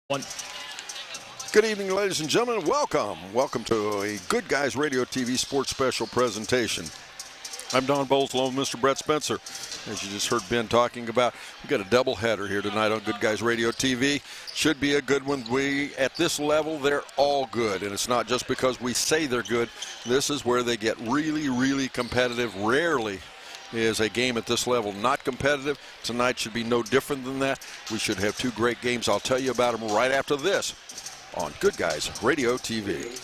One. Good evening, ladies and gentlemen. Welcome to a Good Guys Radio TV sports special presentation. I'm Don Bowles, along with Mr. Brett Spencer. As you just heard Ben talking about, we've got a doubleheader here tonight on Good Guys Radio TV. Should be a good one. At this level, they're all good, and it's not just because we say they're good. This is where they get really, really competitive. Rarely is a game at this level not competitive. Tonight should be no different than that. We should have two great games. I'll tell you about them right after this on Good Guys Radio TV.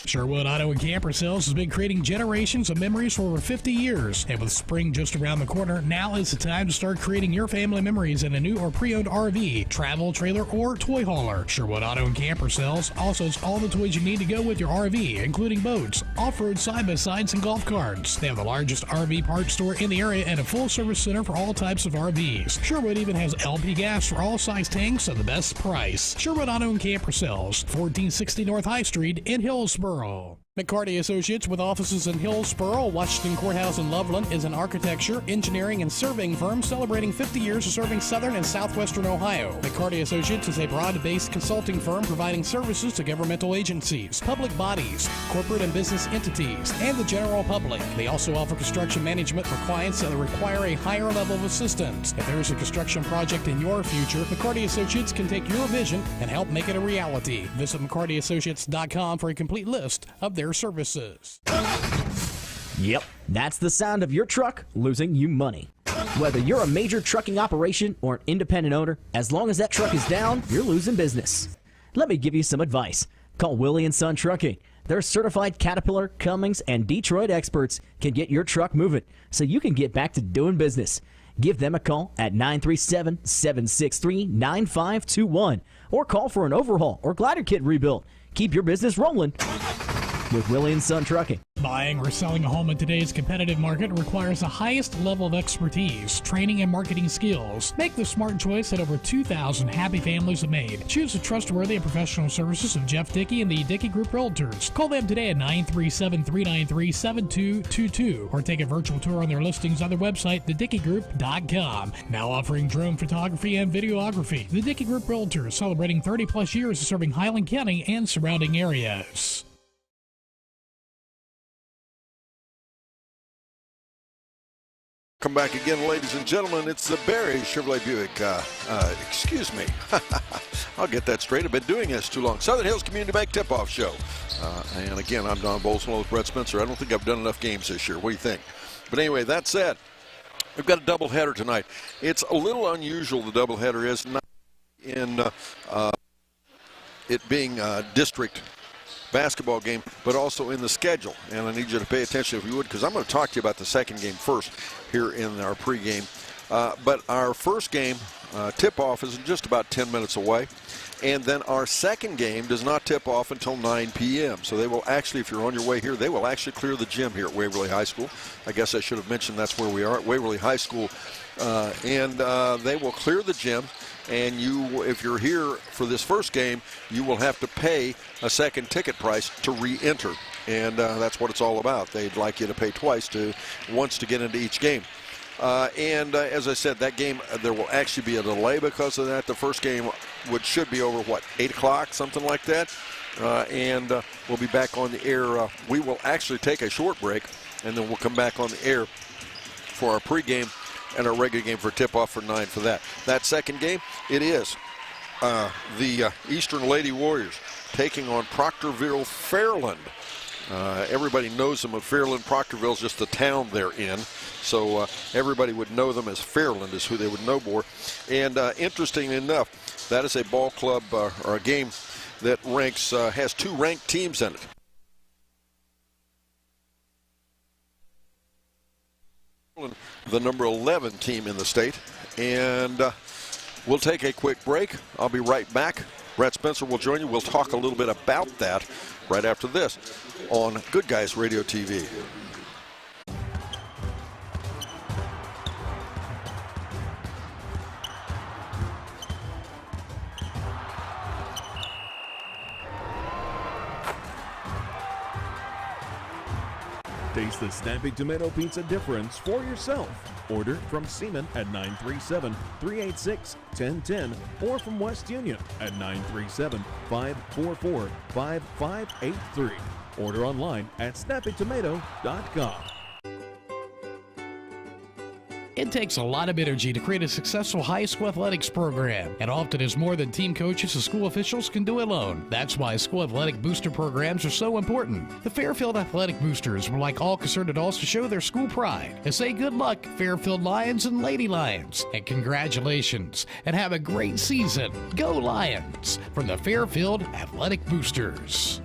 Sherwood Auto and Camper Sales has been creating generations of memories for over 50 years. And with spring just around the corner, now is the time to start creating your family memories in a new or pre-owned RV, travel trailer, or toy hauler. Sherwood Auto and Camper Sales also has all the toys you need to go with your RV, including boats, off-road side-by-sides, and golf carts. They have the largest RV parts store in the area and a full-service center for all types of RVs. Sherwood even has LP gas for all size tanks at the best price. Sherwood Auto and Camper Sales, 1460 North High Street in Hillsborough. McCarty Associates, with offices in Hillsborough, Washington Courthouse, and Loveland, is an architecture, engineering, and surveying firm celebrating 50 years of serving southern and southwestern Ohio. McCarty Associates is a broad-based consulting firm providing services to governmental agencies, public bodies, corporate and business entities, and the general public. They also offer construction management for clients that require a higher level of assistance. If there is a construction project in your future, McCarty Associates can take your vision and help make it a reality. Visit McCartyAssociates.com for a complete list of their services. Yep, that's the sound of your truck losing you money. Whether you're a major trucking operation or an independent owner, as long as that truck is down, you're losing business. Let me give you some advice. Call Willie & Son Trucking. Their certified Caterpillar, Cummins, and Detroit experts can get your truck moving so you can get back to doing business. Give them a call at 937-763-9521 or call for an overhaul or glider kit rebuild. Keep your business rolling with Willie & Son Trucking. Buying or selling a home in today's competitive market requires the highest level of expertise, training, and marketing skills. Make the smart choice that over 2,000 happy families have made. Choose the trustworthy and professional services of Jeff Dickey and the Dickey Group Realtors. Call them today at 937-393-7222 or take a virtual tour on their listings on their website, thedickeygroup.com. Now offering drone photography and videography. The Dickey Group Realtors, celebrating 30-plus years of serving Highland County and surrounding areas. Come back again, ladies and gentlemen. It's the Barry Chevrolet Buick. Excuse me. I'll get that straight. I've been doing this too long. Southern Hills Community Bank Tip-Off Show. And again, I'm Don Bowles along with Brett Spencer. I don't think I've done enough games this year. What do you think? But anyway, that said, we've got a doubleheader tonight. It's a little unusual, the doubleheader is, not in it being district basketball game, but also in the schedule. And I need you to pay attention if you would, because I'm going to talk to you about the second game first here in our pregame. But our first game tip-off is just about 10 minutes away. And then our second game does not tip off until 9 p.m. So they will actually, if you're on your way here, they will actually clear the gym here at Waverly High School. I guess I should have mentioned that's where we are at Waverly High School. And they will clear the gym. And you, if you're here for this first game, you will have to pay a second ticket price to re-enter. And that's what it's all about. They'd like you to pay once to get into each game. As I said, that game, there will actually be a delay because of that. The first game should be over, 8 o'clock, something like that. We'll be back on the air. We will actually take a short break, and then we'll come back on the air for our pregame and our regular game for tip-off for 9 for that. That second game, it is the Eastern Lady Warriors taking on Proctorville Fairland. Everybody knows them at Fairland. Proctorville is just the town they're in. So everybody would know them as Fairland is who they would know more. And interestingly enough, that is a ball club or a game that has 2 ranked teams in it. The number 11 team in the state. And we'll take a quick break. I'll be right back. Brett Spencer will join you. We'll talk a little bit about that right after this on Good Guys Radio TV. Taste the snappy tomato pizza difference for yourself. Order from Seaman at 937-386-1010 or from West Union at 937-544-5583. Order online at snappytomato.com. It takes a lot of energy to create a successful high school athletics program, and often is more than team coaches and school officials can do alone. That's why school athletic booster programs are so important. The Fairfield Athletic Boosters would like all concerned adults to show their school pride and say good luck, Fairfield Lions and Lady Lions, and congratulations, and have a great season. Go Lions! From the Fairfield Athletic Boosters.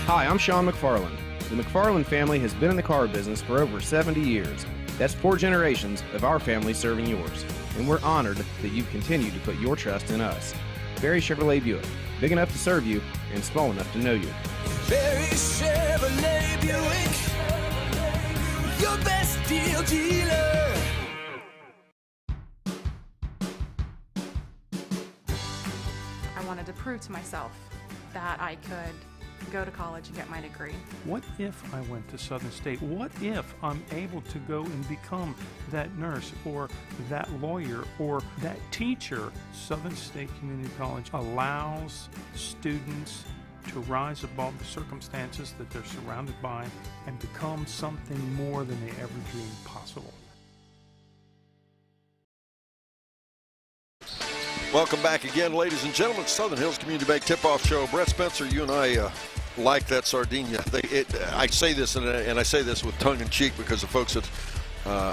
Hi, I'm Sean McFarland. The McFarland family has been in the car business for over 70 years. That's 4 generations of our family serving yours. And we're honored that you've continued to put your trust in us. Barry Chevrolet Buick, big enough to serve you and small enough to know you. Barry Chevrolet Buick, your best deal dealer. I wanted to prove to myself that I could go to college and get my degree. What if I went to Southern State? What if I'm able to go and become that nurse or that lawyer or that teacher? Southern State Community College allows students to rise above the circumstances that they're surrounded by and become something more than they ever dreamed possible. Welcome back again, ladies and gentlemen. Southern Hills Community Bank Tip-Off Show. Brett Spencer, you and I like that Sardinia. I say this, and I say this with tongue-in-cheek because the folks that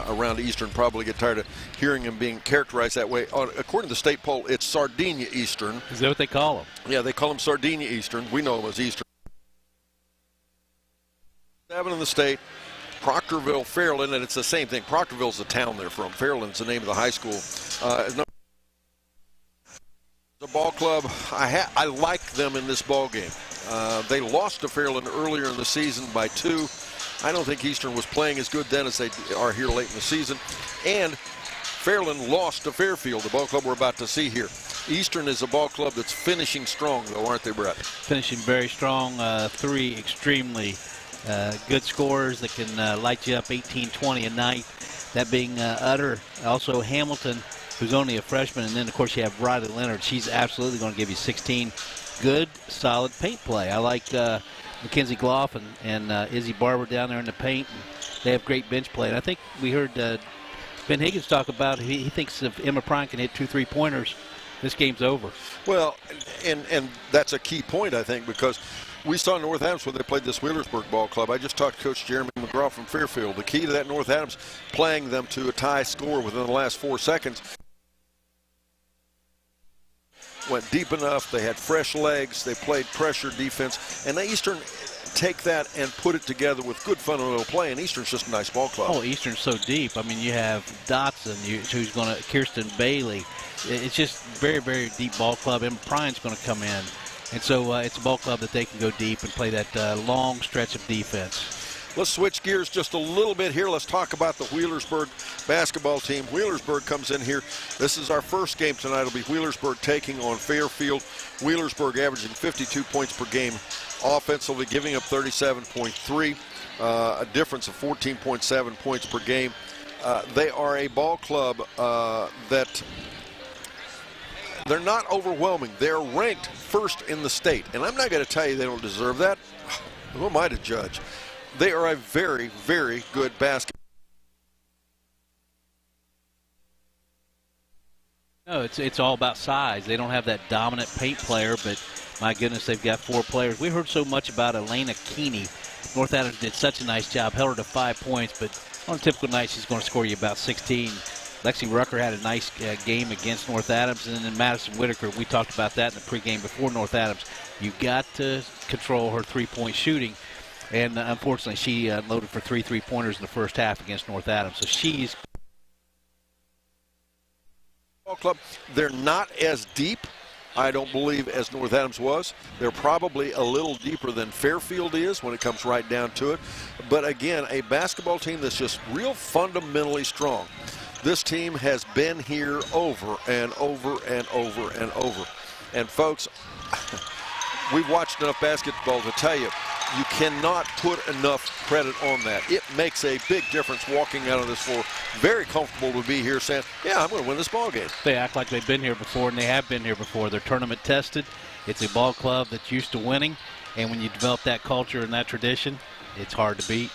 around Eastern probably get tired of hearing them being characterized that way. According to the state poll, it's Sardinia Eastern. Is that what they call them? Yeah, they call them Sardinia Eastern. We know them as Eastern. 7 in the state. Proctorville, Fairland, and it's the same thing. Proctorville's the town they're from. Fairland's the name of the high school. The ball club, I like them in this ball game. They lost to Fairland earlier in the season by 2. I don't think Eastern was playing as good then as they are here late in the season. And Fairland lost to Fairfield, the ball club we're about to see here. Eastern is a ball club that's finishing strong, though, aren't they, Brett? Finishing very strong. 3 extremely good scorers that can light you up 18-20 a night. That being Utter, also Hamilton, who's only a freshman, and then, of course, you have Riley Leonard. She's absolutely going to give you 16. Good, solid paint play. I like Mackenzie Gloff and Izzy Barber down there in the paint. They have great bench play. And I think we heard Ben Higgins talk about he thinks if Emma Prine can hit 2 3-pointers, this game's over. Well, and that's a key point, I think, because we saw North Adams when they played this Wheelersburg ball club. I just talked to Coach Jeremy McGraw from Fairfield. The key to that North Adams playing them to a tie score within the last 4 seconds. Went deep enough, they had fresh legs, they played pressure defense, and the Eastern take that and put it together with good fundamental play, and Eastern's just a nice ball club. Oh, Eastern's so deep. I mean, you have Dotson, who's going to, Kirsten Bailey. It's just very, very deep ball club, and Prine's going to come in. And so it's a ball club that they can go deep and play that long stretch of defense. Let's switch gears just a little bit here. Let's talk about the Wheelersburg basketball team. Wheelersburg comes in here. This is our first game tonight. It'll be Wheelersburg taking on Fairfield. Wheelersburg averaging 52 points per game offensively, giving up 37.3, a difference of 14.7 points per game. They are a ball club that they're not overwhelming. They're ranked first in the state, and I'm not going to tell you they don't deserve that. Who am I to judge? They are a very, very good basketball. No, it's all about size. They don't have that dominant paint player, but my goodness, they've got 4 players. We heard so much about Elena Keeney. North Adams did such a nice job, held her to 5 points, but on a typical night, she's going to score you about 16. Lexi Rucker had a nice game against North Adams, and then Madison Whitaker, we talked about that in the pregame before North Adams. You've got to control her 3-point shooting. And unfortunately, she loaded for 3 3-pointers in the first half against North Adams. So she's club. They're not as deep, I don't believe, as North Adams was. They're probably a little deeper than Fairfield is when it comes right down to it. But again, a basketball team that's just real fundamentally strong. This team has been here over and over and over and over. And folks, we've watched enough basketball to tell you, you cannot put enough credit on that. It makes a big difference walking out of this floor. Very comfortable to be here saying, yeah, I'm going to win this ball game. They act like they've been here before, and they have been here before. They're tournament tested. It's a ball club that's used to winning, and when you develop that culture and that tradition, it's hard to beat.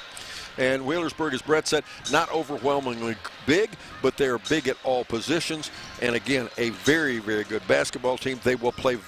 And Wheelersburg, as Brett said, not overwhelmingly big, but they're big at all positions. And again, a very, very good basketball team. They will play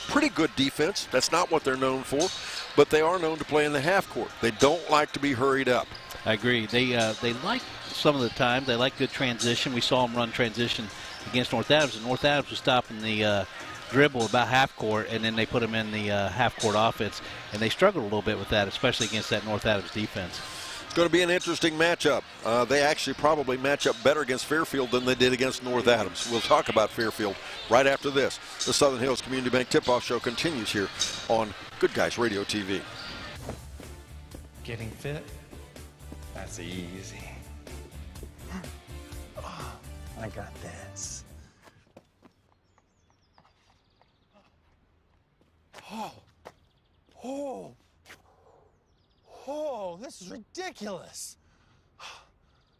pretty good defense. That's not what they're known for, but they are known to play in the half court. They don't like to be hurried up. I agree. They like some of the time. They like good transition. We saw them run transition against North Adams, and North Adams was stopping the dribble about half court, and then they put them in the half court offense, and they struggled a little bit with that, especially against that North Adams defense. It's going to be an interesting matchup. They actually probably match up better against Fairfield than they did against North Adams. We'll talk about Fairfield right after this. The Southern Hills Community Bank Tip-Off Show continues here on Good Guys Radio TV. Getting fit? That's easy. Oh, I got this. Oh, this is ridiculous.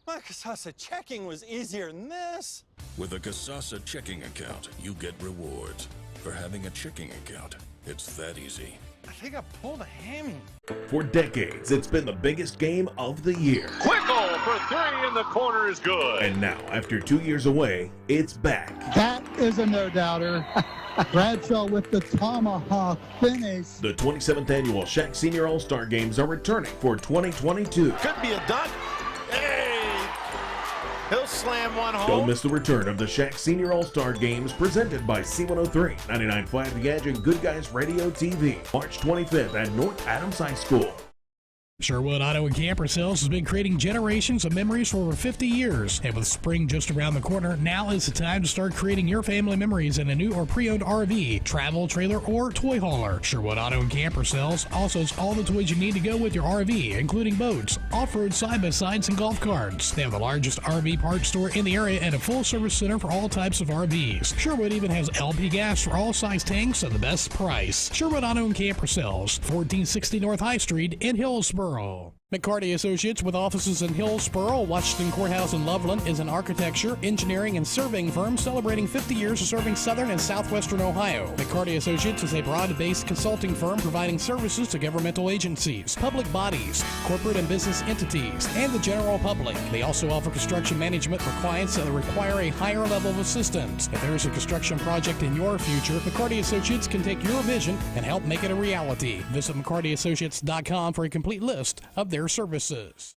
My Casasa checking was easier than this. With a Casasa checking account, you get rewards for having a checking account. It's that easy. I think I pulled a hammy. For decades, it's been the biggest game of the year. Quickle for three in the corner is good. And now, after 2 years away, it's back. That is a no-doubter. Bradshaw with the tomahawk finish. The 27th annual Shack Senior All-Star Games are returning for 2022. Could be a dunk. Hey! He'll slam one home. Don't miss the return of the Shack Senior All-Star Games presented by C103, 99.5 The Edge, and Good Guys Radio TV. March 25th at North Adams High School. Sherwood Auto and Camper Sales has been creating generations of memories for over 50 years. And with spring just around the corner, now is the time to start creating your family memories in a new or pre-owned RV, travel trailer, or toy hauler. Sherwood Auto and Camper Sales also has all the toys you need to go with your RV, including boats, off-road side-by-sides, and golf carts. They have the largest RV parts store in the area and a full-service center for all types of RVs. Sherwood even has LP gas for all size tanks at the best price. Sherwood Auto and Camper Sales, 1460 North High Street in Hillsborough. McCarty Associates, with offices in Hillsborough, Washington Courthouse, and Loveland, is an architecture, engineering, and surveying firm celebrating 50 years of serving southern and southwestern Ohio. McCarty Associates is a broad-based consulting firm providing services to governmental agencies, public bodies, corporate and business entities, and the general public. They also offer construction management for clients that require a higher level of assistance. If there is a construction project in your future, McCarty Associates can take your vision and help make it a reality. Visit McCartyAssociates.com for a complete list of their services.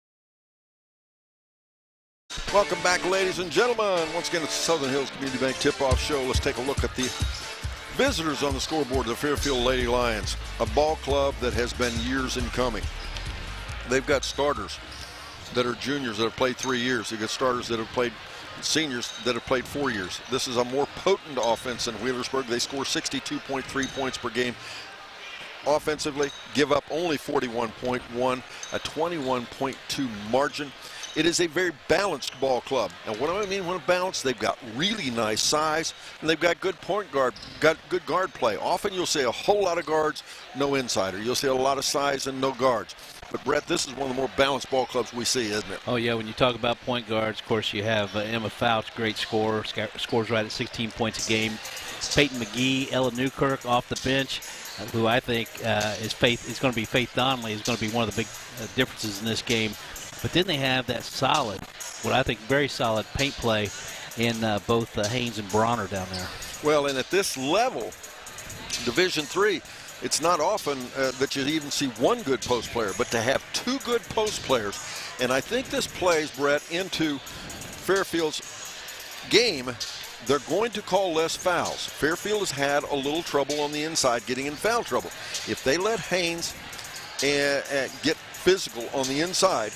Welcome back, ladies and gentlemen. Once again, it's the Southern Hills Community Bank Tip-Off Show. Let's take a look at the visitors on the scoreboard, the Fairfield Lady Lions, a ball club that has been years in coming. They've got starters that are juniors that have played 3 years. They've got starters that have played seniors that have played 4 years. This is a more potent offense than Wheelersburg. They score 62.3 points per game. Offensively, give up only 41.1, a 21.2 margin. It is a very balanced ball club. And what do I mean when balanced? They've got really nice size, and they've got good point guard, got good guard play. Often you'll see a whole lot of guards, no insider. You'll see a lot of size and no guards. But, Brett, this is one of the more balanced ball clubs we see, isn't it? Oh, yeah, when you talk about point guards, of course, you have Emma Fouts, great scorer, scores right at 16 points a game. Peyton McGee, Ella Newkirk off the bench, who I think is going to be Faith Donnelly, is going to be one of the big differences in this game. But then they have that solid, what I think very solid paint play in both Haynes and Bronner down there. Well, and at this level, Division III, it's not often that you even see one good post player, but to have two good post players. And I think this plays, Brett, into Fairfield's game. They're going to call less fouls. Fairfield has had a little trouble on the inside getting in foul trouble. If they let Haynes get physical on the inside,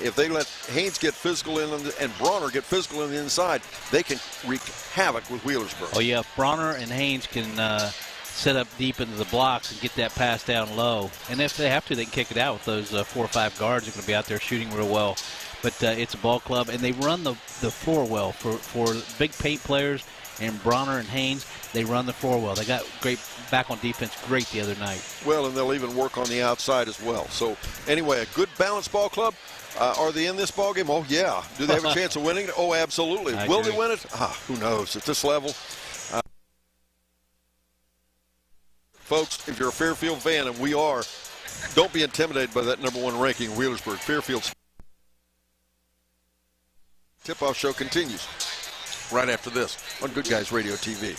if they let Haynes get physical and Bronner get physical on the inside, they can wreak havoc with Wheelersburg. Oh, yeah, if Bronner and Haynes can set up deep into the blocks and get that pass down low. And if they have to, they can kick it out with those 4 or 5 guards that are going to be out there shooting real well. but it's a ball club, and they run the floor well for big paint players. And Bronner and Haynes, they run the floor well. They got great back on defense, great the other night. Well, and they'll even work on the outside as well. So, anyway, a good balanced ball club. Are they in this ball game? Oh, yeah. Do they have a chance of winning? Oh, absolutely. Will they win it? Who knows? At this level. Folks, if you're a Fairfield fan, and we are, don't be intimidated by that #1 ranking, Wheelersburg. Fairfield's tip-off show continues right after this on Good Guys Radio TV.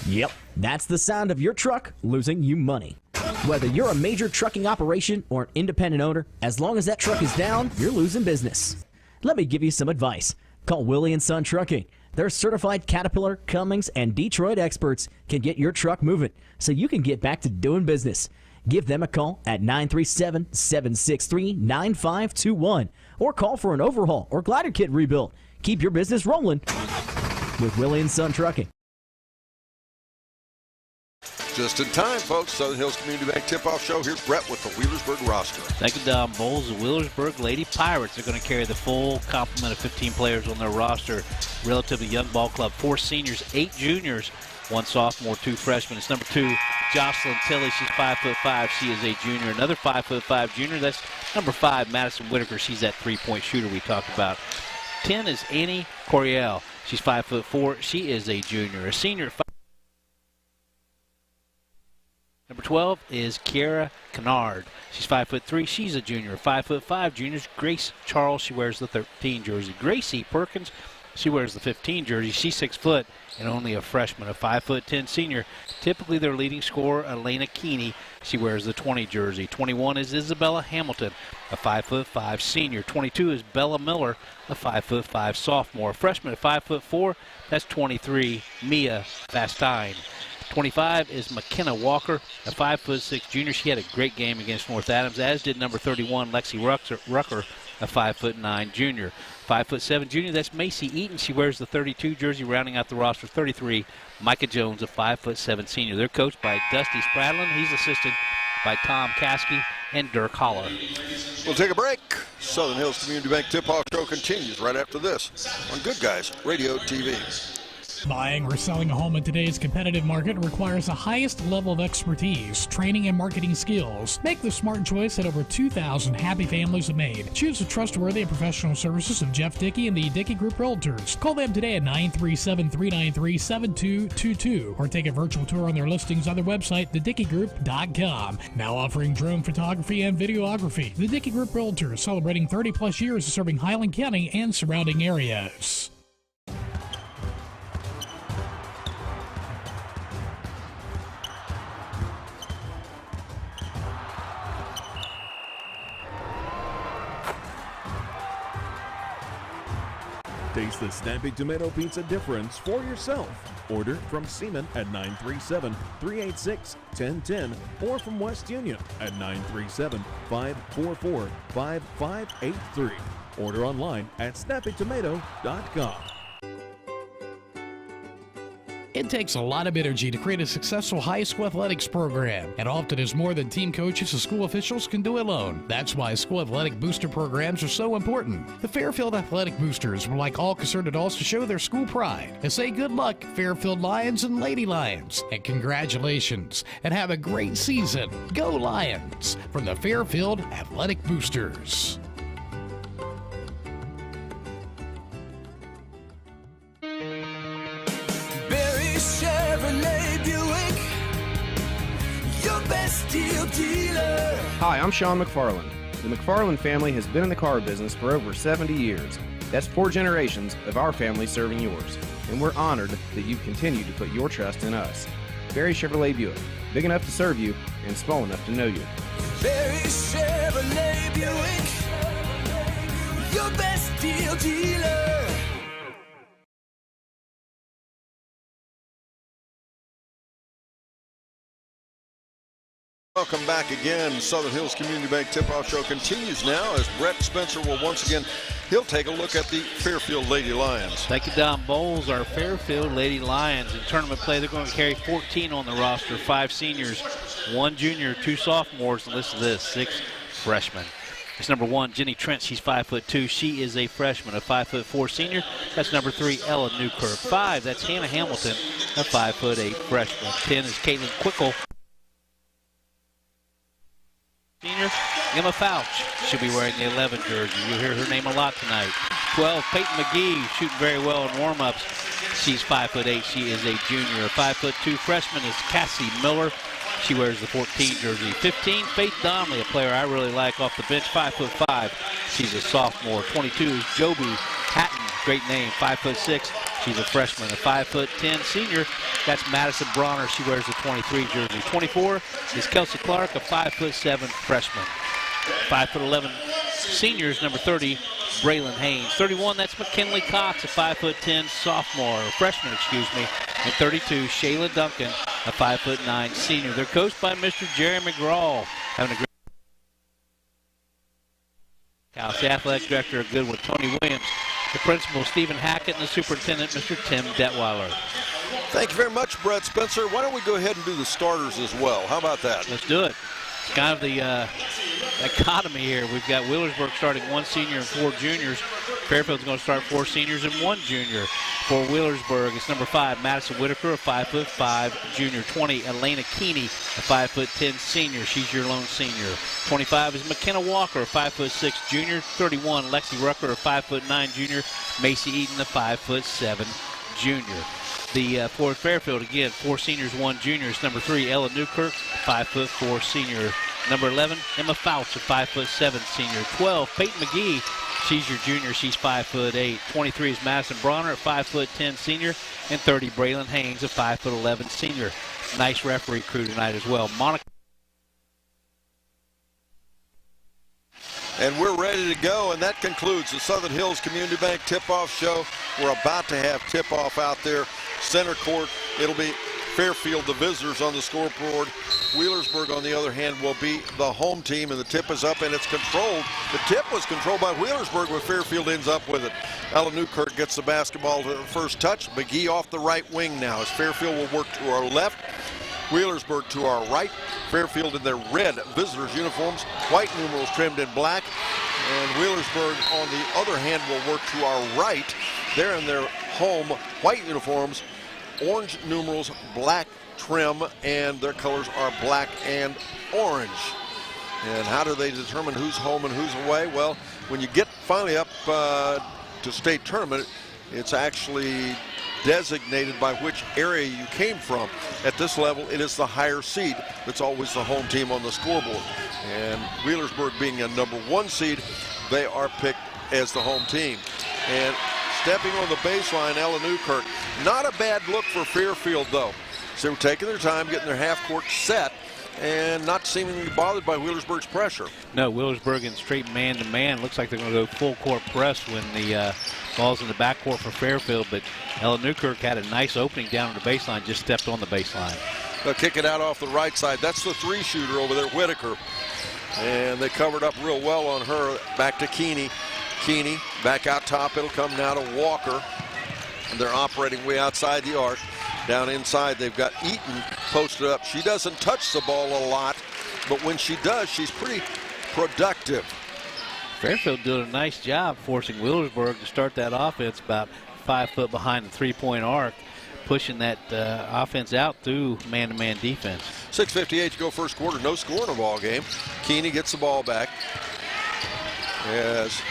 Yep, that's the sound of your truck losing you money. Whether you're a major trucking operation or an independent owner, as long as that truck is down, you're losing business. Let me give you some advice. Call Willie & Son Trucking. Their certified Caterpillar, Cummins, and Detroit experts can get your truck moving so you can get back to doing business. Give them a call at 937-763-9521 or call for an overhaul or glider kit rebuild. Keep your business rolling with Willie & Son Trucking. Just in time, folks. Southern Hills Community Bank tip-off show. Here's Brett with the Wheelersburg roster. Thank you, Don Bowles. The Wheelersburg Lady Pirates are going to carry the full complement of 15 players on their roster. Relatively young ball club. 4 seniors, 8 juniors, 1 sophomore, 2 freshmen. It's number 2, Jocelyn Tilley. She's 5'5". She is a junior. Another 5'5" junior. That's number 5, Madison Whitaker. She's that three-point shooter we talked about. 10 is Annie Coriel. She's 5'4". She is a junior. A senior. Number 12 is Kiara Kennard. She's 5'3". She's a junior. 5'5" juniors. Grace Charles. She wears the 13 jersey. Gracie Perkins. She wears the 15 jersey. She's 6 foot and only a freshman. A 5'10" senior. Typically their leading scorer, Elena Keeney. She wears the 20 jersey. 21 is Isabella Hamilton, a 5'5" senior. 22 is Bella Miller, a 5'5" sophomore. A freshman at 5'4". That's 23, Mia Bastine. 25 is McKenna Walker, a 5'6" junior. She had a great game against North Adams, as did number 31, Lexi Rucker, a 5'9" junior. 5'7" junior, that's Macy Eaton. She wears the 32 jersey, rounding out the roster. 33, Micah Jones, a 5'7" senior. They're coached by Dusty Spradlin. He's assisted by Tom Caskey and Dirk Holler. We'll take a break. Southern Hills Community Bank tip-off show continues right after this on Good Guys Radio TV. Buying or selling a home in today's competitive market requires the highest level of expertise, training, and marketing skills. Make the smart choice that over 2,000 happy families have made. Choose the trustworthy and professional services of Jeff Dickey and the Dickey Group Realtors. Call them today at 937-393-7222 or take a virtual tour on their listings on their website, thedickeygroup.com. Now offering drone photography and videography. The Dickey Group Realtors, celebrating 30-plus years of serving Highland County and surrounding areas. Taste the Snappy Tomato Pizza difference for yourself. Order from Seaman at 937-386-1010 or from West Union at 937-544-5583. Order online at snappytomato.com. It takes a lot of energy to create a successful high school athletics program, and often is more than team coaches and school officials can do alone. That's why school athletic booster programs are so important. The Fairfield Athletic Boosters would like all concerned adults to show their school pride and say good luck, Fairfield Lions and Lady Lions, and congratulations, and have a great season. Go Lions! From the Fairfield Athletic Boosters. Chevrolet Buick, your best deal dealer. Hi, I'm Sean McFarland. The McFarland family has been in the car business for over 70 years. That's 4 generations of our family serving yours. And we're honored that you continue to put your trust in us. Barry Chevrolet Buick, big enough to serve you and small enough to know you. Barry Chevrolet Buick, your best deal dealer. Welcome back again. Southern Hills Community Bank tip-off show continues now as Brett Spencer will once again, he'll take a look at the Fairfield Lady Lions. Thank you, Don Bowles. Our Fairfield Lady Lions in tournament play, they're going to carry 14 on the roster, 5 seniors, 1 junior, 2 sophomores, and listen to this, 6 freshmen. It's number 1, Jenny Trent. She's 5'2". She is a freshman, a 5'4" senior. That's number 3, Ella Newkirk. 5, that's Hannah Hamilton, a 5'8" freshman. 10 is Caitlin Quickle, senior. Emma Fouch, she'll be wearing the 11 jersey. You'll hear her name a lot tonight. 12, Peyton McGee, shooting very well in warm-ups. She's 5'8". She is a junior. A 5'2" freshman is Cassie Miller. She wears the 14 jersey. 15, Faith Donnelly, a player I really like off the bench, 5'5". She's a sophomore. 22 is Joby Hatton, great name, 5'6". She's a freshman. A 5'10" senior, that's Madison Bronner. She wears the 23 jersey. 24 is Kelsey Clark, a 5'7" freshman. 5'11" seniors, number 30, Braylon Haynes. 31, that's McKinley Cox, a 5'10" sophomore, or freshman, excuse me. And 32, Shayla Duncan, a 5'9" senior. They're coached by Mr. Jerry McGraw, having a great house. The athletic director of Goodwood, Tony Williams. The principal, Stephen Hackett, and the superintendent, Mr. Tim Detweiler. Thank you very much, Brett Spencer. Why don't we go ahead and do the starters as well? How about that? Let's do it. It's kind of the economy here. We've got Wheelersburg starting 1 senior and 4 juniors. Fairfield's going to start 4 seniors and 1 junior. For Wheelersburg, it's number 5, Madison Whitaker, a 5'5" junior. 20, Elena Keeney, a 5'10" senior. She's your lone senior. 25 is McKenna Walker, a 5'6" junior. 31, Lexi Rucker, a 5'9" junior. Macy Eaton, a 5'7" junior. For Fairfield, again, 4 seniors, 1 junior. It's number 3, Ella Newkirk, 5'4" senior. Number 11, Emma Fouch, a 5'7" senior. 12, Peyton McGee, she's your junior. She's 5'8". 23 is Madison Bronner, a 5'10" senior. And 30, Braylon Haynes, a 5'11" senior. Nice referee crew tonight as well. Monica. And we're ready to go, and that concludes the Southern Hills Community Bank tip-off show. We're about to have tip-off out there. Center court, it'll be Fairfield, the visitors, on the scoreboard. Wheelersburg, on the other hand, will be the home team, and the tip is up, and it's controlled. The tip was controlled by Wheelersburg, but Fairfield ends up with it. Ella Newkirk gets the basketball to the first touch. McGee off the right wing now, as Fairfield will work to our left. Wheelersburg to our right. Fairfield in their red visitors uniforms, white numerals trimmed in black. And Wheelersburg, on the other hand, will work to our right. They're in their home white uniforms, orange numerals, black trim, and their colors are black and orange. And how do they determine who's home and who's away? Well, when you get finally up to state tournament, it's actually designated by which area you came from. At this level, it is the higher seed that's always the home team on the scoreboard. And Wheelersburg being a number 1 seed, they are picked as the home team. And stepping on the baseline, Ella Newkirk. Not a bad look for Fairfield, though. So they're taking their time, getting their half-court set, and not seemingly bothered by Wheelersburg's pressure. No, Wheelersburg in straight man-to-man. Looks like they're going to go full-court press when the ball's in the backcourt for Fairfield, but Ella Newkirk had a nice opening down on the baseline, just stepped on the baseline. They'll kick it out off the right side. That's the 3-shooter over there, Whitaker. And they covered up real well on her. Back to Keeney. Keeney back out top. It'll come now to Walker. And they're operating way outside the arc. Down inside, they've got Eaton posted up. She doesn't touch the ball a lot, but when she does, she's pretty productive. Fairfield did a nice job forcing Wheelersburg to start that offense about 5 foot behind the three-point arc, pushing that offense out through man-to-man defense. 6:58 to go first quarter. No score in the ball game. Keeney gets the ball back. As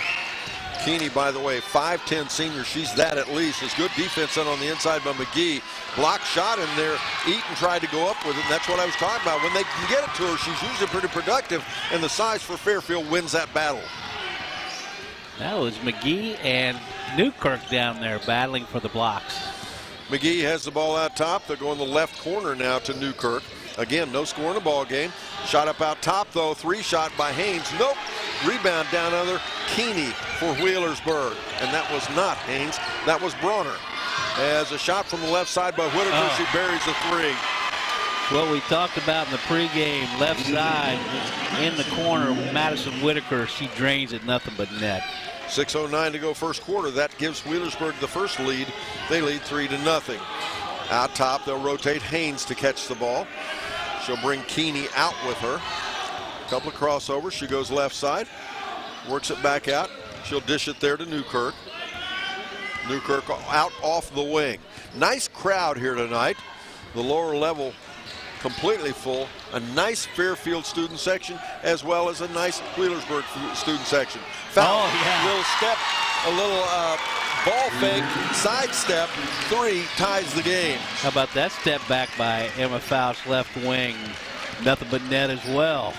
Keeney, by the way, 5'10" senior. She's that at least. It's good defense done on the inside by McGee. Block shot in there. Eaton tried to go up with it, and that's what I was talking about. When they can get it to her, she's usually pretty productive, and the size for Fairfield wins that battle. That was McGee and Newkirk down there battling for the blocks. McGee has the ball out top. They're going the left corner now to Newkirk. Again, no score in the ball game. Shot up out top, though. 3-shot by Haynes. Nope. Rebound down under Keeney for Wheelersburg. And that was not Haynes. That was Bronner. As a shot from the left side by Whitaker, she buries the 3. What we talked about in the pregame, left side in the corner, Madison Whitaker, she drains it, nothing but net. 6:09 to go first quarter. That gives Wheelersburg the first lead. They lead 3-0. Out top, they'll rotate Haynes to catch the ball. She'll bring Keeney out with her. A couple of crossovers. She goes left side. works it back out. She'll dish it there to Newkirk. Newkirk out off the wing. Nice crowd here tonight. The lower level completely full. A nice Fairfield student section as well as a nice Wheelersburg student section. Foul, little step, a little ball fake, sidestep, 3 ties the game. How about that step back by Emma Faust, left wing? Nothing but net as well.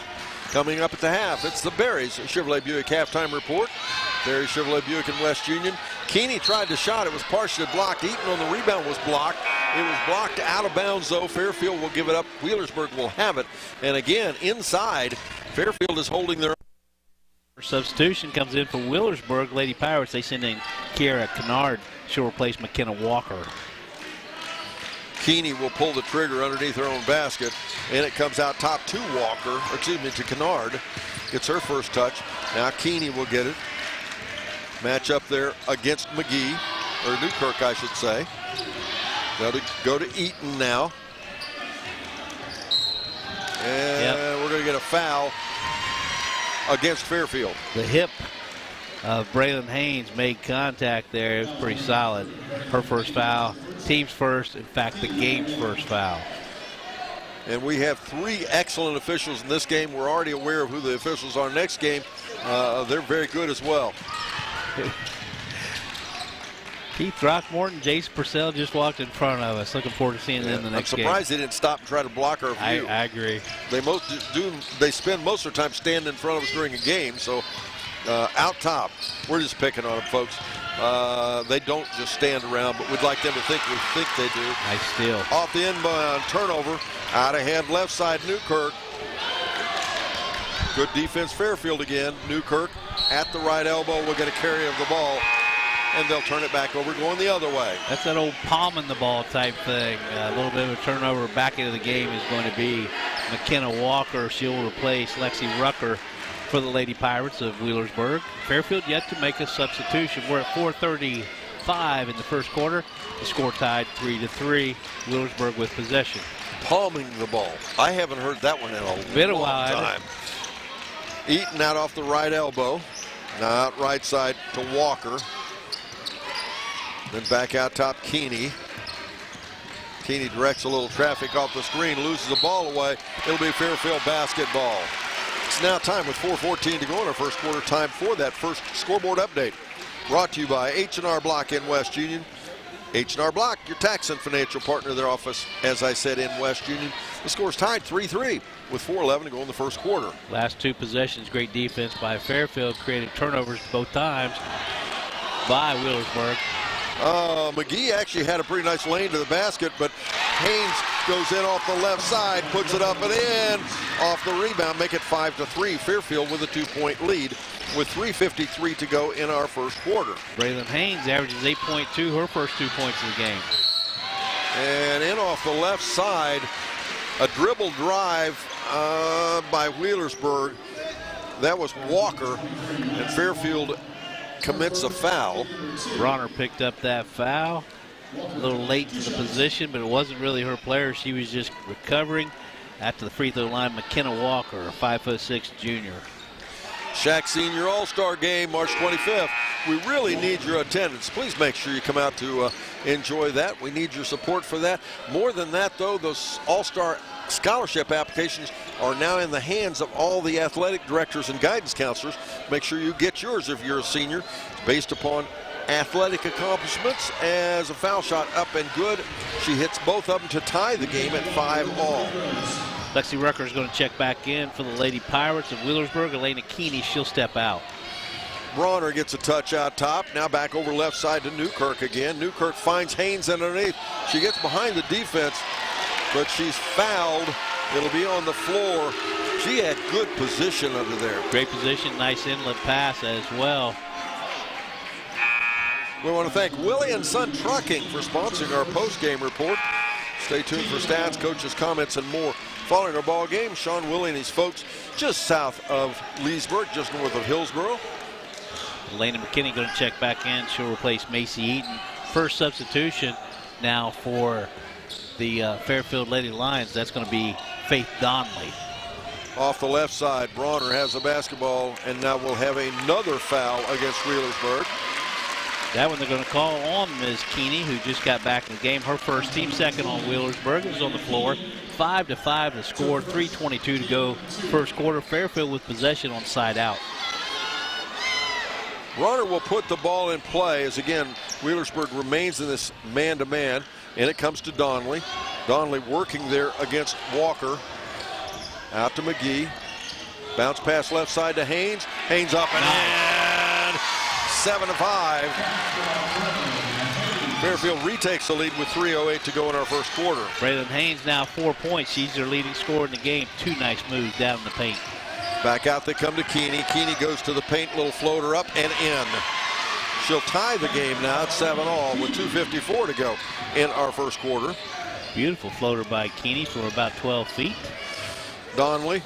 Coming up at the half, it's the Berries Chevrolet Buick halftime report. Berry Chevrolet Buick in West Union. Keeney tried to shot. It was partially blocked. Eaton on the rebound was blocked. It was blocked out of bounds, though. Fairfield will give it up. Wheelersburg will have it. And again, inside, Fairfield is holding their Substitution comes in for Wheelersburg. Lady Pirates, they send in Kiara Kennard. She'll replace McKenna Walker. Keeney will pull the trigger underneath her own basket, and it comes out top to Walker, to Kennard. Gets her first touch. Now Keeney will get it. Match up there against McGee, or Newkirk, I should say. Go to Eaton now. And we're going to get a foul against Fairfield. The hip of Braylon Haynes made contact there. It was pretty solid. Her first foul, team's first, in fact, the game's first foul. And we have 3 excellent officials in this game. We're already aware of who the officials are next game. They're very good as well. Keith Throckmorton, Jace Purcell just walked in front of us. Looking forward to seeing them in the next game. I'm surprised they didn't stop and try to block our view. I agree. They spend most of their time standing in front of us during a game. So out top, we're just picking on them, folks. They don't just stand around, but we'd like them to think we think they do. Nice steal. Off the inbound turnover, out ahead left side Newkirk. Good defense Fairfield again. Newkirk at the right elbow will get a carry of the ball, and they'll turn it back over going the other way. That's that old palming the ball type thing. A little bit of a turnover back into the game is going to be McKenna Walker. She'll replace Lexi Rucker for the Lady Pirates of Wheelersburg. Fairfield yet to make a substitution. We're at 4:35 in the first quarter. The score tied 3-3. Wheelersburg with possession. Palming the ball. I haven't heard that one in a long time. Eaton out off the right elbow. Now out right side to Walker. Then back out top Keeney. Keeney directs a little traffic off the screen, loses the ball away. It'll be Fairfield basketball. It's now time with 4:14 to go in our first quarter. Time for that first scoreboard update. Brought to you by H&R Block in West Union. H&R Block, your tax and financial partner, their office, as I said, in West Union. The score's tied 3-3 with 4:11 to go in the first quarter. Last 2 possessions, great defense by Fairfield, creating turnovers both times by Wheelersburg. McGee actually had a pretty nice lane to the basket, but Haynes goes in off the left side, puts it up and in off the rebound, make it 5-3. Fairfield with a 2-point lead with 3:53 to go in our first quarter. Braylon Haynes averages 8.2, her first 2 points of the game. And in off the left side, a dribble drive by Wheelersburg. That was Walker, and Fairfield commits a foul. Bronner picked up that foul. A little late to the position, but it wasn't really her player. She was just recovering. After the free throw line, McKenna Walker, a 5'6" junior. Shack Senior All-Star Game, March 25th. We really need your attendance. Please make sure you come out to enjoy that. We need your support for that. More than that, though, those All-Star scholarship applications are now in the hands of all the athletic directors and guidance counselors. Make sure you get yours if you're a senior, based upon athletic accomplishments. As a foul shot up and good, she hits both of them to tie the game at 5-all. Lexi Rucker is going to check back in for the Lady Pirates of Wheelersburg. Elena Keeney, she'll step out. Bronner gets a touch out top. Now back over left side to Newkirk again. Newkirk finds Haynes underneath. She gets behind the defense, but she's fouled. It'll be on the floor. She had good position under there. Great position, nice inlet pass as well. We want to thank Willie & Son Trucking for sponsoring our post-game report. Stay tuned for stats, coaches' comments, and more. Following our ball game, Sean Willie and his folks just south of Leesburg, just north of Hillsboro. Elena McKinney going to check back in. She'll replace Macy Eaton. First substitution now for the Fairfield Lady Lions. That's going to be Faith Donnelly. off the left side. Bronner has the basketball, and now we'll have another foul against Wheelersburg. That one they're going to call on Ms. Keeney, who just got back in the game. Her first, team second on Wheelersburg. It was on the floor. 5-5 the score, 3:22 to go first quarter. Fairfield with possession on side out. Bronner will put the ball in play as, again, Wheelersburg remains in this man-to-man, and it comes to Donnelly. Donnelly working there against Walker. Out to McGee. Bounce pass left side to Haynes. Haynes up and in. 7-5. Fairfield retakes the lead with 3:08 to go in our first quarter. Braylon Haynes now 4 points. She's their leading scorer in the game. 2 nice moves down in the paint. Back out they come to Keeney. Keeney goes to the paint, little floater up and in. She'll tie the game now at 7-all with 2:54 to go in our first quarter. Beautiful floater by Keeney from about 12 feet. Donnelly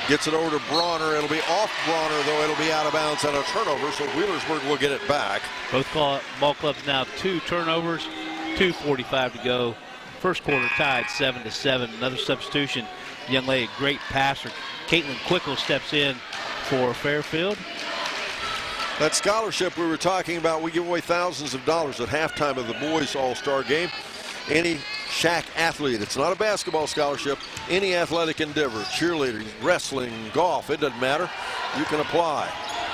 gets it over to Bronner. It'll be off Bronner, though it'll be out of bounds and a turnover, so Wheelersburg will get it back. Both ball clubs now 2 turnovers, 2:45 to go. First quarter tied 7-7. Another substitution. Young lady, great passer. Caitlin Quickle steps in for Fairfield. That scholarship we were talking about, we give away thousands of dollars at halftime of the boys all-star game. Any Shack athlete, it's not a basketball scholarship, any athletic endeavor, cheerleading, wrestling, golf, it doesn't matter, you can apply.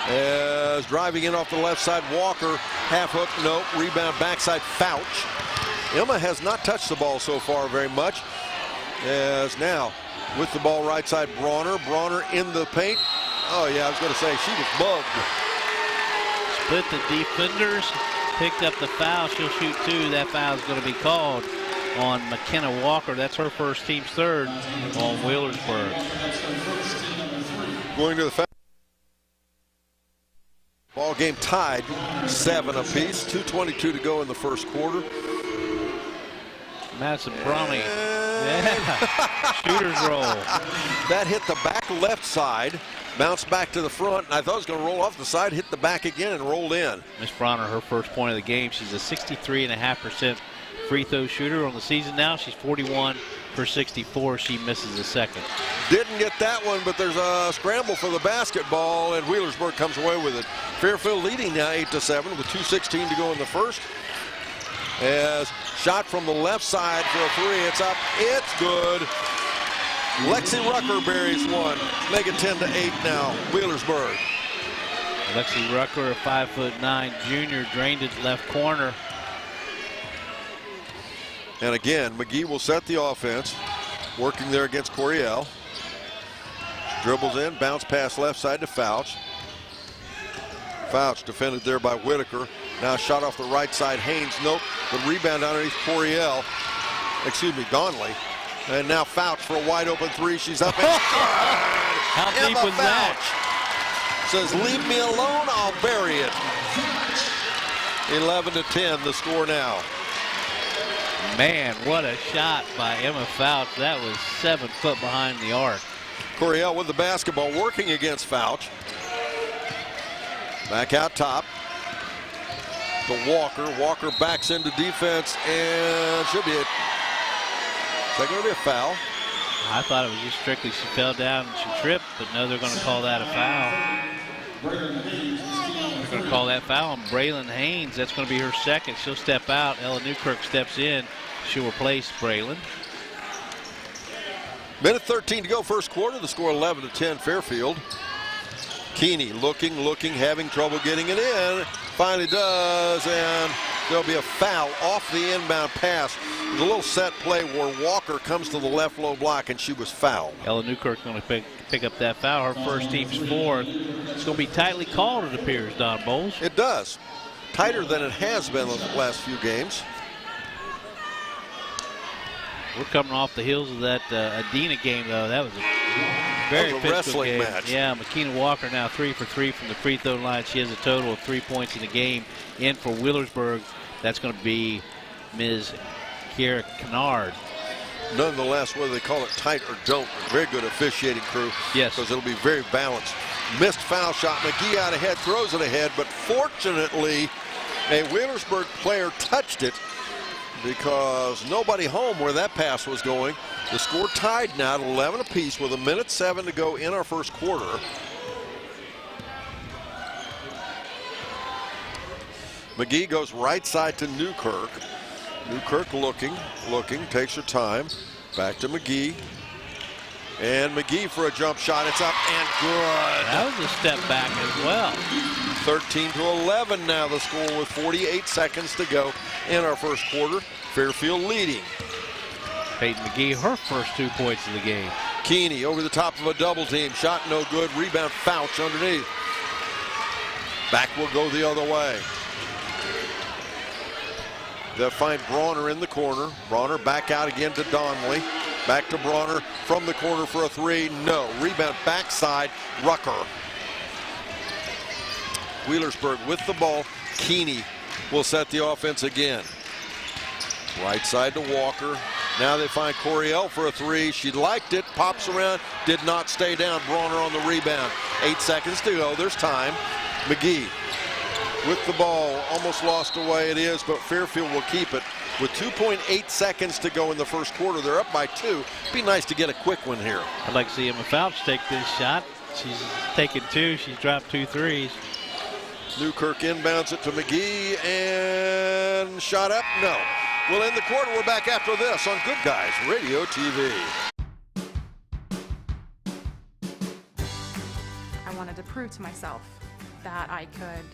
As driving in off the left side, Walker, half hook, nope, rebound, backside, Fouch. Emma has not touched the ball so far very much. As now, with the ball right side, Bronner. Bronner in the paint. Oh yeah, I was going to say, she was bugged. Split the defenders, picked up the foul. She'll shoot 2. That foul is going to be called on McKenna Walker. That's her first, team's third on Wheelersburg. Going to the foul. Ball game tied 7 apiece. 2:22 to go in the first quarter. Madison Brownie. Yeah. Shooter's roll. That hit the back left side, bounced back to the front, and I thought it was going to roll off the side, hit the back again, and rolled in. Miss Bronner, her first point of the game. She's a 63.5% free throw shooter on the season now. She's 41 for 64. She misses a second. Didn't get that one, but there's a scramble for the basketball, and Wheelersburg comes away with it. Fairfield leading now 8-7 with 2:16 to go in the first. As shot from the left side for a 3, it's up, it's good. Lexi Rucker buries one, make it 10-8 now, Wheelersburg. Lexi Rucker, a 5'9" junior, drained it left corner. And again, McGee will set the offense, working there against Coriel. Dribbles in, bounce pass left side to Fouch. Fouch defended there by Whitaker. Now shot off the right side, Haynes, nope. The rebound underneath Coriel, Donnelly. And now Fouch for a wide open 3, she's up and How deep Emma was that? Says, leave me alone, I'll bury it. 11-10 the score now. Man, what a shot by Emma Fouch. That was 7 foot behind the arc. Coriel with the basketball, working against Fouch. Back out top to Walker. Walker backs into defense and should be it. Is that going to be a foul? I thought it was just strictly she fell down and she tripped, but no, they're going to call that a foul. They're going to call that foul on Braylon Haynes. That's going to be her second. She'll step out. Ella Newkirk steps in. She'll replace Braylon. Minute 13 to go, first quarter. The score 11-10 Fairfield. Keeney looking, having trouble getting it in. Finally does, and there'll be a foul off the inbound pass. There's a little set play where Walker comes to the left low block, and she was fouled. Ella Newkirk going to pick up that foul. Her first, team's 4th. It's going to be tightly called, it appears, Don Bowles. It does. Tighter than it has been the last few games. We're coming off the heels of that Adina game, though. That was a very physical wrestling game. match. Yeah, McKenna Walker now 3 for 3 from the free throw line. She has a total of 3 points in the game. In for Wheelersburg, that's going to be Ms. Kiera Kennard. Nonetheless, whether they call it tight or don't, very good officiating crew. Yes. Because it'll be very balanced. Missed foul shot. McGee out ahead, throws it ahead, but fortunately, a Wheelersburg player touched it because nobody home where that pass was going. The score tied now at 11 apiece with 1:07 to go in our first quarter. McGee goes right side to Newkirk. Newkirk looking, takes her time. Back to McGee. And McGee for a jump shot. It's up and good. That was a step back as well. 13-11 now the score with 48 seconds to go in our first quarter. Fairfield leading. Peyton McGee, her first 2 points of the game. Keeney over the top of a double team. Shot no good. Rebound Fouch underneath. Back will go the other way. They'll find Bronner in the corner. Bronner back out again to Donnelly. Back to Bronner from the corner for a three. No. Rebound backside. Rucker. Wheelersburg with the ball. Keeney will set the offense again. Right side to Walker. Now they find Coriel for a three. She liked it. Pops around. Did not stay down. Bronner on the rebound. 8 seconds to go. There's time. McGee with the ball, almost lost away. It is, but Fairfield will keep it with 2.8 seconds to go in the first quarter. They're up by 2. Be nice to get a quick one here. I'd like to see Emma Fouch take this shot. She's taken 2. She's dropped 2 threes. Newkirk inbounds it to McGee and shot up. No. We'll end the quarter. We're back after this on Good Guys Radio TV. I wanted to prove to myself that I could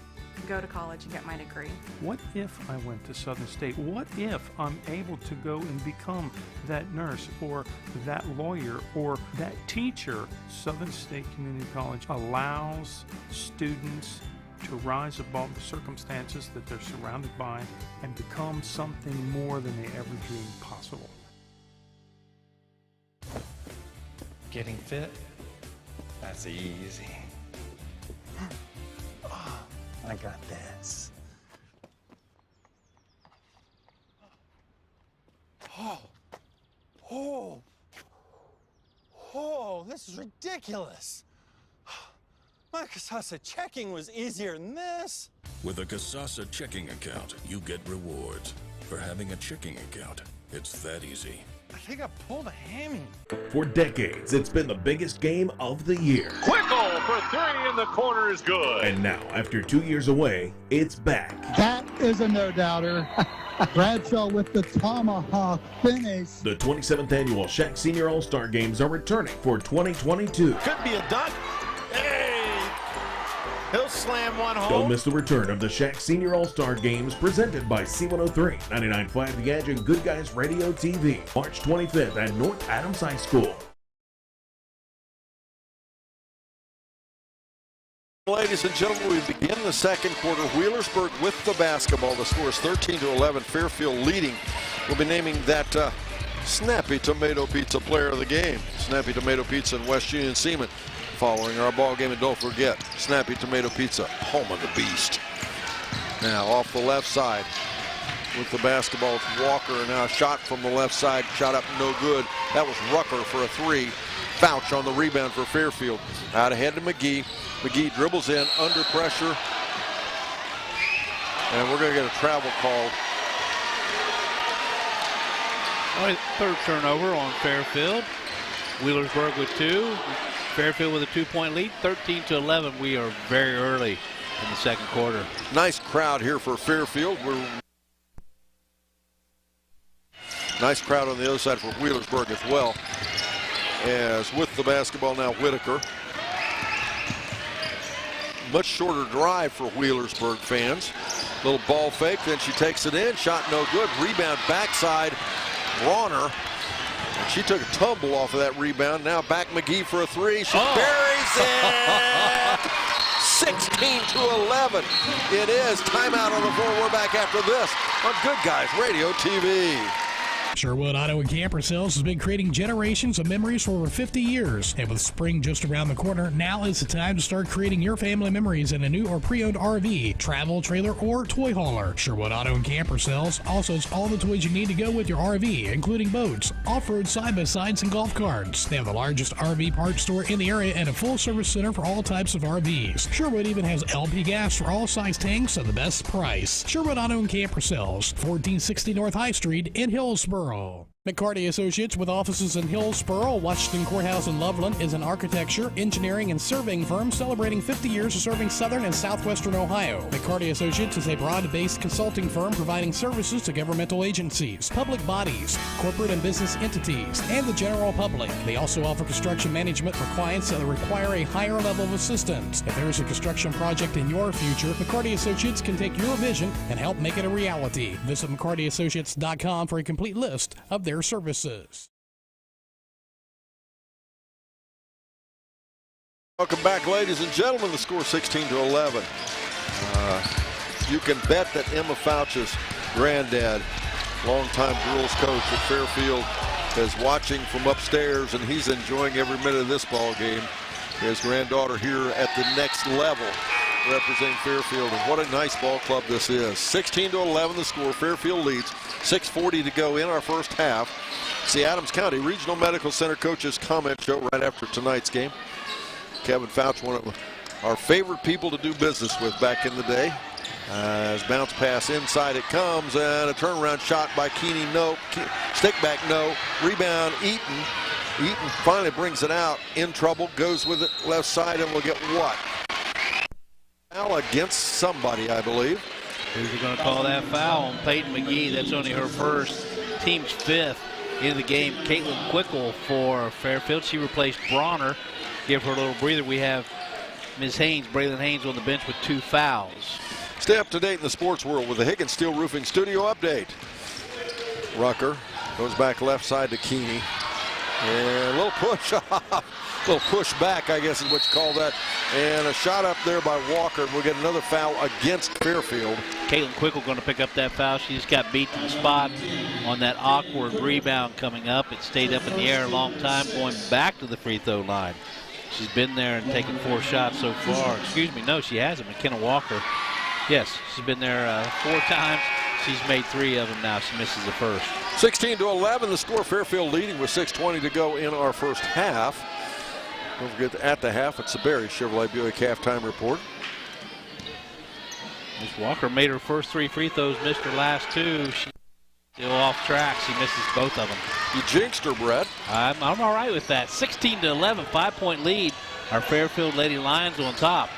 go to college and get my degree. What if I went to Southern State? What if I'm able to go and become that nurse or that lawyer or that teacher? Southern State Community College allows students to rise above the circumstances that they're surrounded by and become something more than they ever dreamed possible. Getting fit? That's easy. I got this. Oh, this is ridiculous. My Casasa checking was easier than this. With a Casasa checking account, you get rewards. For having a checking account, it's that easy. I think I pulled a hammy. For decades, it's been the biggest game of the year. Quickle for 3 in the corner is good. And now, after 2 years away, it's back. That is a no-doubter. Bradshaw with the tomahawk finish. The 27th annual Shack Senior All-Star Games are returning for 2022. Could be a dunk. Hey! He'll slam one home. Don't miss the return of the Shack Senior All-Star Games presented by C103, 99.5 The Edge, and Good Guys Radio TV. March 25th at North Adams High School. Ladies and gentlemen, we begin the second quarter. Wheelersburg with the basketball. The score is 13-11. Fairfield leading. We'll be naming that Snappy Tomato Pizza player of the game. Snappy Tomato Pizza in West Union Seaman. Following our ball game, and don't forget, Snappy Tomato Pizza, home of the beast. Now off the left side with the basketball, it's Walker. Now a shot from the left side, shot up no good. That was Rucker for a three. Fouch on the rebound for Fairfield. Out ahead to McGee. McGee dribbles in under pressure. And we're going to get a travel call. All right, third turnover on Fairfield. Wheelersburg with 2. Fairfield with a 2-point lead, 13-11. We are very early in the second quarter. Nice crowd here for Fairfield. Nice crowd on the other side for Wheelersburg as well. As with the basketball now, Whitaker. Much shorter drive for Wheelersburg fans. Little ball fake, then she takes it in. Shot no good. Rebound backside. Bronner. And she took a tumble off of that rebound. Now back McGee for a three. She buries it. 16-11. It is. Timeout on the floor. We're back after this on Good Guys Radio TV. Sherwood Auto and Camper Sales has been creating generations of memories for over 50 years. And with spring just around the corner, now is the time to start creating your family memories in a new or pre-owned RV, travel trailer, or toy hauler. Sherwood Auto and Camper Sales also has all the toys you need to go with your RV, including boats, off-road side-by-sides, and golf carts. They have the largest RV parts store in the area and a full-service center for all types of RVs. Sherwood even has LP gas for all size tanks at the best price. Sherwood Auto and Camper Sales, 1460 North High Street in Hillsboro. McCarty Associates, with offices in Hillsboro, Washington Courthouse, and Loveland, is an architecture, engineering, and surveying firm celebrating 50 years of serving southern and southwestern Ohio. McCarty Associates is a broad-based consulting firm providing services to governmental agencies, public bodies, corporate and business entities, and the general public. They also offer construction management for clients that require a higher level of assistance. If there is a construction project in your future, McCarty Associates can take your vision and help make it a reality. Visit McCartyAssociates.com for a complete list of their services. Welcome back, ladies and gentlemen. The score 16-11. You can bet that Emma Fouch's granddad, longtime girls coach at Fairfield, is watching from upstairs, and he's enjoying every minute of this ball game. His granddaughter here at the next level, representing Fairfield, and what a nice ball club this is. 16-11 the score. Fairfield leads. 6:40 to go in our first half. It's the Adams County Regional Medical Center Coaches Comment Show right after tonight's game. Kevin Fouch, one of our favorite people to do business with back in the day. As bounce pass inside it comes, and a turnaround shot by Keeney, no. Stick back, no. Rebound, Eaton. Eaton finally brings it out. In trouble, goes with it left side, and we'll get what? Foul against somebody, I believe. Who's going to call that foul on Peyton McGee? That's only her first, team's fifth in the game. Caitlin Quickle for Fairfield. She replaced Bronner. Give her a little breather. We have Ms. Haynes, Braylon Haynes, on the bench with 2 fouls. Stay up to date in the sports world with the Higgins Steel Roofing Studio update. Rucker goes back left side to Keeney. And a little push off. A little push back, I guess is what you call that. And a shot up there by Walker. We'll get another foul against Fairfield. Caitlin Quickle going to pick up that foul. She just got beat to the spot on that awkward rebound coming up. It stayed up in the air a long time, going back to the free throw line. She's been there and taken 4 shots so far. Excuse me, no, she hasn't. McKenna Walker. Yes, she's been there 4 times. She's made 3 of them now. She misses the first. 16-11, the score. Fairfield leading with 6:20 to go in our first half. Don't forget, at the half, it's the Barry Chevrolet Buick halftime report. Ms. Walker made her first 3 free throws, missed her last 2. She's still off track. She misses both of them. You jinxed her, Brett. I'm all right with that. 16-11, 5-point lead. Our Fairfield Lady Lions on top.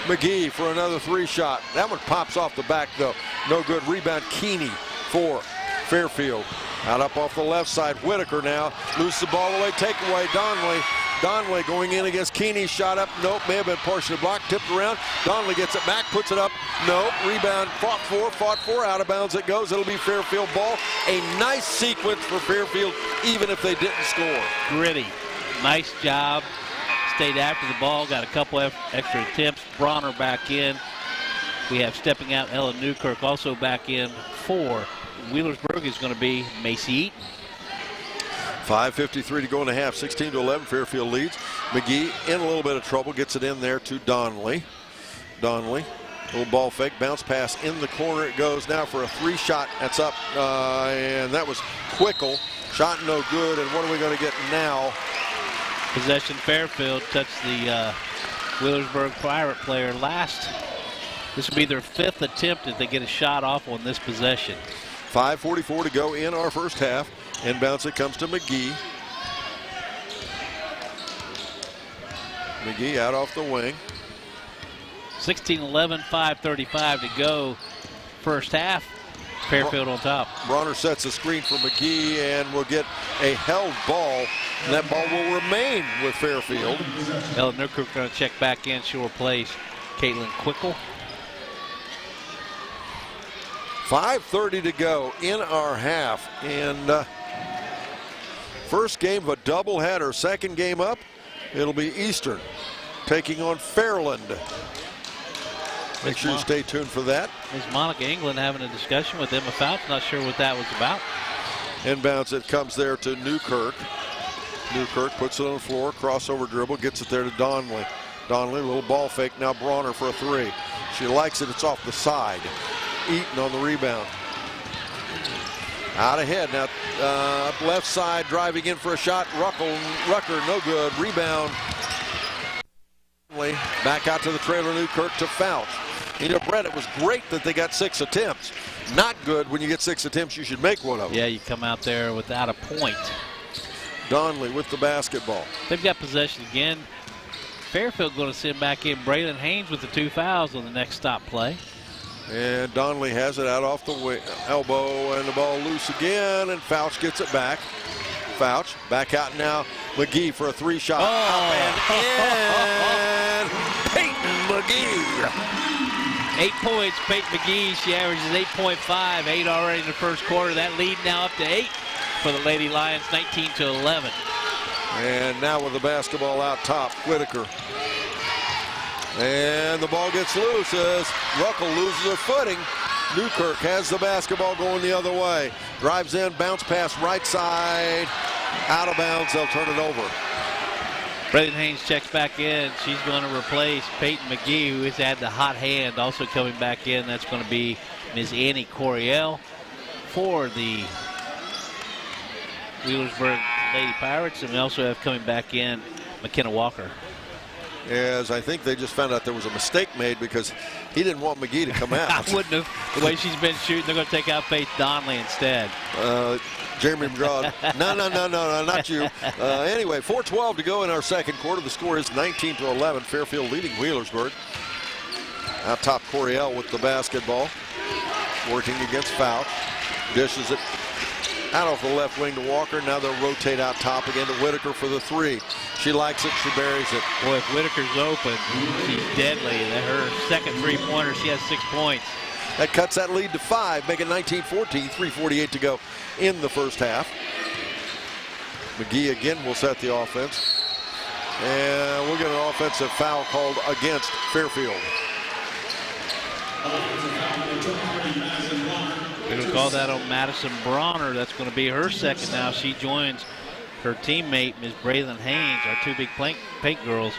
McGee for another 3 shot. That one pops off the back, though. No good. Rebound, Keeney for Fairfield. Out up off the left side. Whitaker now loses the ball away. Takeaway, Donley. Donley going in against Keeney. Shot up. Nope. May have been partially blocked. Tipped around. Donley gets it back. Puts it up. Nope. Rebound. Fought for. Out of bounds it goes. It'll be Fairfield ball. A nice sequence for Fairfield, even if they didn't score. Gritty. Nice job. Stayed after the ball. Got a couple extra attempts. Bronner back in. We have stepping out Ellen Newkirk also back in for Wheelersburg is going to be Macy Eaton. 5:53 to go in the half. 16-11. Fairfield leads. McGee in a little bit of trouble. Gets it in there to Donley. Donley. Little ball fake. Bounce pass in the corner. It goes now for a 3 shot. That's up. And that was Quickle. Shot no good. And what are we going to get now? Possession Fairfield touched the Wheelersburg Pirate player last. This will be their 5th attempt if they get a shot off on this possession. 5:44 to go in our first half. Inbounds it comes to McGee. McGee out off the wing. 16-11, 5:35 to go. First half. Fairfield on top. Bronner sets a screen for McGee and will get a held ball. And that ball will remain with Fairfield. Ellen Newkirk going to check back in. She'll replace Caitlin Quickle. 5:30 to go in our half. And first game of a doubleheader. Second game up, it'll be Eastern taking on Fairland. Make sure you stay tuned for that. Is Monica England having a discussion with Emma Fouch? Not sure what that was about. Inbounds it comes there to Newkirk. Newkirk puts it on the floor, crossover dribble, gets it there to Donley. Donley, a little ball fake, now Bronner for a 3. She likes it, it's off the side. Eaton on the rebound. Out ahead, now up left side, driving in for a shot. Rucker, no good. Rebound. Back out to the trailer, Newkirk to Fouch. You know, Brett, it was great that they got 6 attempts. not good. When you get 6 attempts, you should make one of them. Yeah, you come out there without a point. Donnelly with the basketball. They've got possession again. Fairfield going to send back in Braylon Haynes with the 2 fouls on the next stop play. And Donnelly has it out off the elbow, and the ball loose again, and Fouch gets it back. Fouch back out now. McGee for a 3-shot. Up and in. Peyton McGee. 8 points, Peyton McGee. She averages 8.5, 8 already in the first quarter. That lead now up to 8 for the Lady Lions, 19-11. And now with the basketball out top, Whitaker. And the ball gets loose as Ruckel loses her footing. Newkirk has the basketball going the other way. Drives in, bounce pass right side. Out of bounds, they'll turn it over. Braylon Haynes checks back in. She's going to replace Peyton McGee, who has had the hot hand. Also coming back in, that's going to be Ms. Annie Coryell for the Wheelersburg Lady Pirates. And we also have coming back in McKenna Walker. As I think they just found out there was a mistake made because he didn't want McGee to come out. I wouldn't have. The way she's been shooting, they're going to take out Faith Donnelly instead. Jeremy McGraw, no, not you. Anyway, 4:12 to go in our second quarter. The score is 19-11. Fairfield leading Wheelersburg. Out top, Coryell with the basketball. Working against Fouch. Dishes it out off the left wing to Walker. Now they'll rotate out top again to Whitaker for the 3. She likes it. She buries it. Boy, if Whitaker's open, she's deadly. Her second 3-pointer, she has 6 points. That cuts that lead to 5, make it 19-14, 3:48 to go in the first half. McGee again will set the offense. And we'll get an offensive foul called against Fairfield. They're going to call that on Madison Bronner. That's going to be her second now. She joins her teammate, Ms. Braylon Haynes, our 2 big paint girls,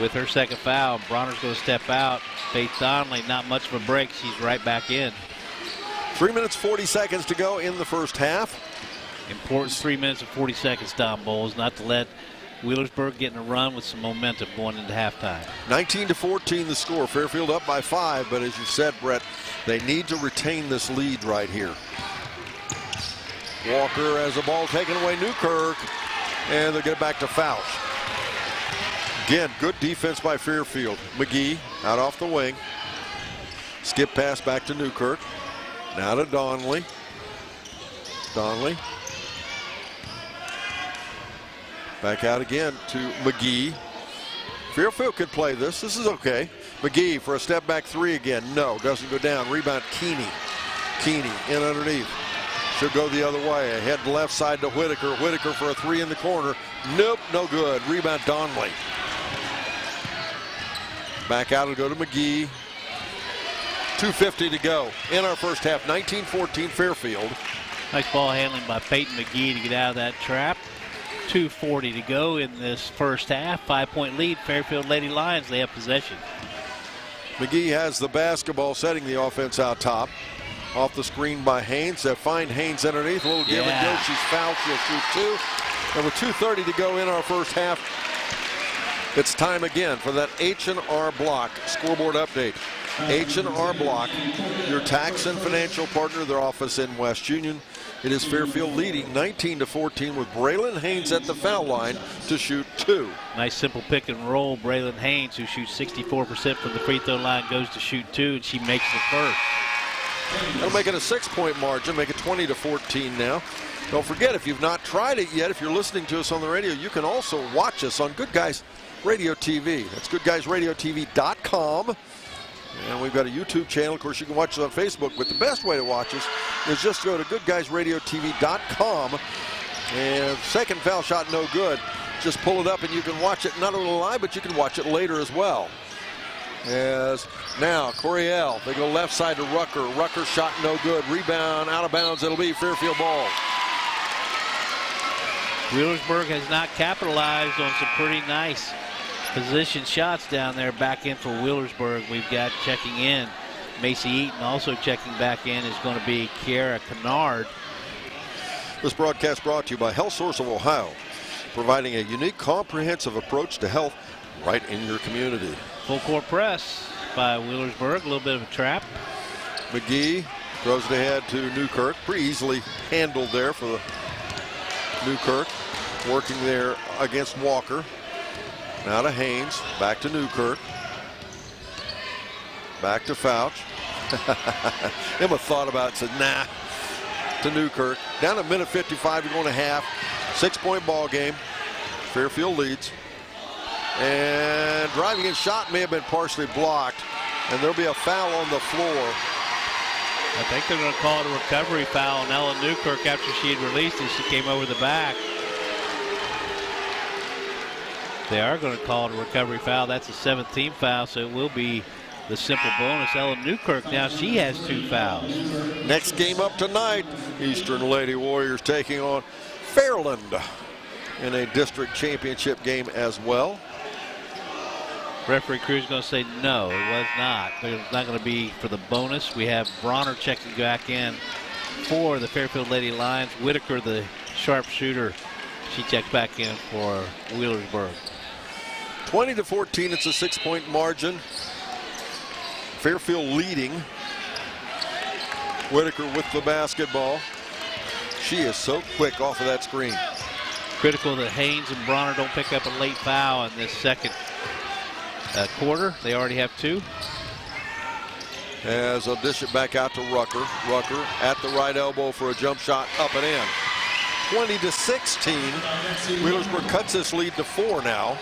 with her second foul. Bronner's going to step out. Faith Donnelly, not much of a break. She's right back in. 3 minutes, 40 seconds to go in the first half. Important 3 minutes and 40 seconds, Don Bowles, not to let Wheelersburg get in a run with some momentum going into halftime. 19-14 the score. Fairfield up by 5, but as you said, Brett, they need to retain this lead right here. Walker has the ball taken away, Newkirk, and they'll get it back to Fouch. Again, good defense by Fairfield. McGee out off the wing. Skip pass back to Newkirk. Now to Donnelly. Donnelly. Back out again to McGee. Fairfield could play this. This is okay. McGee for a step back 3 again. No, doesn't go down. Rebound Keeney. Keeney in underneath. Should go the other way. Ahead left side to Whitaker. Whitaker for a 3 in the corner. Nope, no good. Rebound Donnelly. Back out, it'll go to McGee. 2:50 to go in our first half. 19-14 Fairfield. Nice ball handling by Peyton McGee to get out of that trap. 2:40 to go in this first half. 5-point lead. Fairfield Lady Lions, they have possession. McGee has the basketball, setting the offense out top. Off the screen by Haynes. They find Haynes underneath. A little give and go. She's fouled. She'll shoot 2. And with 2:30 to go in our first half, it's time again for that H&R Block scoreboard update. H&R Block, your tax and financial partner, their office in West Union. It is Fairfield leading 19-14 with Braylon Haynes at the foul line to shoot 2. Nice simple pick and roll. Braylon Haynes, who shoots 64% from the free throw line, goes to shoot 2, and she makes the first. That'll make it a 6-point margin, make it 20-14 now. Don't forget, if you've not tried it yet, if you're listening to us on the radio, you can also watch us on Good Guys Radio TV. That's GoodGuysRadioTV.com. And we've got a YouTube channel. Of course, you can watch us on Facebook, but the best way to watch us is just go to GoodGuysRadioTV.com. And second foul shot, no good. Just pull it up and you can watch it not only live, but you can watch it later as well. As now, Coryell, they go left side to Rucker. Rucker shot no good. Rebound, out of bounds. It'll be Fairfield ball. Wheelersburg has not capitalized on some pretty nice position shots down there. Back in for Wheelersburg. We've got checking in Macy Eaton. Also checking back in is going to be Kiara Kennard. This broadcast brought to you by Health Source of Ohio, providing a unique, comprehensive approach to health right in your community. Full court press by Wheelersburg. A little bit of a trap. McGee throws it ahead to Newkirk. Pretty easily handled there for the Newkirk. Working there against Walker. Now to Haynes. Back to Newkirk. Back to Fouch. Emma thought about it, said nah. To Newkirk. Down to minute 55, you're going to half. 6-point ball game. Fairfield leads. And driving in shot may have been partially blocked. And there'll be a foul on the floor. I think they're going to call it a recovery foul on Ellen Newkirk after she had released it. She came over the back. They are going to call it a recovery foul. That's a 17th foul, so it will be the simple bonus. Ellen Newkirk now, she has 2 fouls. Next game up tonight, Eastern Lady Warriors taking on Fairfield in a district championship game as well. Referee Crew's going to say no, it was not. But it's not going to be for the bonus. We have Bronner checking back in for the Fairfield Lady Lions. Whitaker, the sharpshooter, she checks back in for Wheelersburg. 20-14, it's a 6-point margin. Fairfield leading. Whitaker with the basketball. She is so quick off of that screen. Critical that Haynes and Bronner don't pick up a late foul in this second quarter. They already have 2. As they'll dish it back out to Rucker. Rucker at the right elbow for a jump shot, up and in. 20-16. Wheelersburg cuts this lead to 4 now.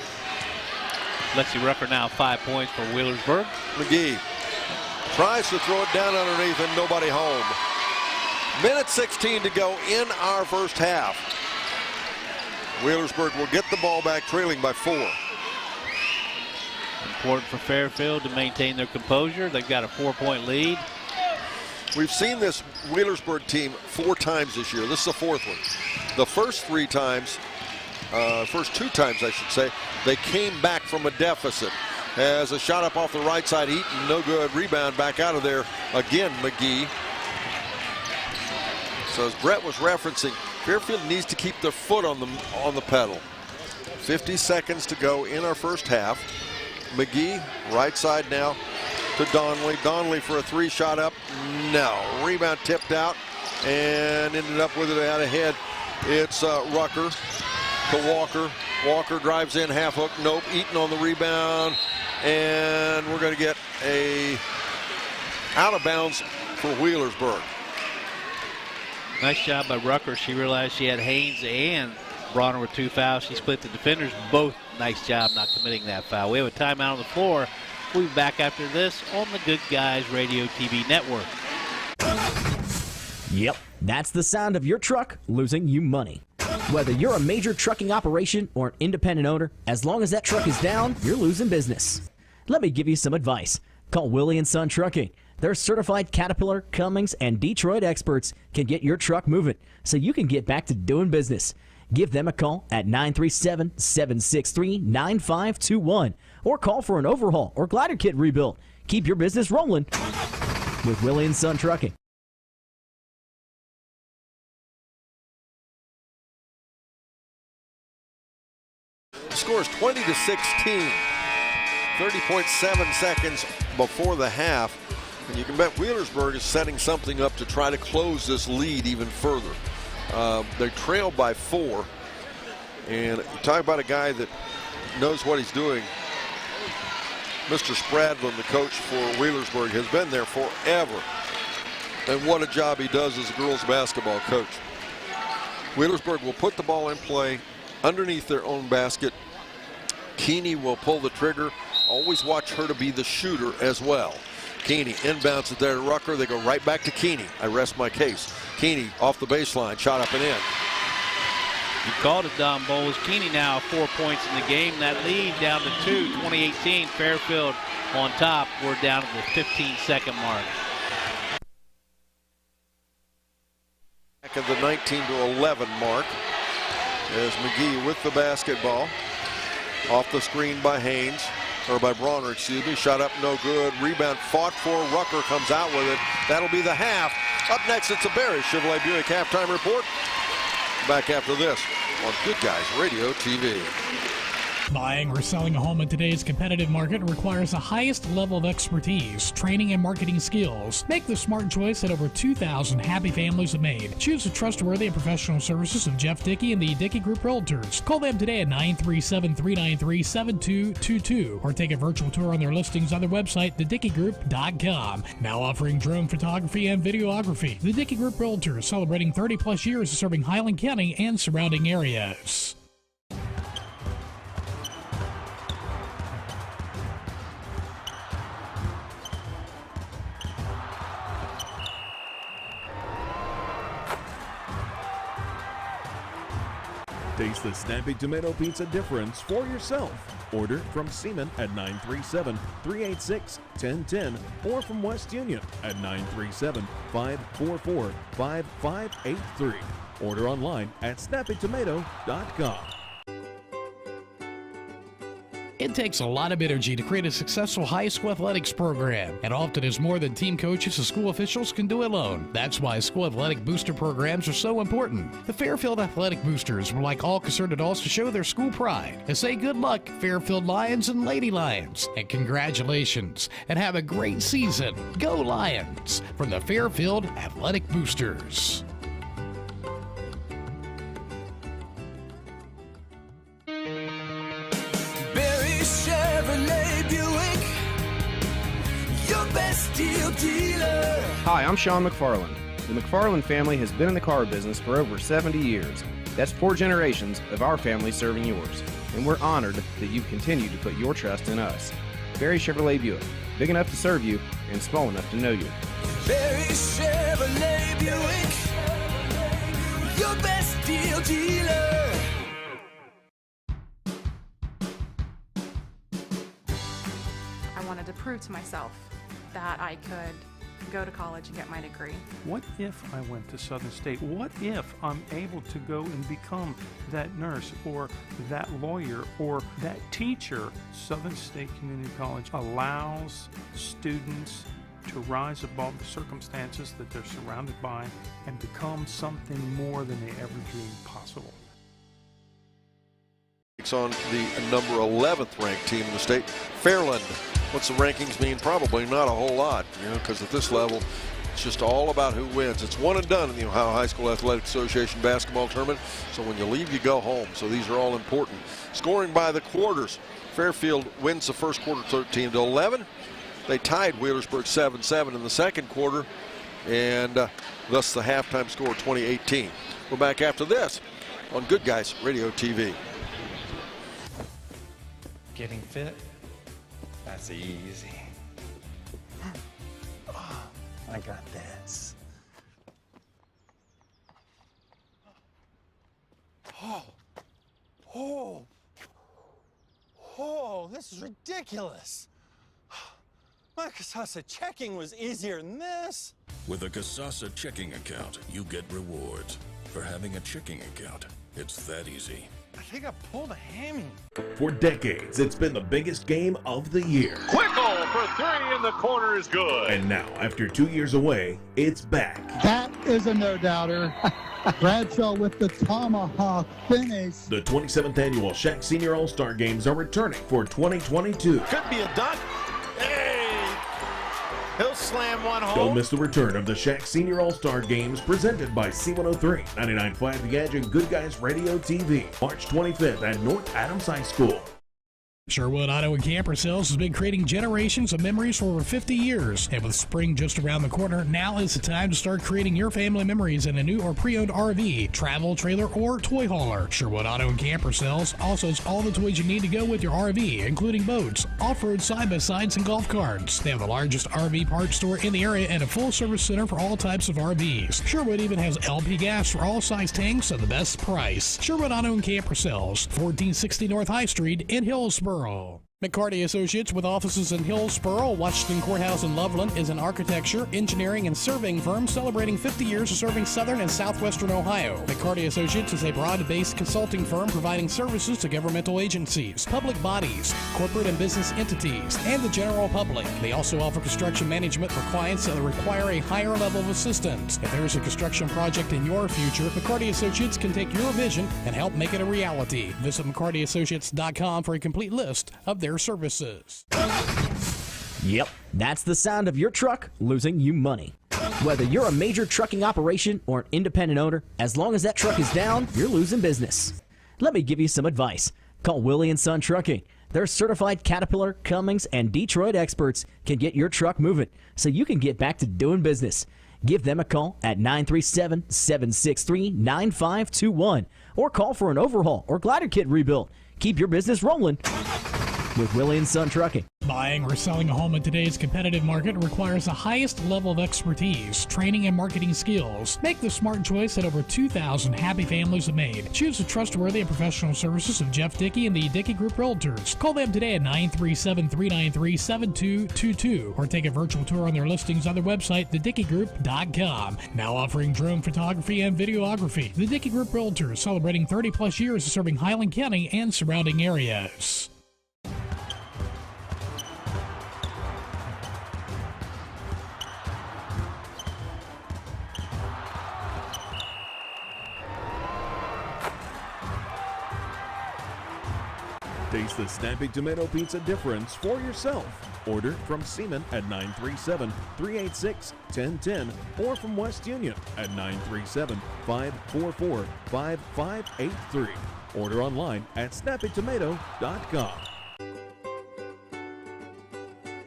Lexi Rucker now 5 points for Wheelersburg. McGee tries to throw it down underneath and nobody home. Minute 16 to go in our first half. Wheelersburg will get the ball back, trailing by 4. Important for Fairfield to maintain their composure. They've got a 4-point lead. We've seen this Wheelersburg team 4 times this year. This is the 4th one. The first 3 times, first 2 times I should say, they came back from a deficit. As a shot up off the right side, Eaton, no good. Rebound back out of there again, McGee. So as Brett was referencing, Fairfield needs to keep their foot on the pedal. 50 seconds to go in our first half. McGee, right side now to Donnelly. Donnelly for a 3 shot up. No. Rebound tipped out and ended up with it out ahead. It's Rucker to Walker. Walker drives in, half hook. Nope. Eaton on the rebound. And we're going to get a out of bounds for Wheelersburg. Nice job by Rucker. She realized she had Haynes and Bronner with 2 fouls. She split the defenders. Both nice job not committing that foul. We have a timeout on the floor. We'll be back after this on the Good Guys Radio TV network. Yep, that's the sound of your truck losing you money. Whether you're a major trucking operation or an independent owner, as long as that truck is down, you're losing business. Let me give you some advice. Call Willie & Son Trucking. Their certified Caterpillar, Cummins, and Detroit experts can get your truck moving so you can get back to doing business. Give them a call at 937-763-9521 or call for an overhaul or glider kit rebuild. Keep your business rolling with Willie & Son Trucking. The score is 20-16. 30.7 seconds before the half. And you can bet Wheelersburg is setting something up to try to close this lead even further. They trail by 4. And talk about a guy that knows what he's doing. Mr. Spradlin, the coach for Wheelersburg, has been there forever. And what a job he does as a girls basketball coach. Wheelersburg will put the ball in play underneath their own basket. Keeney will pull the trigger. Always watch her to be the shooter as well. Keeney inbounds it there to Rucker. They go right back to Keeney. I rest my case. Keeney off the baseline, shot up and in. You called it, Don Bowles. Keeney now 4 points in the game. That lead down to 2, 2018. Fairfield on top. We're down to the 15-second mark. Back at the 19-11 mark. As McGee with the basketball. Off the screen by Haynes. Or by Bronner, excuse me. Shot up, no good. Rebound fought for. Rucker comes out with it. That'll be the half. Up next, it's a Barry Chevrolet Buick halftime report. Back after this on Good Guys Radio TV. Buying or selling a home in today's competitive market requires the highest level of expertise, training, and marketing skills. Make the smart choice that over 2,000 happy families have made. Choose the trustworthy and professional services of Jeff Dickey and the Dickey Group Realtors. Call them today at 937-393-7222 or take a virtual tour on their listings on their website, thedickeygroup.com. Now offering drone photography and videography. The Dickey Group Realtors, celebrating 30-plus years of serving Highland County and surrounding areas. Taste the snappy tomato pizza difference for yourself. Order from Seaman at 937-386-1010 or from West Union at 937-544-5583. Order online at snappytomato.com. It takes a lot of energy to create a successful high school athletics program, and often is more than team coaches and school officials can do alone. That's why school athletic booster programs are so important. The Fairfield Athletic Boosters would like all concerned adults to show their school pride and say good luck, Fairfield Lions and Lady Lions, and congratulations, and have a great season. Go Lions! From the Fairfield Athletic Boosters. Deal dealer. Hi, I'm Sean McFarland. The McFarland family has been in the car business for over 70 years. That's 4 generations of our family serving yours. And we're honored that you continue to put your trust in us. Barry Chevrolet Buick, big enough to serve you and small enough to know you. Barry Chevrolet Buick, your best deal dealer. I wanted to prove to myself that I could go to college and get my degree. What if I went to Southern State? What if I'm able to go and become that nurse or that lawyer or that teacher? Southern State Community College allows students to rise above the circumstances that they're surrounded by and become something more than they ever dreamed possible. It's on the number 11th ranked team in the state, Fairfield. What's the rankings mean? Probably not a whole lot, because at this level, it's just all about who wins. It's one and done in the Ohio High School Athletic Association basketball tournament. So when you leave, you go home. So these are all important. Scoring by the quarters. Fairfield wins the first quarter 13-11. They tied Wheelersburg 7-7 in the second quarter, and thus the halftime score 20-18. We're back after this on Good Guys Radio TV. Getting fit? That's easy. Oh, I got this. Oh, this is ridiculous. My Casasa checking was easier than this. With a Casasa checking account, you get rewards. For having a checking account, it's that easy. I think I pulled a hammy. For decades, it's been the biggest game of the year. Quick goal for 3 in the corner is good. And now, after 2 years away, it's back. That is a no-doubter. Bradshaw with the tomahawk finish. The 27th annual Shack Senior All-Star Games are returning for 2022. Could be a dunk. Hey! He'll slam one home. Don't miss the return of the Shack Senior All-Star Games presented by C103, 99.5 The Edge, and Good Guys Radio TV. March 25th at North Adams High School. Sherwood Auto and Camper Sales has been creating generations of memories for over 50 years. And with spring just around the corner, now is the time to start creating your family memories in a new or pre-owned RV, travel trailer, or toy hauler. Sherwood Auto and Camper Sales also has all the toys you need to go with your RV, including boats, off-road side-by-sides, and golf carts. They have the largest RV parts store in the area and a full-service center for all types of RVs. Sherwood even has LP gas for all size tanks at the best price. Sherwood Auto and Camper Sales, 1460 North High Street in Hillsboro. McCarty Associates, with offices in Hillsboro, Washington Courthouse, and Loveland, is an architecture, engineering, and surveying firm celebrating 50 years of serving southern and southwestern Ohio. McCarty Associates is a broad-based consulting firm providing services to governmental agencies, public bodies, corporate and business entities, and the general public. They also offer construction management for clients that require a higher level of assistance. If there is a construction project in your future, McCarty Associates can take your vision and help make it a reality. Visit McCartyAssociates.com for a complete list of their services. Yep, that's the sound of your truck losing you money. Whether you're a major trucking operation or an independent owner, as long as that truck is down, you're losing business. Let me give you some advice. Call Willie & Son Trucking. Their certified Caterpillar, Cummins, and Detroit experts can get your truck moving so you can get back to doing business. Give them a call at 937-763-9521 or call for an overhaul or glider kit rebuild. Keep your business rolling with Willie & Son Trucking. Buying or selling a home in today's competitive market requires the highest level of expertise, training, and marketing skills. Make the smart choice that over 2,000 happy families have made. Choose the trustworthy and professional services of Jeff Dickey and the Dickey Group Realtors. Call them today at 937-393-7222 or take a virtual tour on their listings on their website, thedickeygroup.com. Now offering drone photography and videography. The Dickey Group Realtors, celebrating 30-plus years of serving Highland County and surrounding areas. Taste the snappy tomato pizza difference for yourself. Order from Seaman at 937-386-1010 or from West Union at 937-544-5583. Order online at snappytomato.com.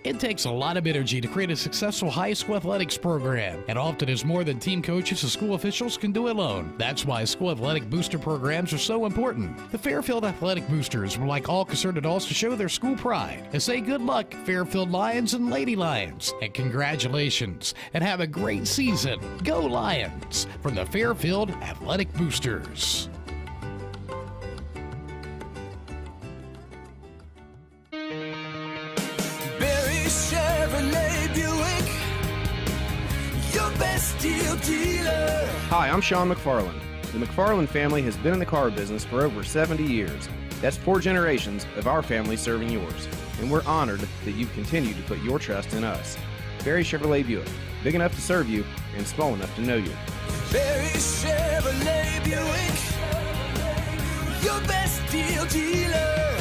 It takes a lot of energy to create a successful high school athletics program, and often is more than team coaches and school officials can do alone. That's why school athletic booster programs are so important. The Fairfield Athletic Boosters would like all concerned adults to show their school pride and say good luck, Fairfield Lions and Lady Lions, and congratulations, and have a great season. Go Lions! From the Fairfield Athletic Boosters. Chevrolet Buick, your best deal dealer. Hi, I'm Sean McFarland. The McFarland family has been in the car business for over 70 years. That's 4 generations of our family serving yours. And we're honored that you've continued to put your trust in us. Barry Chevrolet Buick, big enough to serve you and small enough to know you. Barry Chevrolet Buick, your best deal dealer.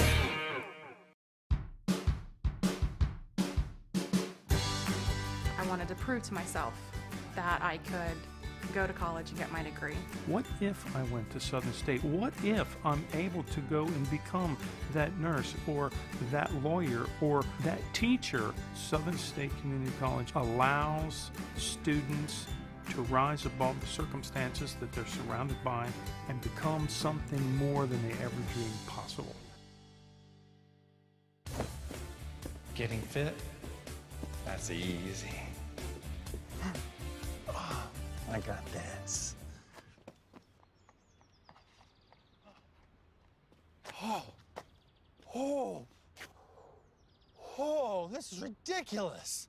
I wanted to prove to myself that I could go to college and get my degree. What if I went to Southern State? What if I'm able to go and become that nurse or that lawyer or that teacher? Southern State Community College allows students to rise above the circumstances that they're surrounded by and become something more than they ever dreamed possible. Getting fit? That's easy. I got this. This is ridiculous.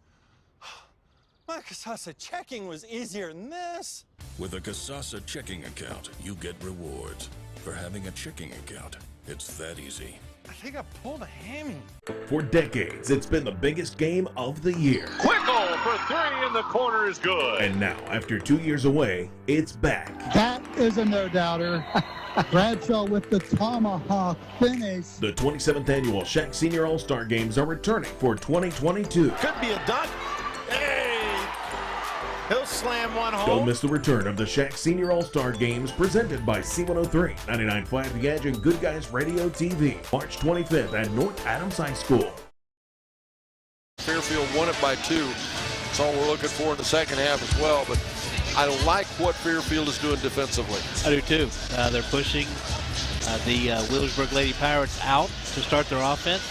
My Casasa checking was easier than this. With a Casasa checking account, you get rewards. For having a checking account, it's that easy. I think I pulled a hammy. For decades, it's been the biggest game of the year. Quickle for 3 in the corner is good. And now, after 2 years away, it's back. That is a no-doubter. Bradshaw with the tomahawk finish. The 27th annual Shack Senior All-Star Games are returning for 2022. Could be a dunk. Hey! He'll slam one home. Don't miss the return of the Shack Senior All-Star Games presented by C103, 99.5 The Edge, and Good Guys Radio TV. March 25th at North Adams High School. Fairfield won it by 2. That's all we're looking for in the second half as well. But I like what Fairfield is doing defensively. I do too. They're pushing the Wheelersburg Lady Pirates out to start their offense.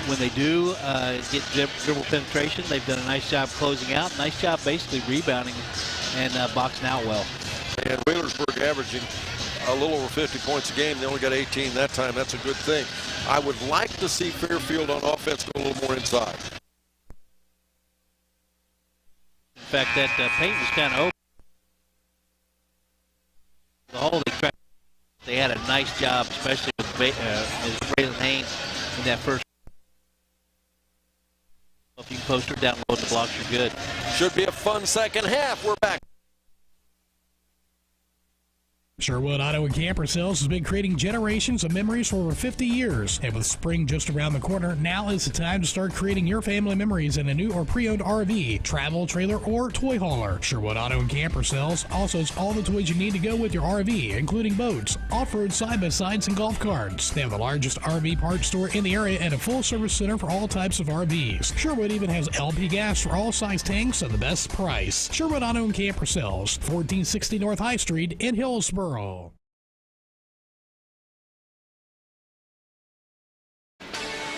When they do get dribble penetration, they've done a nice job closing out. Nice job basically rebounding and boxing out well. And Wheelersburg averaging a little over 50 points a game. They only got 18 that time. That's a good thing. I would like to see Fairfield on offense go a little more inside. In fact, that paint was kind of open. The whole they had a nice job, especially with Braylon Haynes in that first. If you can post her down low, the blocks are good. Should be a fun second half. We're back. Sherwood Auto and Camper Sales has been creating generations of memories for over 50 years. And with spring just around the corner, now is the time to start creating your family memories in a new or pre-owned RV, travel trailer, or toy hauler. Sherwood Auto and Camper Sales also has all the toys you need to go with your RV, including boats, off-road side-by-sides, and golf carts. They have the largest RV parts store in the area and a full-service center for all types of RVs. Sherwood even has LP gas for all size tanks at the best price. Sherwood Auto and Camper Sales, 1460 North High Street in Hillsboro. We're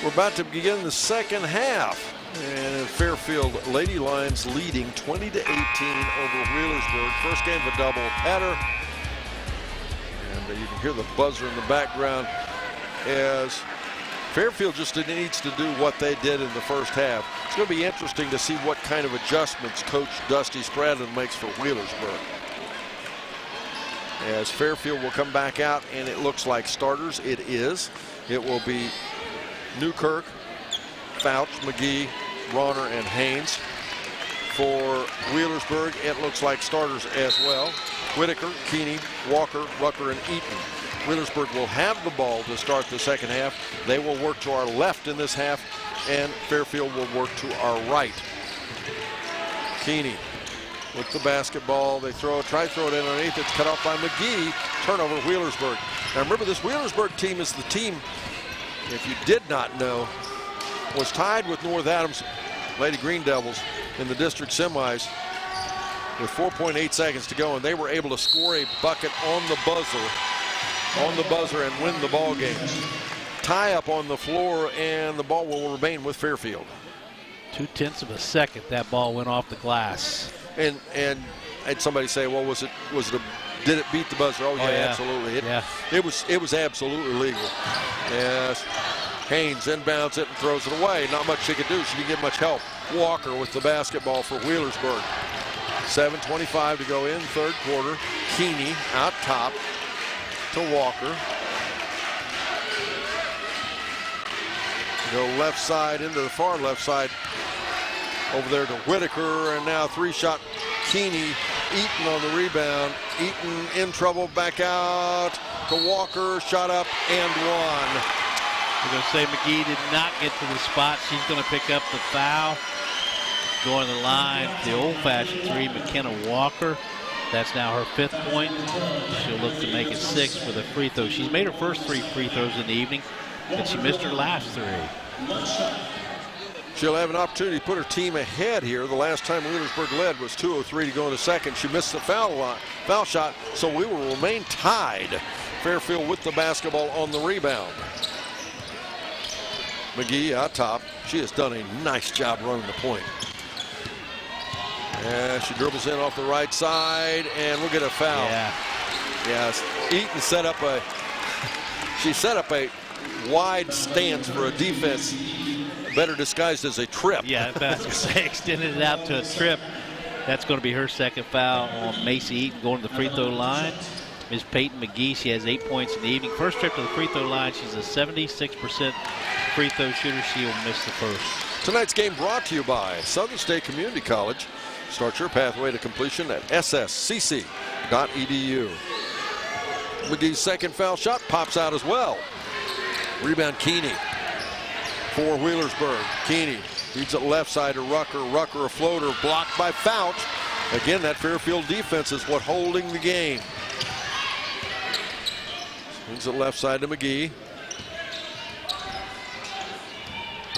about to begin the second half, and Fairfield Lady Lions leading 20-18 over Wheelersburg. First game of a doubleheader, and you can hear the buzzer in the background as Fairfield just needs to do what they did in the first half. It's going to be interesting to see what kind of adjustments Coach Dusty Spradlin makes for Wheelersburg. As Fairfield will come back out, and it looks like starters. It is. It will be Newkirk, Fouch, McGee, Ronner, and Haynes. For Wheelersburg, it looks like starters as well. Whitaker, Keeney, Walker, Rucker, and Eaton. Wheelersburg will have the ball to start the second half. They will work to our left in this half, and Fairfield will work to our right. Keeney with the basketball. They try to throw it in underneath. It's cut off by McGee. Turnover, Wheelersburg. Now remember, this Wheelersburg team is the team, if you did not know, was tied with North Adams Lady Green Devils in the district semis with 4.8 seconds to go, and they were able to score a bucket on the buzzer and win the ball game. Tie up on the floor, and the ball will remain with Fairfield. 0.2 seconds that ball went off the glass. And somebody say, well, did it beat the buzzer? Oh yeah, absolutely. It was absolutely legal. Yes. Haynes inbounds it and throws it away. Not much she could do. She didn't get much help. Walker with the basketball for Wheelersburg. 7:25 to go in third quarter. Keeney out top to Walker. Go left side into the far left side. Over there to Whitaker, and now three-shot Keeney. Eaton on the rebound. Eaton in trouble, back out to Walker. Shot up and one. We're going to say McGee did not get to the spot. She's going to pick up the foul. Going to the line, the old-fashioned three, McKenna Walker. That's now her 5th point. She'll look to make it 6 with a free throw. She's made her first 3 free throws in the evening, but she missed her last 3. She'll have an opportunity to put her team ahead here. The last time Wheelersburg led was 2:03 to go in the second. She missed the foul shot, so we will remain tied. Fairfield with the basketball on the rebound. McGee out top. She has done a nice job running the point. And she dribbles in off the right side, and we'll get a foul. Yeah. Yes. Eaton set up a wide stance for a defense, better disguised as a trip. Yeah, I was going to say, extended it out to a trip. That's going to be her second foul on Macy Eaton going to the free throw line. Ms. Peyton McGee, she has 8 points in the evening. First trip to the free throw line, she's a 76% free throw shooter. She will miss the first. Tonight's game brought to you by Southern State Community College. Start your pathway to completion at sscc.edu. McGee's second foul shot pops out as well. Rebound Keeney for Wheelersburg. Keeney feeds it left side to Rucker. Rucker a floater blocked by Fouch. Again, that Fairfield defense is what holding the game. Feeds it left side to McGee.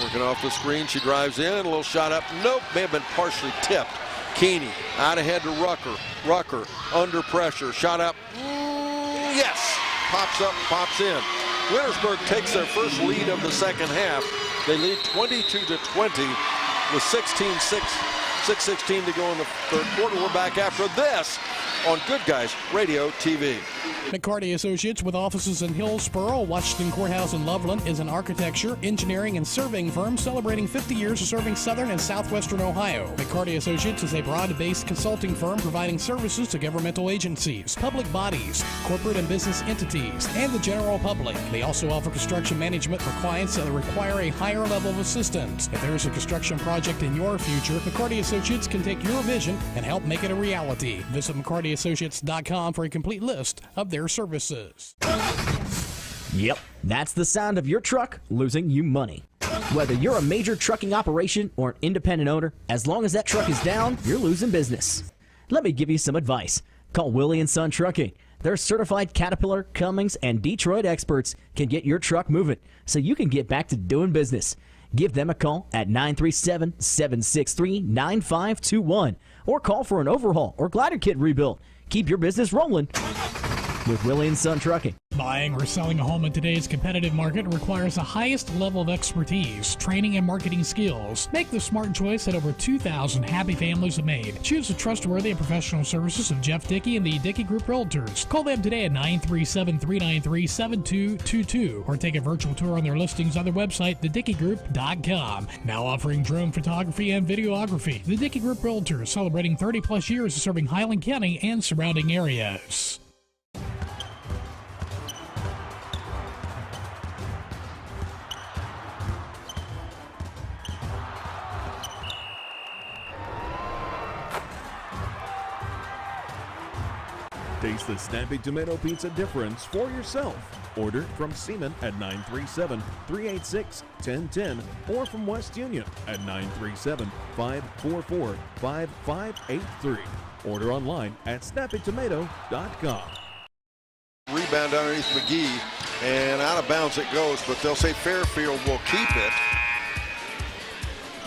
Working off the screen, she drives in, a little shot up. Nope, may have been partially tipped. Keeney out ahead to Rucker. Rucker under pressure, shot up. Yes, pops up, pops in. Wheelersburg takes their first lead of the second half. They lead 22-20 with 6:16 to go in the third quarter. We're back after this on Good Guys Radio TV. McCarty Associates, with offices in Hillsboro, Washington Courthouse, and Loveland, is an architecture, engineering, and surveying firm celebrating 50 years of serving southern and southwestern Ohio. McCarty Associates is a broad-based consulting firm providing services to governmental agencies, public bodies, corporate and business entities, and the general public. They also offer construction management for clients that require a higher level of assistance. If there is a construction project in your future, McCarty Associates can take your vision and help make it a reality. Visit McCartyAssociates.com for a complete list of their services. Yep, that's the sound of your truck losing you money. Whether you're a major trucking operation or an independent owner, as long as that truck is down, you're losing business. Let me give you some advice. Call Willie & Son Trucking. Their certified Caterpillar, Cummins, and Detroit experts can get your truck moving so you can get back to doing business. Give them a call at 937-763-9521 or call for an overhaul or glider kit rebuild. Keep your business rolling with Willie & Son Trucking. Buying or selling a home in today's competitive market requires the highest level of expertise, training, and marketing skills. Make the smart choice that over 2,000 happy families have made. Choose the trustworthy and professional services of Jeff Dickey and the Dickey Group Realtors. Call them today at 937-393-7222 or take a virtual tour on their listings on their website, thedickeygroup.com. Now offering drone photography and videography. The Dickey Group Realtors, celebrating 30-plus years of serving Highland County and surrounding areas. Taste the Snappy Tomato Pizza difference for yourself. Order from Seaman at 937-386-1010 or from West Union at 937-544-5583. Order online at snappytomato.com. Rebound underneath McGee, and out of bounds it goes, but they'll say Fairfield will keep it.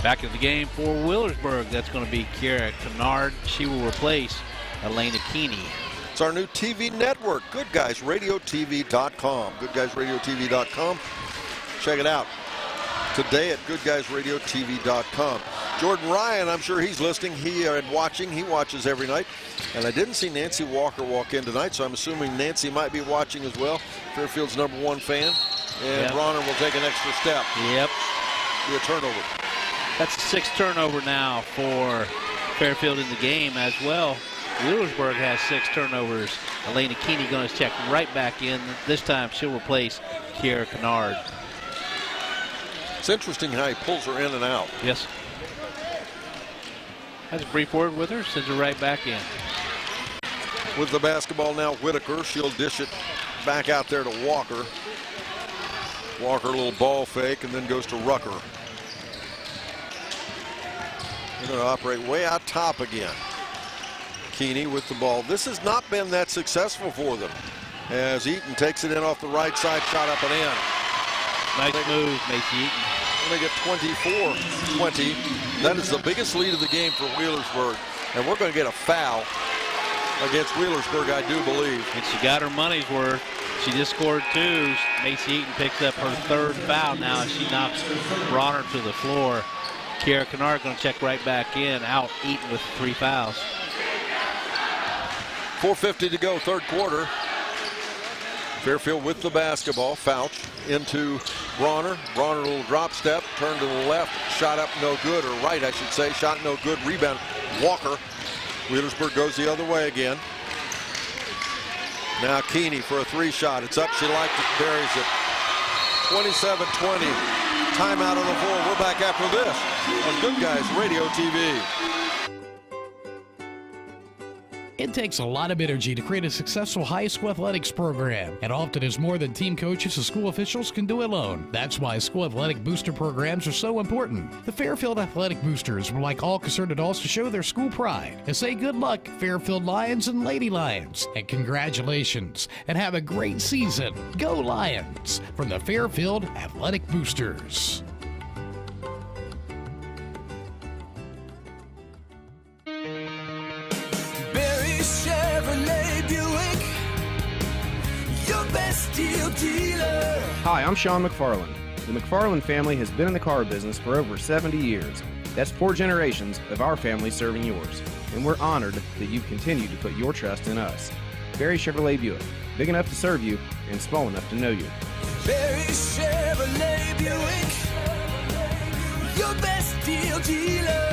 Back in the game for Wheelersburg, that's going to be Kiera Kennard. She will replace Elena Keeney. It's our new TV network, GoodGuysRadioTV.com. GoodGuysRadioTV.com. Check it out today at GoodGuysRadioTV.com. Jordan Ryan, I'm sure he's listening. He watches every night. And I didn't see Nancy Walker walk in tonight, so I'm assuming Nancy might be watching as well. Fairfield's #1 fan. And Bronner will take an extra step. Yep. Be a turnover. That's a 6th turnover now for Fairfield in the game as well. Wheelersburg has 6 turnovers. Elena Keeney going to check right back in. This time she'll replace Kiera Kennard. It's interesting how he pulls her in and out. Yes. Has a brief word with her, sends her right back in. With the basketball now, Whitaker. She'll dish it back out there to Walker. Walker, a little ball fake, and then goes to Rucker. They're going to operate way out top again. Keeney with the ball. This has not been that successful for them, as Eaton takes it in off the right side, shot up and in. Nice move, Macy Eaton. They get 24-20. That is the biggest lead of the game for Wheelersburg, and we're going to get a foul against Wheelersburg, I do believe. And she got her money's worth. She just scored 2. Macy Eaton picks up her 3rd foul now as she knocks Bronner to the floor. Kiera Kennard going to check right back in. Out Eaton with 3 fouls. 4:50 to go, 3rd quarter. Fairfield with the basketball. Fouch into Bronner. Bronner, a little drop step, turn to the left, shot up no good, or right I should say, shot no good, rebound. Walker. Wheelersburg goes the other way again. Now Keeney for a 3 shot. It's up, she liked it, buries it. 27-20. Timeout on the floor. We're back after this on Good Guys Radio TV. It takes a lot of energy to create a successful high school athletics program, and often is more than team coaches and school officials can do alone. That's why school athletic booster programs are so important. The Fairfield Athletic Boosters would like all concerned adults to show their school pride and say good luck, Fairfield Lions and Lady Lions, and congratulations, and have a great season. Go Lions! From the Fairfield Athletic Boosters. Chevrolet Buick, your best deal dealer. Hi, I'm Sean McFarland. The McFarland family has been in the car business for over 70 years. That's 4 generations of our family serving yours. And we're honored that you continue to put your trust in us. Barry Chevrolet Buick, big enough to serve you and small enough to know you. Barry Chevrolet Buick, your best deal dealer.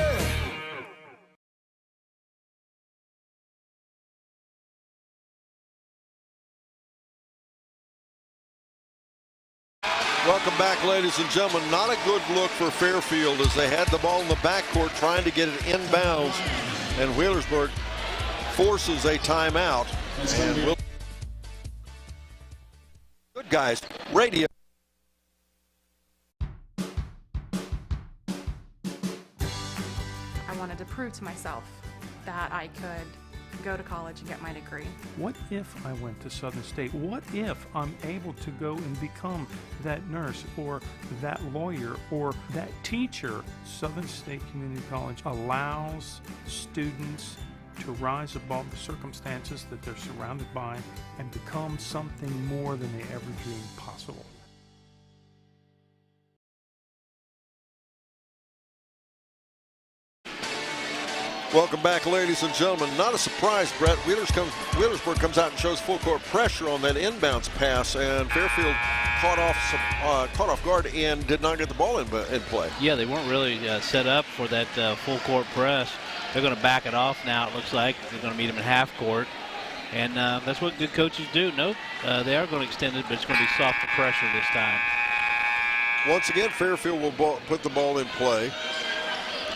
Welcome back, ladies and gentlemen. Not a good look for Fairfield as they had the ball in the backcourt trying to get it inbounds, and Wheelersburg forces a timeout. And Good Guys Radio. I wanted to prove to myself that I could go to college and get my degree. What if I went to Southern State? What if I'm able to go and become that nurse or that lawyer or that teacher? Southern State Community College allows students to rise above the circumstances that they're surrounded by and become something more than they ever dreamed possible. Welcome back, ladies and gentlemen. Not a surprise, Brett. Wheelersburg comes out and shows full court pressure on that inbounds pass, and Fairfield caught off guard and did not get the ball in play. Yeah, they weren't really set up for that full court press. They're going to back it off now. It looks like they're going to meet them in half court, and that's what good coaches do. Nope, they are going to extend it, but it's going to be softer pressure this time. Once again, Fairfield will put the ball in play.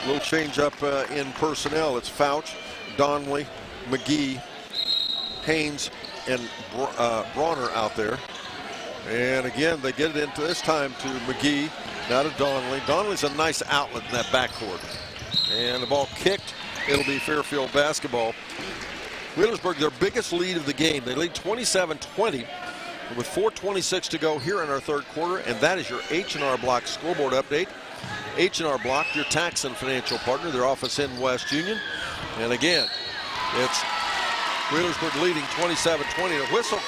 A little change up in personnel. It's Fouch, Donnelly, McGee, Haynes, and Bronner out there. And again, they get it into this time to McGee, now to Donnelly. Donnelly's a nice outlet in that backcourt. And the ball kicked. It'll be Fairfield basketball. Wheelersburg, their biggest lead of the game. They lead 27-20 with 4:26 to go here in our third quarter. And that is your H&R Block scoreboard update. H&R Block, your tax and financial partner, their office in West Union. And again, it's Wheelersburg leading 27-20. A whistle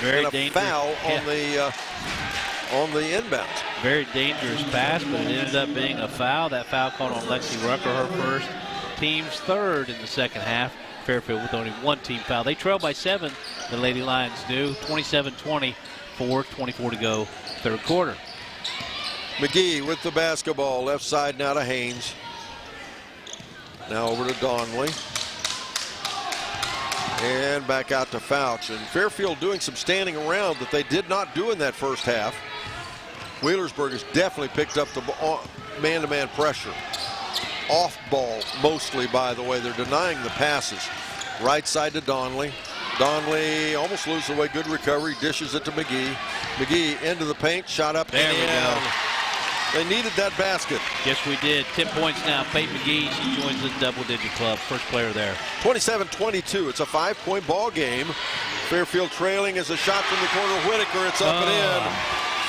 Very and a dangerous foul on the inbounds. Very dangerous pass, but it ended up being a foul. That foul called on Lexi Rucker, her first, team's third in the second half. Fairfield with only one team foul. They trail by 7, the Lady Lions do. 27-20, 4:24 to go, third quarter. McGee with the basketball, left side now to Haynes. Now over to Donnelly. And back out to Fouch. And Fairfield doing some standing around that they did not do in that first half. Wheelersburg has definitely picked up the man-to-man pressure. Off ball mostly, by the way. They're denying the passes. Right side to Donnelly. Donnelly almost loses away. Good recovery. Dishes it to McGee. McGee into the paint. Shot up. There we go. They needed that basket. Yes, we did. 10 points now. Peyton McGee, she joins the double-digit club. First player there. 27-22. It's a 5-point ball game. Fairfield trailing as a shot from the corner. Whitaker, it's up and in.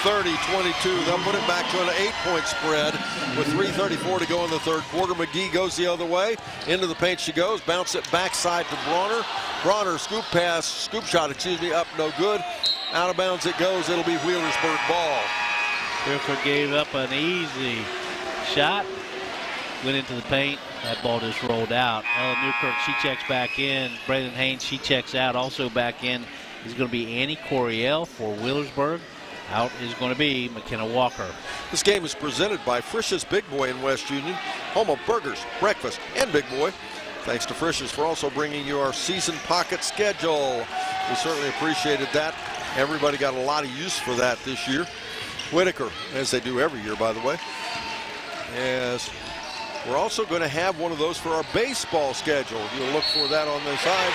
30-22. They'll put it back to an 8-point spread with 3:34 to go in the third quarter. McGee goes the other way. Into the paint she goes. Bounce it backside to Bronner. Bronner scoop shot, up, no good. Out of bounds it goes. It'll be Wheelersburg ball. Fairfield gave up an easy shot. Went into the paint. That ball just rolled out. Ella Newkirk, she checks back in. Braylon Haynes, she checks out. Also back in is going to be Annie Coriel for Wheelersburg. Out is going to be McKenna Walker. This game is presented by Frisch's Big Boy in West Union, home of burgers, breakfast, and Big Boy. Thanks to Frisch's for also bringing you our season pocket schedule. We certainly appreciated that. Everybody got a lot of use for that this year. Whitaker, as they do every year, by the way. As we're also going to have one of those for our baseball schedule. You'll look for that on the side.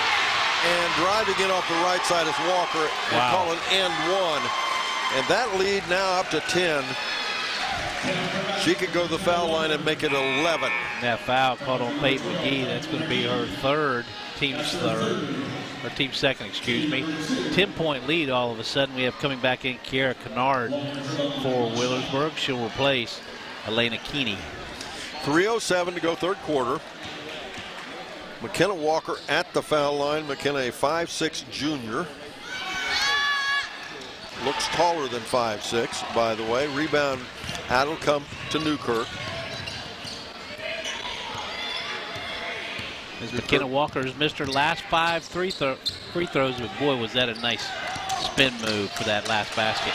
And driving in off the right side is Walker. And call an end one. And that lead now up to 10. She could go to the foul line and make it 11. That foul called on Peyton McGee. That's going to be her third, team's third, or team's second, excuse me. 10-point lead all of a sudden. We have coming back in Kiara Kennard for Wheelersburg. She'll replace Elena Keeney. 3:07 to go third quarter. McKenna Walker at the foul line. McKenna, a 5'6" junior. Looks taller than 5'6", by the way. Rebound, that'll come to Newkirk. As McKenna Walker has missed her last 5 free throws, but boy, was that a nice spin move for that last basket.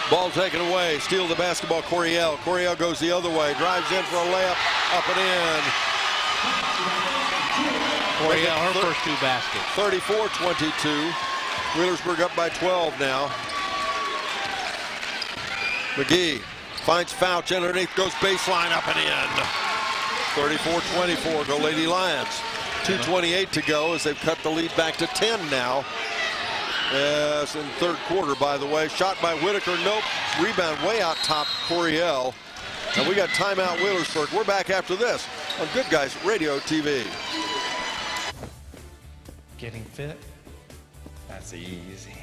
Ball taken away. Steal the basketball, Coryell. Coryell goes the other way. Drives in for a layup. Up and in. Coryell, her first 2 baskets. 34-22. Wheelersburg up by 12 now. McGee finds Fouch underneath. Goes baseline up and in. 34-24. Go Lady Lions. 2:28 to go as they've cut the lead back to 10 now. Yes, in third quarter, by the way. Shot by Whitaker, nope. Rebound way out top, Coryell. And we got timeout Wheelersburg. We're back after this on Good Guys Radio TV. Getting fit? That's easy.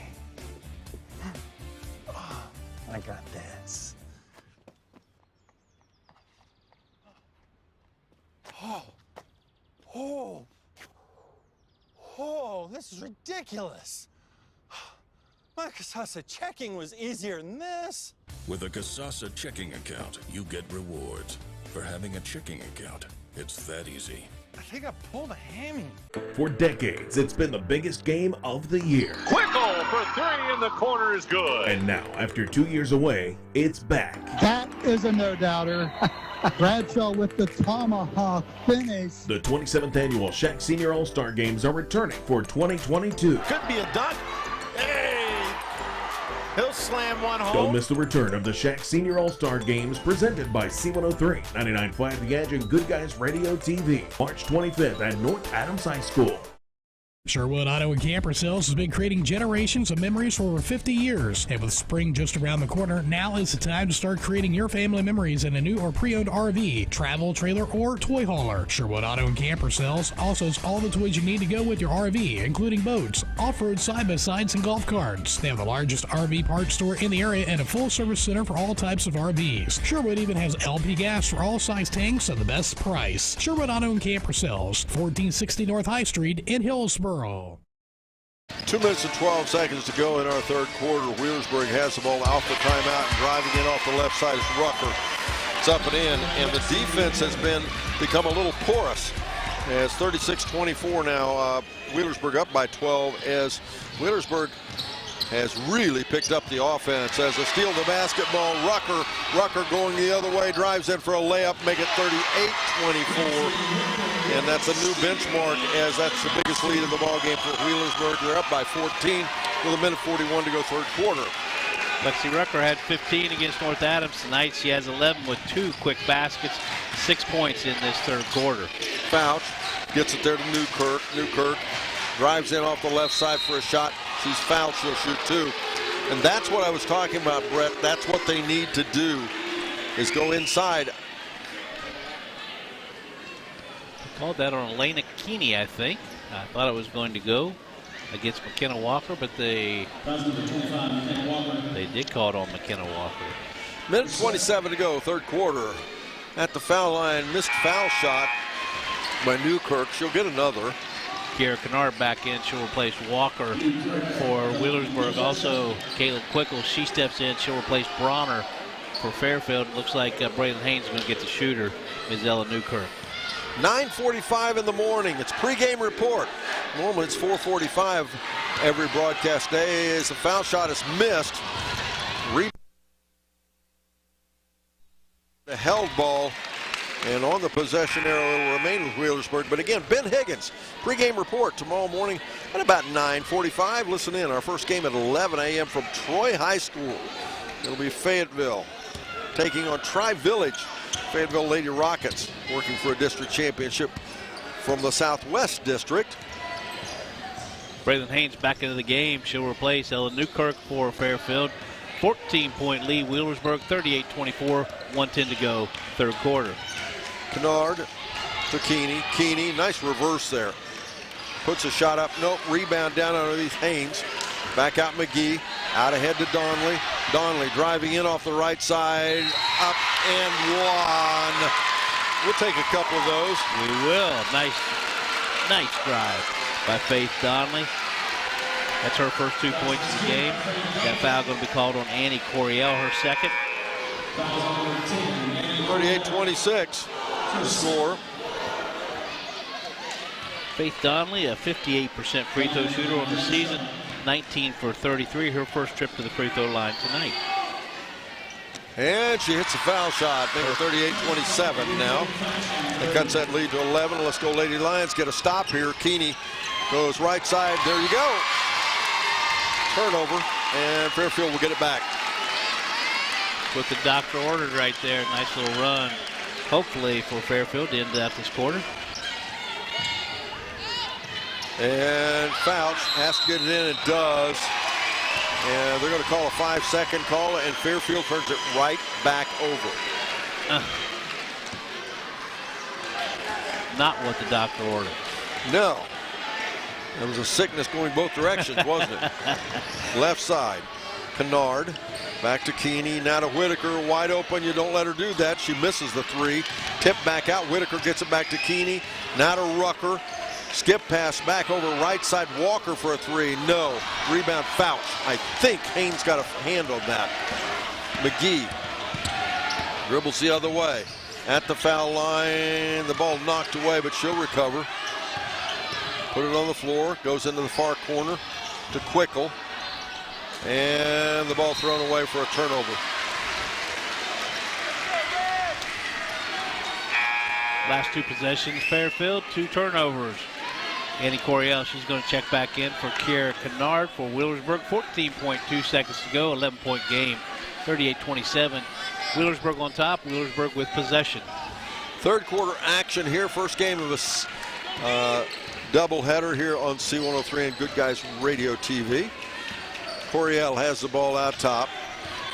Oh, I got this. Oh, this is ridiculous. My Casasa checking was easier than this. With a Casasa checking account, you get rewards. For having a checking account, it's that easy. I think I pulled a hammy. For decades, it's been the biggest game of the year. Quickle for 3 in the corner is good. And now, after 2 years away, it's back. That is a no-doubter. Bradshaw with the tomahawk finish. The 27th annual Shack Senior All-Star Games are returning for 2022. Could be a dunk. Hey! He'll slam one home. Don't miss the return of the Shack Senior All-Star Games presented by C103, 99.5 The Edge, and Good Guys Radio TV. March 25th at North Adams High School. Sherwood Auto and Camper Sales has been creating generations of memories for over 50 years. And with spring just around the corner, now is the time to start creating your family memories in a new or pre-owned RV, travel trailer, or toy hauler. Sherwood Auto and Camper Sales also has all the toys you need to go with your RV, including boats, off-road side-by-sides, and golf carts. They have the largest RV parts store in the area and a full-service center for all types of RVs. Sherwood even has LP gas for all size tanks at the best price. Sherwood Auto and Camper Sales, 1460 North High Street in Hillsboro. 2 minutes and 12 seconds to go in our third quarter. Wheelersburg has the ball off the timeout and driving in off the left side is Rucker. It's up and in, and the defense has become a little porous. It's 36-24 now. Wheelersburg up by 12 as Wheelersburg has really picked up the offense. As they steal the basketball, Rucker going the other way, drives in for a layup, make it 38-24. And that's a new benchmark, as that's the biggest lead in the ballgame for Wheelersburg. They're up by 14 with a minute 41 to go third quarter. Lexi Rucker had 15 against North Adams tonight. She has 11 with 2 quick baskets, 6 points in this third quarter. Fouch gets it there to Newkirk. Newkirk drives in off the left side for a shot. She's fouled, she'll shoot 2. And that's what I was talking about, Brett. That's what they need to do, is go inside. Called that on Elena Keeney, I think. I thought it was going to go against McKenna Walker, but they did call it on McKenna Walker. Minute 27 to go, third quarter. At the foul line, missed foul shot by Newkirk. She'll get another. Kiera Kennard back in. She'll replace Walker for Wheelersburg. Also, Caitlin Quickle, she steps in. She'll replace Bronner for Fairfield. Looks like Braylon Haynes is going to get the shooter, Ms. Ella Newkirk. 9:45 in the morning. It's pregame report. Normally it's 4:45 every broadcast day. As the foul shot is missed. The held ball, and on the possession arrow it will remain with Wheelersburg. But again, Ben Higgins, pregame report tomorrow morning at about 9:45. Listen in. Our first game at 11 a.m. from Troy High School. It'll be Fayetteville taking on Tri-Village. Fayetteville Lady Rockets working for a district championship from the Southwest District. Braylon Haynes back into the game. She'll replace Ella Newkirk for Fairfield. 14-point lead, Wheelersburg, 38-24, 1:10 to go, third quarter. Kennard to Keeney. Keeney, nice reverse there. Puts a shot up, nope, rebound down underneath Haynes. Back out McGee, out ahead to Donnelly. Donnelly driving in off the right side, up and one. We'll take a couple of those. We will. Nice drive by Faith Donnelly. That's her first 2 points in the game. That foul going to be called on Annie Coryell, her second. 38-26 the score. Faith Donnelly, a 58% free throw shooter on the season, 19 for 33, her first trip to the free throw line tonight. And she hits a foul shot, making 38-27 now. That cuts that lead to 11. Let's go Lady Lions, get a stop here. Keeney goes right side, there you go. Turnover, and Fairfield will get it back. What the doctor ordered right there, nice little run, hopefully for Fairfield to end out this quarter. And Fouch has to get it in, it does. And they're going to call a 5-second call, and Fairfield turns it right back over. Not what the doctor ordered. No. There was a sickness going both directions, wasn't it? Left side. Kennard. Back to Keeney. Now to Whitaker. Wide open. You don't let her do that. She misses the three. Tip back out. Whitaker gets it back to Keeney. Now to Rucker. Skip pass back over right side. Walker for a three. No. Rebound Fouch. I think Haynes got a hand on that. McGee dribbles the other way. At the foul line. The ball knocked away, but she'll recover. Put it on the floor. Goes into the far corner to Quickle. And the ball thrown away for a turnover. Last two possessions, Fairfield, 2 turnovers. Annie Coryell, she's going to check back in for Kiera Kennard for Wheelersburg. 14.2 seconds to go, 11-point game, 38-27. Wheelersburg on top, Wheelersburg with possession. Third quarter action here. First game of this doubleheader here on C103 and Good Guys Radio TV. Coryell has the ball out top.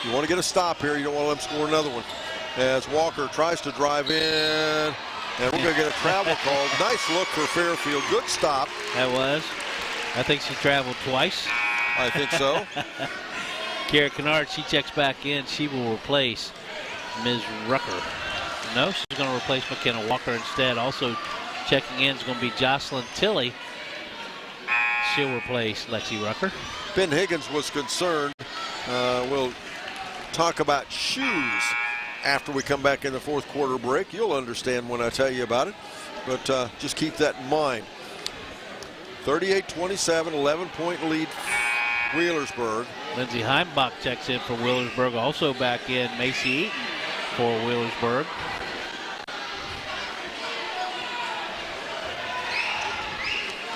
You want to get a stop here. You don't want to let him score another one. As Walker tries to drive in. And we're going to get a travel call. Nice look for Fairfield. Good stop. That was. I think she traveled twice. I think so. Kiera Kennard, she checks back in. She will replace Ms. Rucker. No, she's going to replace McKenna Walker instead. Also checking in is going to be Jocelyn Tilley. She'll replace Lexi Rucker. Ben Higgins was concerned. We'll talk about shoes after we come back in the fourth quarter break. You'll understand when I tell you about it, but just keep that in mind. 38-27, 11-point lead, Wheelersburg. Lindsey Heimbach checks in for Wheelersburg. Also back in Macy Eaton for Wheelersburg.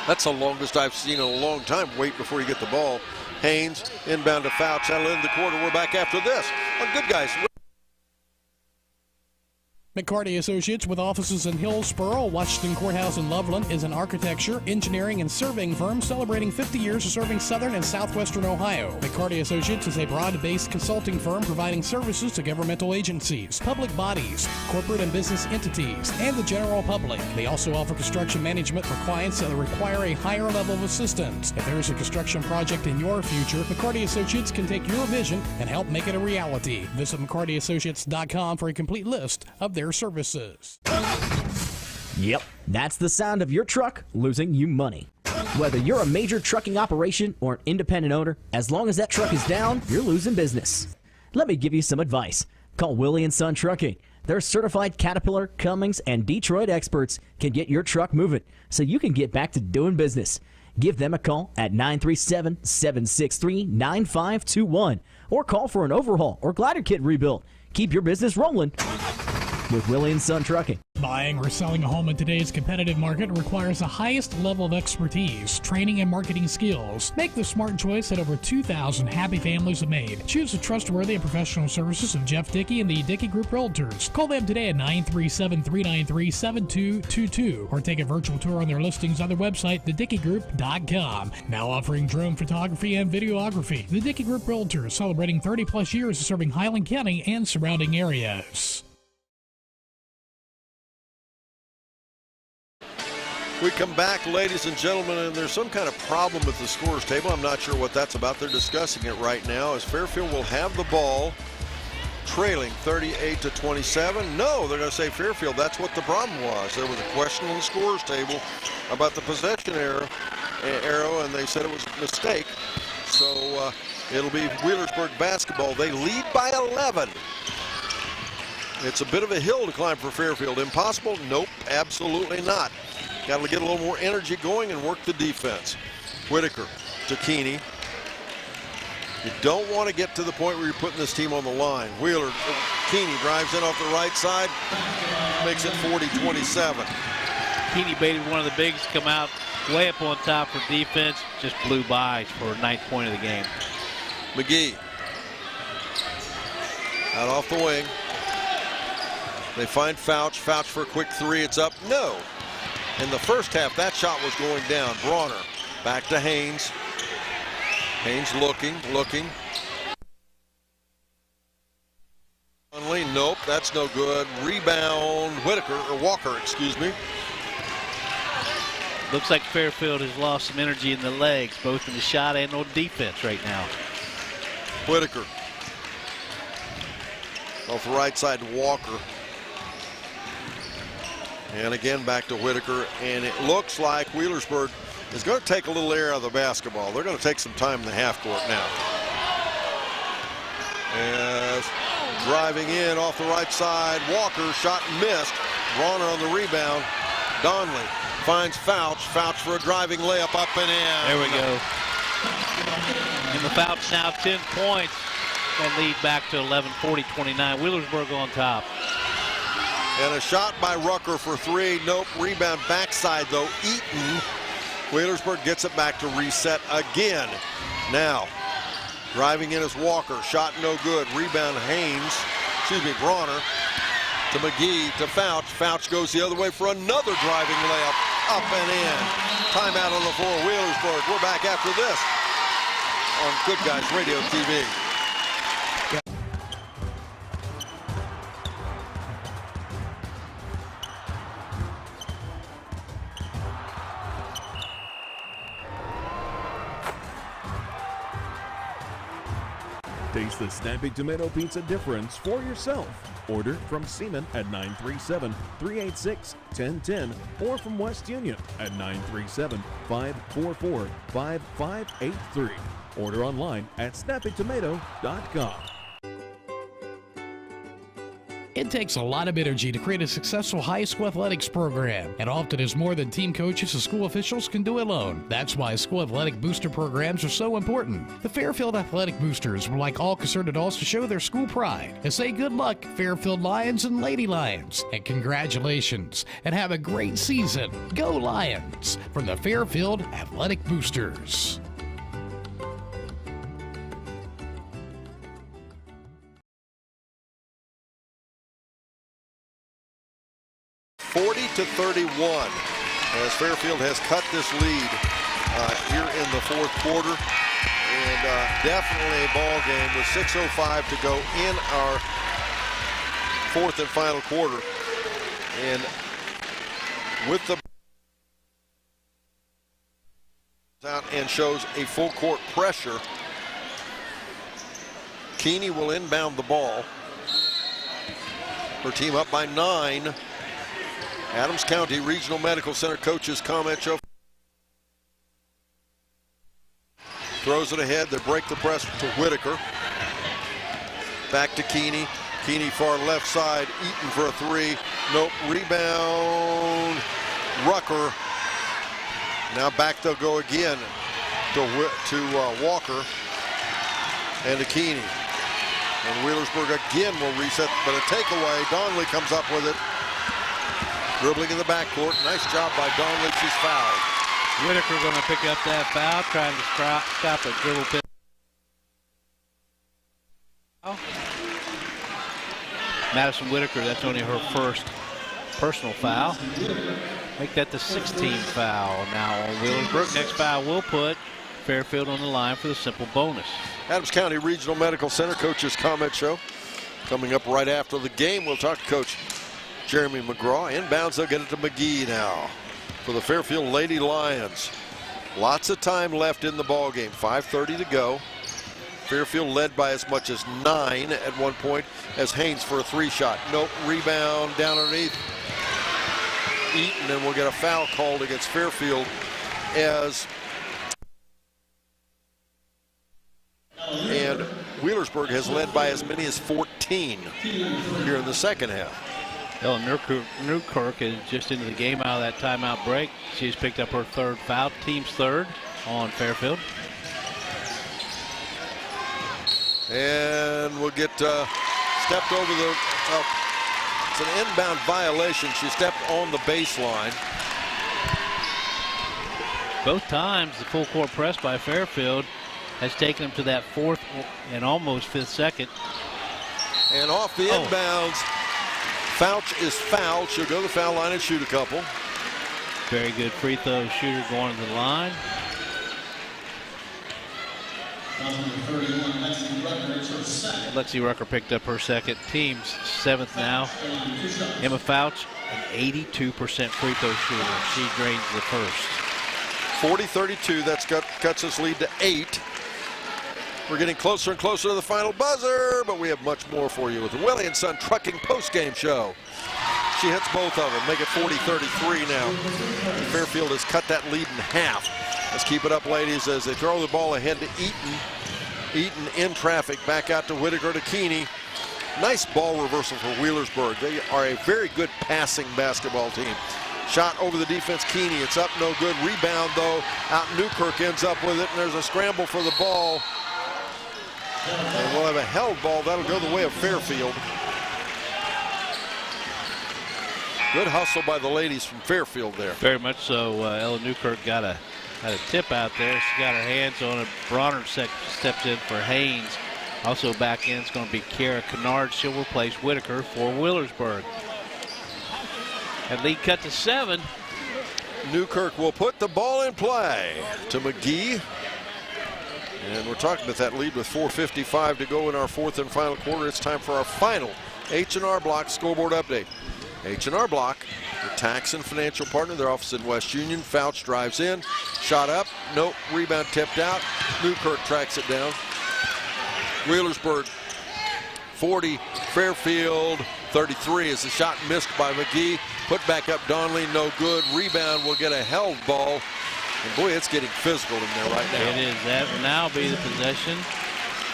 That's the longest I've seen in a long time. Wait before you get the ball. Haynes inbound to Fouch. That'll end the quarter. We're back after this on Good Guys. McCarty Associates, with offices in Hillsboro, Washington Courthouse, and Loveland, is an architecture, engineering, and surveying firm celebrating 50 years of serving southern and southwestern Ohio. McCarty Associates is a broad-based consulting firm providing services to governmental agencies, public bodies, corporate and business entities, and the general public. They also offer construction management for clients that require a higher level of assistance. If there is a construction project in your future, McCarty Associates can take your vision and help make it a reality. Visit McCartyAssociates.com for a complete list of their services. Yep, that's the sound of your truck losing you money. Whether you're a major trucking operation or an independent owner, as long as that truck is down, you're losing business. Let me give you some advice. Call Willie & Son Trucking. Their certified Caterpillar, Cummins, and Detroit experts can get your truck moving so you can get back to doing business. Give them a call at 937-763-9521 or call for an overhaul or glider kit rebuild. Keep your business rolling with Willie & Son Trucking. Buying or selling a home in today's competitive market requires the highest level of expertise, training, and marketing skills. Make the smart choice that over 2,000 happy families have made. Choose the trustworthy and professional services of Jeff Dickey and the Dickey Group Realtors. Call them today at 937-393-7222 or take a virtual tour on their listings on their website, thedickeygroup.com. Now offering drone photography and videography. The Dickey Group Realtors, celebrating 30-plus years of serving Highland County and surrounding areas. We come back, ladies and gentlemen, and there's some kind of problem with the scores table. I'm not sure what that's about. They're discussing it right now as Fairfield will have the ball trailing 38-27. No, they're going to say Fairfield. That's what the problem was. There was a question on the scores table about the possession arrow, and they said it was a mistake. So it'll be Wheelersburg basketball. They lead by 11. It's a bit of a hill to climb for Fairfield. Impossible? Nope, absolutely not. Got to get a little more energy going and work the defense. Whitaker to Keeney. You don't want to get to the point where you're putting this team on the line. Keeney drives in off the right side, makes it 40-27. Keeney baited one of the bigs to come out way up on top for defense. Just blew by for a ninth point of the game. McGee out off the wing. They find Fouch. Fouch for a quick three. It's up. No. In the first half, that shot was going down. Bronner back to Haynes. Haynes looking. Nope, that's no good. Rebound, Walker, excuse me. Looks like Fairfield has lost some energy in the legs, both in the shot and on defense right now. Whitaker. Off the right side, Walker. And again, back to Whitaker. And it looks like Wheelersburg is going to take a little air out of the basketball. They're going to take some time in the half court now. As driving in off the right side, Walker shot and missed. Bronner on the rebound. Donnelly finds Fouch. Fouch for a driving layup up and in. There we go. And the Fouch now 10 points. And lead back to 11-40-29. Wheelersburg on top. And a shot by Rucker for three. Nope. Rebound backside though. Eaton. Wheelersburg gets it back to reset again. Now driving in is Walker. Shot no good. Rebound Bronner to McGee to Fouch. Fouch goes the other way for another driving layup. Up and in. Timeout on the floor. Wheelersburg. We're back after this on Good Guys Radio TV. Taste the Snappy Tomato Pizza difference for yourself. Order from Seaman at 937-386-1010 or from West Union at 937-544-5583. Order online at snappytomato.com. It takes a lot of energy to create a successful high school athletics program, and often is more than team coaches and school officials can do alone. That's why school athletic booster programs are so important. The Fairfield Athletic Boosters would like all concerned adults to show their school pride and say good luck, Fairfield Lions and Lady Lions, and congratulations, and have a great season. Go Lions! From the Fairfield Athletic Boosters. 40-31 as Fairfield has cut this lead here in the fourth quarter. And definitely a ball game with 6:05 to go in our fourth and final quarter. And with the out and shows a full court pressure. Keeney will inbound the ball. Her team up by 9. Adams County Regional Medical Center coach's comment show. Throws it ahead. They break the press to Whitaker. Back to Keeney. Keeney far left side. Eaton for a three. Nope. Rebound. Rucker. Now back they'll go again to Walker and to Keeney. And Wheelersburg again will reset, but a takeaway. Donnelly comes up with it. Dribbling in the backcourt. Nice job by Donnelly. She's fouled. Whitaker going to pick up that foul, trying to stop a dribble pin. Madison Whitaker, that's only her first personal foul. Make that the 16th foul now on Wheelersburg. Next foul will put Fairfield on the line for the simple bonus. Adams County Regional Medical Center coach's comment show coming up right after the game. We'll talk to Coach Jeremy McGraw. Inbounds, they'll get it to McGee now for the Fairfield Lady Lions. Lots of time left in the ball game. 5:30 to go. Fairfield led by as much as 9 at one point as Haynes for a three shot. Nope. Rebound down underneath. Eaton, and we'll get a foul called against Fairfield as and Wheelersburg has led by as many as 14 here in the second half. Ella Newkirk is just into the game out of that timeout break. She's picked up her third foul, team's third on Fairfield. And we'll get stepped over the, it's an inbound violation. She stepped on the baseline. Both times the full court press by Fairfield has taken them to that fourth and almost fifth second. And off the inbounds, Fouch is fouled. She'll go to the foul line and shoot a couple. Very good free throw shooter going to the line. Lexi Rucker picked up her second, team's seventh now. Emma Fouch, an 82% free throw shooter. She drains the first. 40-32, that's cuts us lead to 8. We're getting closer and closer to the final buzzer, but we have much more for you with the Willie & Son Trucking postgame show. She hits both of them, make it 40-33 now. Fairfield has cut that lead in half. Let's keep it up, ladies, as they throw the ball ahead to Eaton. Eaton in traffic, back out to Whitaker to Keeney. Nice ball reversal for Wheelersburg. They are a very good passing basketball team. Shot over the defense, Keeney. It's up, no good. Rebound, though. Out Newkirk ends up with it, and there's a scramble for the ball. And we'll have a held ball. That'll go the way of Fairfield. Good hustle by the ladies from Fairfield there. Very much so. Ella Newkirk had a tip out there. She got her hands on it. Bronner steps in for Haynes. Also back in is going to be Kara Kennard. She'll replace Whitaker for Wheelersburg. And lead cut to 7. Newkirk will put the ball in play to McGee. And we're talking about that lead with 4:55 to go in our fourth and final quarter. It's time for our final H&R Block scoreboard update. H&R Block, the tax and financial partner, their office in West Union. Fouch drives in, shot up, nope, rebound tipped out. Newkirk tracks it down. Wheelersburg 40, Fairfield 33 as the shot missed by McGee. Put back up Donnelly, no good. Rebound will get a held ball. And boy, it's getting physical in there right now. It is. That will now be the possession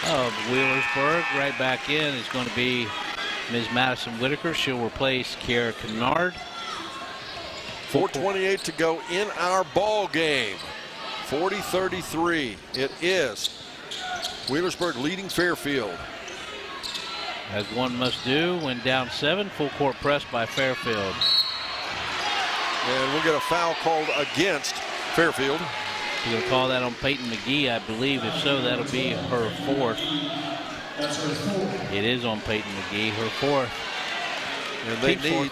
of Wheelersburg. Right back in is going to be Ms. Madison Whitaker. She'll replace Kara Kennard. 4:28 to go in our ball game. 40-33. It is Wheelersburg leading Fairfield. As one must do when down 7. Full court press by Fairfield. And we'll get a foul called against Fairfield. You're going to call that on Peyton McGee, I believe. If so, that'll be her fourth. It is on Peyton McGee, her fourth. And they need.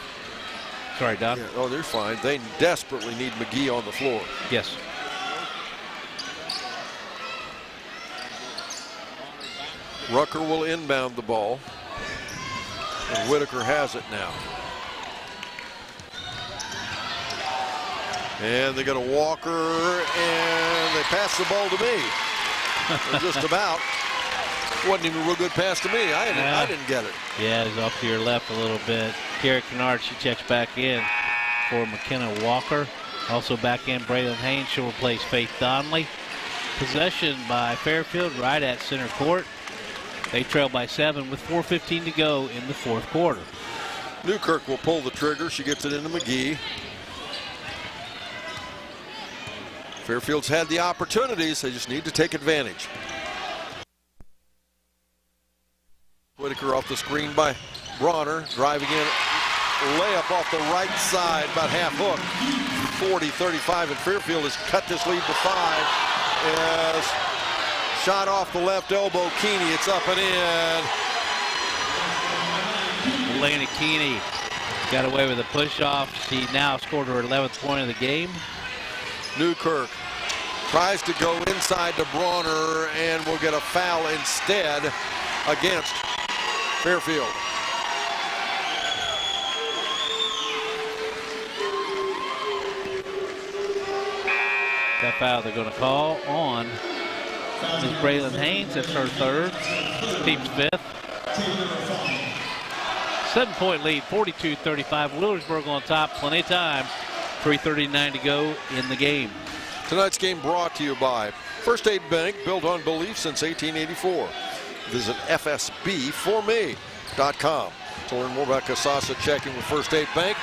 Sorry, Don. Yeah, oh, they're fine. They desperately need McGee on the floor. Yes. Rucker will inbound the ball. And Whitaker has it now. And they got a Walker, and they pass the ball to me. Just about. Wasn't even a real good pass to me. I didn't get it. Yeah, it's off to your left a little bit. Kara Kennard, she checks back in for McKenna Walker. Also back in, Braylon Haynes. She'll replace Faith Donnelly. Possession by Fairfield right at center court. They trail by 7 with 4:15 to go in the fourth quarter. Newkirk will pull the trigger. She gets it into McGee. Fairfield's had the opportunities. They just need to take advantage. Whitaker off the screen by Bronner. Driving in. Layup off the right side, about half hook. 40-35, and Fairfield has cut this lead to 5. As shot off the left elbow, Keeney. It's up and in. Elena Keeney got away with a push-off. She now scored her 11th point of the game. Newkirk tries to go inside to Bronner and will get a foul instead against Fairfield. That foul they're going to call on is Braylon Haynes. That's her third, team's 5th. 7-point lead, 42-35. Wheelersburg on top, plenty of time. 3:39 to go in the game. Tonight's game brought to you by First Aid Bank, built on belief since 1884. Visit fsbforme.com. To learn more about Casasa checking with First State Bank,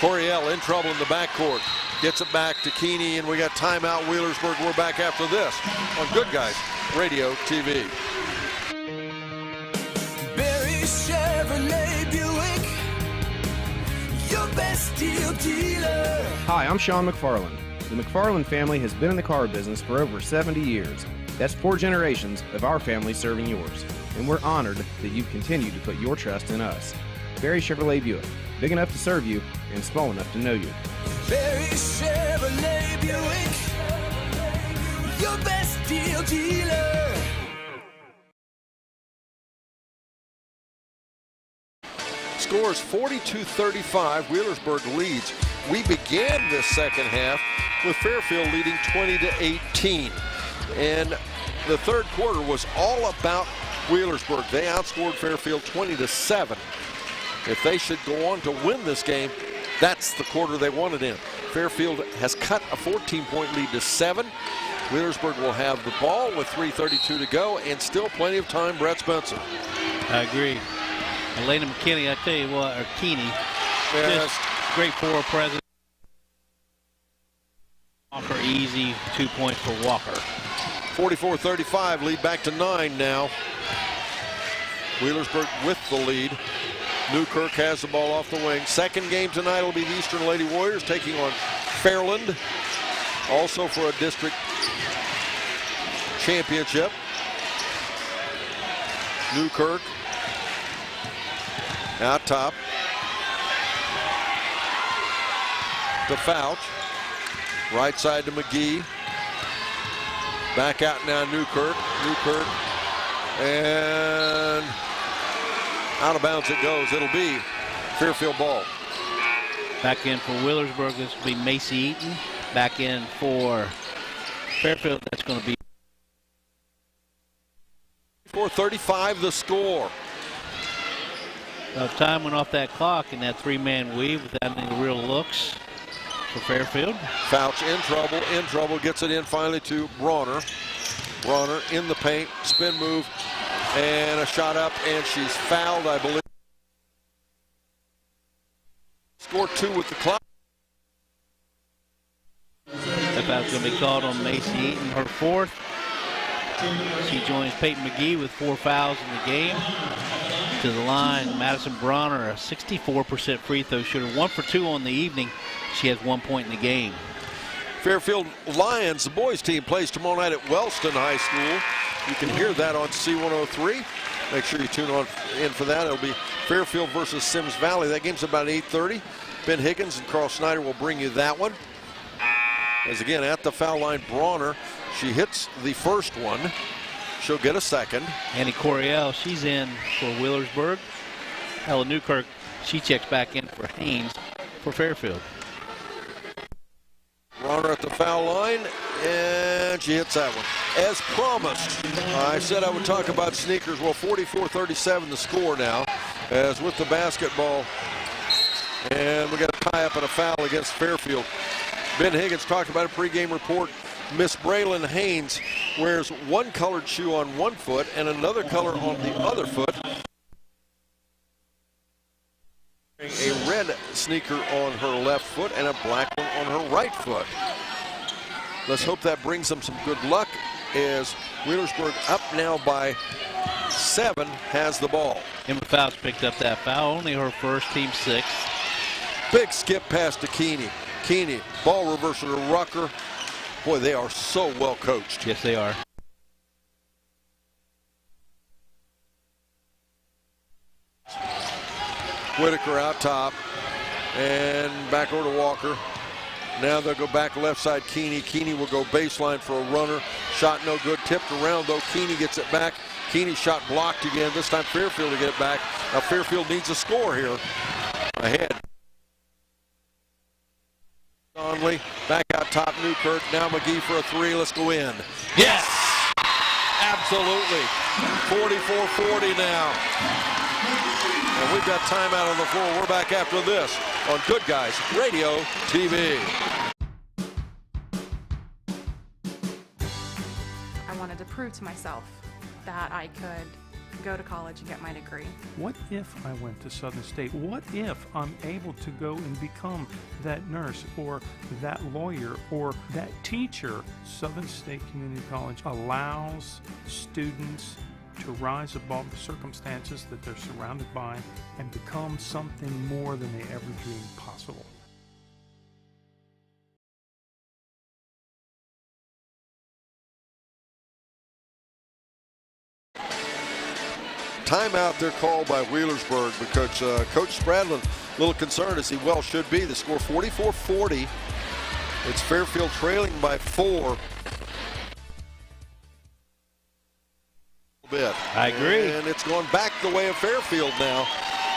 Coriel in trouble in the backcourt. Gets it back to Keeney, and we got timeout Wheelersburg. We're back after this on Good Guys Radio TV. Barry Chevrolet Buick, your best deal dealer. Hi, I'm Sean McFarland. The McFarland family has been in the car business for over 70 years. That's 4 generations of our family serving yours. And we're honored that you've continued to put your trust in us. Barry Chevrolet Buick, big enough to serve you and small enough to know you. Barry Chevrolet Buick, your best deal dealer. Scores 42-35. Wheelersburg leads. We began this second half with Fairfield leading 20-18. And the third quarter was all about Wheelersburg. They outscored Fairfield 20-7. If they should go on to win this game, that's the quarter they wanted in. Fairfield has cut a 14-point lead to 7. Wheelersburg will have the ball with 3:32 to go and still plenty of time. Brett Spencer. I agree. Elena McKinney, I tell you what, or Keeney, just great forward presence. Walker easy, 2 points for Walker. 44-35, lead back to 9 now. Wheelersburg with the lead. Newkirk has the ball off the wing. Second game tonight will be the Eastern Lady Warriors taking on Fairland, also for a district championship. Newkirk out top to Fouch. Right side to McGee. Back out now Newkirk. Newkirk. And out of bounds it goes. It'll be Fairfield ball. Back in for Wheelersburg, this will be Macy Eaton. Back in for Fairfield, that's going to be 4:35 the score. Time went off that clock in that 3-man weave without any real looks for Fairfield. Fouch in trouble, gets it in finally to Bronner. Bronner in the paint, spin move, and a shot up, and she's fouled, I believe. Score 2 with the clock. That foul's going to be called on Macy Eaton, her 4th. She joins Peyton McGee with 4 fouls in the game. To the line, Madison Bronner, a 64% free throw shooter, 1 for 2 on the evening. She has 1 point in the game. Fairfield Lions, the boys team, plays tomorrow night at Wellston High School. You can hear that on C103. Make sure you tune in for that. It'll be Fairfield versus Sims Valley. That game's about 8:30. Ben Higgins and Carl Snyder will bring you that one. As again, at the foul line, Bronner, she hits the first one. She'll get a second. Annie Coriel, she's in for Wheelersburg. Ella Newkirk, she checks back in for Haynes for Fairfield. Bronner at the foul line, and she hits that one. As promised, I said I would talk about sneakers. Well, 44-37 the score now, as with the basketball. And we got a tie-up and a foul against Fairfield. Ben Higgins talked about a pregame report. Miss Braylon Haynes wears one colored shoe on one foot and another color on the other foot. A red sneaker on her left foot and a black one on her right foot. Let's hope that brings them some good luck, as Wheelersburg, up now by 7, has the ball. Emma Fouch picked up that foul, only her first, team 6th. Big skip pass to Keeney. Keeney, ball reversal to Rucker. Boy, they are so well coached. Yes, they are. Whitaker out top and back over to Walker. Now they'll go back left side. Keeney. Keeney will go baseline for a runner. Shot no good. Tipped around though. Keeney gets it back. Keeney shot blocked again. This time Fairfield to get it back. Now Fairfield needs a score here. Ahead. Conley back out top. Newkirk. Now McGee for a 3. Let's go in. Yes! Absolutely. 44-40 now. And we've got timeout on the floor. We're back after this on Good Guys Radio TV. I wanted to prove to myself that I could go to college and get my degree. What if I went to Southern State? What if I'm able to go and become that nurse or that lawyer or that teacher? Southern State Community College allows students to rise above the circumstances that they're surrounded by and become something more than they ever dreamed possible. Timeout they're called by Wheelersburg because Coach Spradlin, a little concerned as he well should be. The score 44-40. It's Fairfield trailing by 4. Bit. I agree. And it's going back the way of Fairfield now.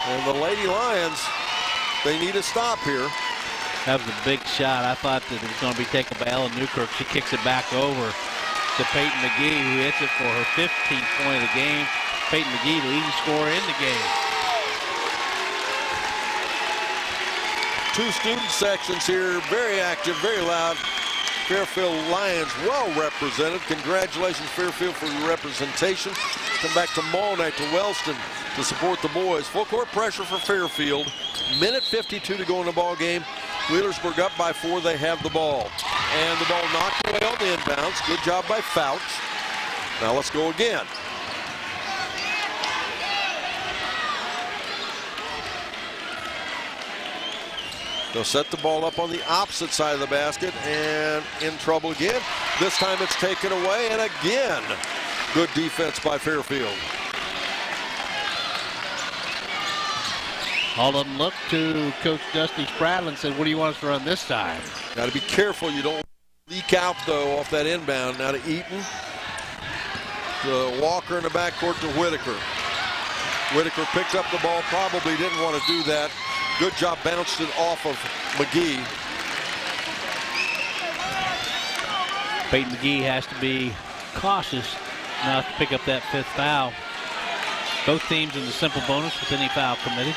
And the Lady Lions, they need a stop here. That was a big shot. I thought that it was going to be taken by Ellen Newkirk. She kicks it back over to Peyton McGee, who hits it for her 15th point of the game. Peyton McGee, the leading scorer in the game. 2 student sections here, very active, very loud. Fairfield Lions well represented. Congratulations, Fairfield, for your representation. Come back tomorrow night to Wellston to support the boys. Full court pressure for Fairfield. Minute 52 to go in the ball game. Wheelersburg up by 4. They have the ball. And the ball knocked away on the inbounds. Good job by Fouch. Now let's go again. They'll set the ball up on the opposite side of the basket and in trouble again. This time it's taken away, and again, good defense by Fairfield. All of them look to Coach Dusty Spradlin and said, what do you want us to run this time? Got to be careful you don't leak out, though, off that inbound. Now to Eaton. To Walker in the backcourt to Whitaker. Whitaker picked up the ball, probably didn't want to do that. Good job, bounced it off of McGee. Peyton McGee has to be cautious not to pick up that 5th foul. Both teams in the simple bonus with any foul committed.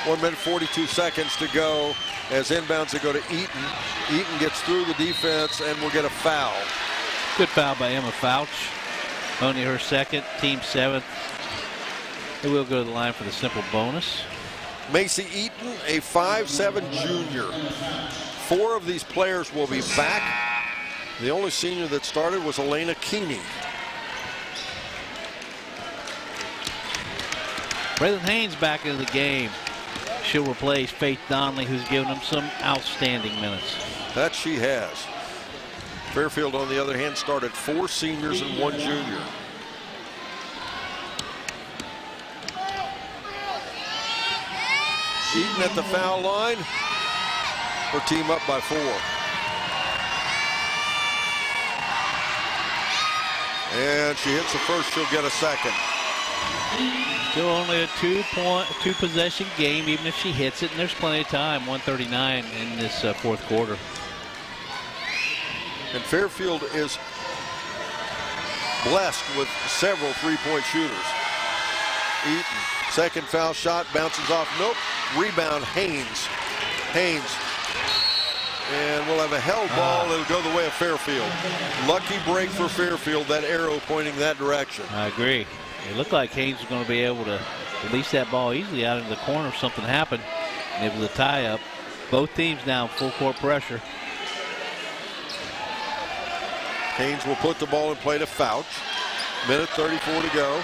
1 minute 42 seconds to go as inbounds to go to Eaton. Eaton gets through the defense and will get a foul. Good foul by Emma Fouch. Only her 2nd, team 7th. They will go to the line for the simple bonus. Macy Eaton, a 5'7" junior. 4 of these players will be back. The only senior that started was Elena Keeney. Braylon Haynes back into the game. She'll replace Faith Donnelly, who's given them some outstanding minutes. That she has. Fairfield, on the other hand, started 4 seniors and 1 junior. Eaton at the foul line. Her team up by 4. And she hits the first, she'll get a second. Still only a 2-possession game, even if she hits it, and there's plenty of time. 1:39 in this 4th quarter. And Fairfield is blessed with several 3-point shooters. Eaton, second foul shot, bounces off. Nope. Rebound, Haynes. And we'll have a held ball. It'll go the way of Fairfield. Lucky break for Fairfield, that arrow pointing that direction. I agree. It looked like Haynes was going to be able to release that ball easily out into the corner if something happened. And it was a tie-up. Both teams now in full court pressure. Haynes will put the ball in play to Fouch. Minute 34 to go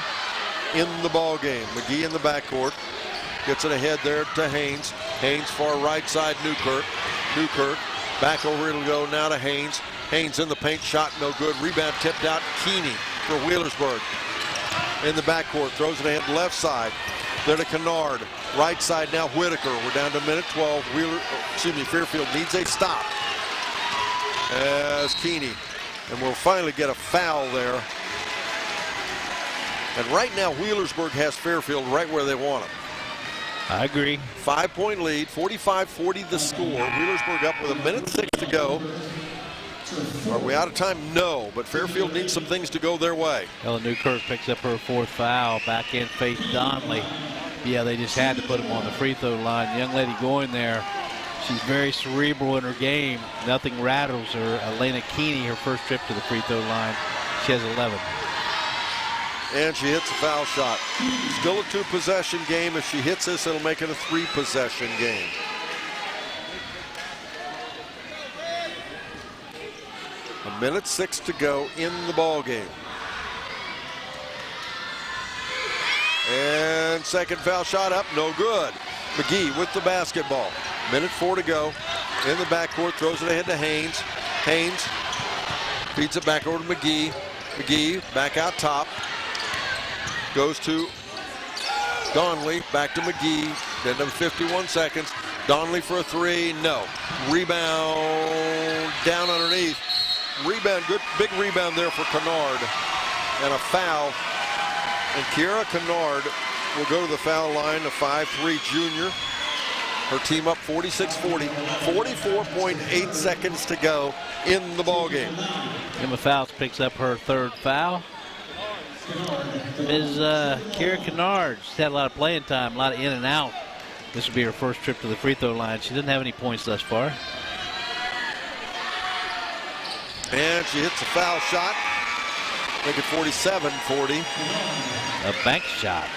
in the ball game. McGee in the backcourt. Gets it ahead there to Haynes. Haynes far right side, Newkirk. Back over, it'll go now to Haynes. Haynes in the paint, shot no good. Rebound tipped out, Keeney for Wheelersburg. In the backcourt, throws it ahead left side. There to Kennard. Right side now, Whitaker. We're down to minute 12. Fairfield needs a stop. As Keeney. And we'll finally get a foul there. And right now, Wheelersburg has Fairfield right where they want them. I agree. 5-point lead, 45-40 the score. Wheelersburg up with a minute 6 to go. Are we out of time? No, but Fairfield needs some things to go their way. Ellen Newkirk picks up her 4th foul. Back in Faith Donnelly. Yeah, they just had to put him on the free throw line. The young lady going there, she's very cerebral in her game. Nothing rattles her. Elena Keeney, her first trip to the free throw line. She has 11. and she hits a foul shot. Still a 2-possession game. If she hits this, it'll make it a 3-possession game. A minute 6 to go in the ball game. And second foul shot up, no good. McGee with the basketball. Minute 4 to go. In the backcourt, throws it ahead to Haynes. Haynes feeds it back over to McGee. McGee back out top. Goes to Donnelly, back to McGee. End of 51 seconds. Donnelly for a 3, no. Rebound down underneath. Rebound, good big rebound there for Kennard. And a foul. And Kiara Kennard will go to the foul line, a 5'3" junior. Her team up 46-40. 44.8 seconds to go in the ball game. Emma Fouts picks up her third foul. Ms. Kiara Kennard, she's had a lot of playing time, a lot of in and out. This will be her first trip to the free throw line. She doesn't have any points thus far. And she hits a foul shot. Make it 47-40. A bank shot.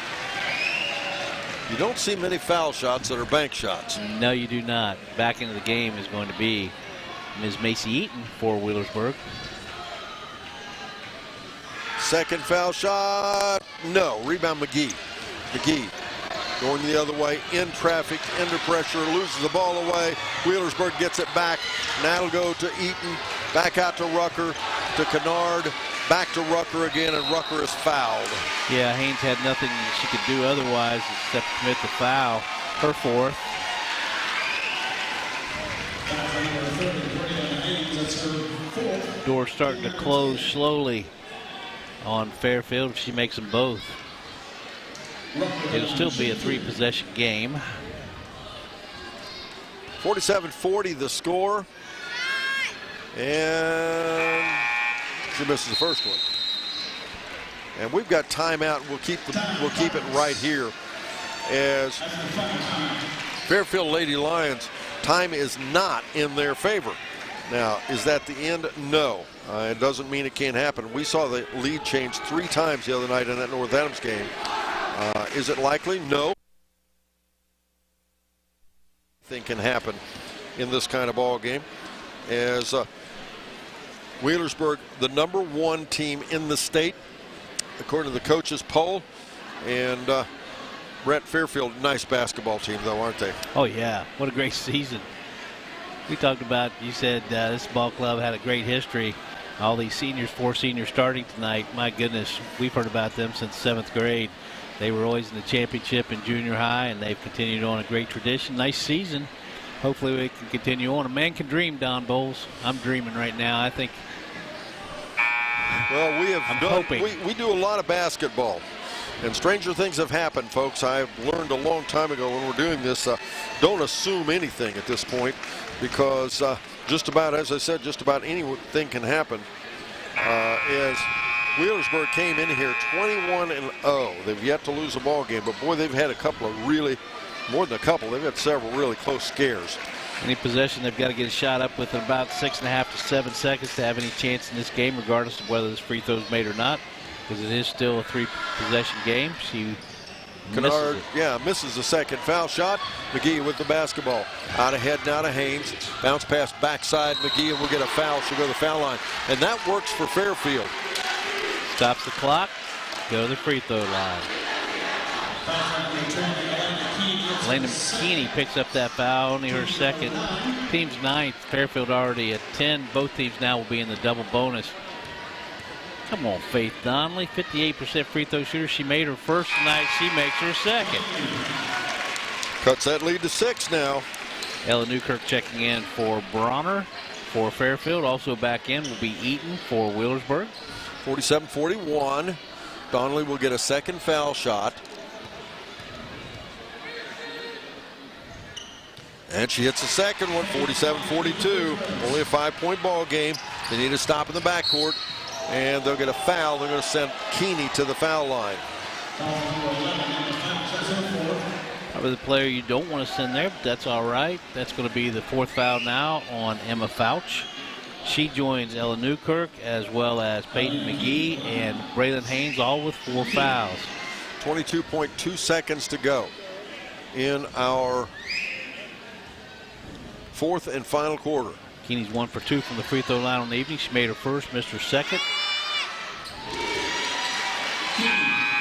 You don't see many foul shots that are bank shots. No, you do not. Back into the game is going to be Ms. Macy Eaton for Wheelersburg. Second foul shot, no. Rebound McGee. McGee going the other way, in traffic, under pressure, loses the ball away. Wheelersburg gets it back. Now it'll go to Eaton, back out to Rucker, to Kennard, back to Rucker again, and Rucker is fouled. Yeah, Haynes had nothing she could do otherwise except commit the foul. Her fourth. Door's starting to close slowly on Fairfield. She makes them both. It'll still be a 3-possession game. 47-40 the score. And she misses the first one. And we've got timeout. We'll keep it right here as Fairfield Lady Lions, time is not in their favor. Now, is that the end? No. It doesn't mean it can't happen. We saw the lead change 3 times the other night in that North Adams game. Is it likely? No. Anything can happen in this kind of ball game. As Wheelersburg, the #1 team in the state, according to the coaches poll. And Brett, Fairfield, nice basketball team, though, aren't they? Oh, yeah. What a great season. We talked about, you said this ball club had a great history. All these seniors, 4 seniors starting tonight. My goodness, we've heard about them since 7th grade. They were always in the championship in junior high, and they've continued on a great tradition. Nice season. Hopefully we can continue on. A man can dream, Don Bowles. I'm dreaming right now. I think. Well, hoping. We do a lot of basketball, and stranger things have happened, folks. I've learned a long time ago when we're doing this, don't assume anything at this point, because just about, as I said, just about anything can happen. As Wheelersburg came in here 21-0. They've yet to lose a ball game, but boy, they've had a couple of really, more than a couple, they've had several really close scares. Any possession, they've got to get a shot up within about 6.5 to 7 seconds to have any chance in this game, regardless of whether this free throw is made or not, because it is still a 3-possession game. She Kennard, misses the second foul shot. McGee with the basketball. Out ahead now to Haynes. Bounce pass backside. McGee will get a foul. She'll go to the foul line. And that works for Fairfield. Stops the clock. Go to the free throw line. Landon McKinney picks up that foul, only her second. Team's 9th. Fairfield already at 10. Both teams now will be in the double bonus. Come on, Faith Donnelly, 58% free throw shooter. She made her first tonight. She makes her second. Cuts that lead to 6 now. Ella Newkirk checking in for Bronner for Fairfield. Also back in will be Eaton for Wheelersburg. 47-41. Donnelly will get a second foul shot. And she hits the second one, 47-42. Only a 5-point ball game. They need a stop in the backcourt. And they'll get a foul. They're going to send Keeney to the foul line. Probably the player you don't want to send there, but that's all right. That's going to be the 4th foul now on Emma Fouch. She joins Ella Newkirk as well as Peyton McGee and Braylon Haynes, all with 4 fouls. 22.2 seconds to go in our fourth and final quarter. Keeney's 1 for 2 from the free throw line on the evening. She made her first, missed her second.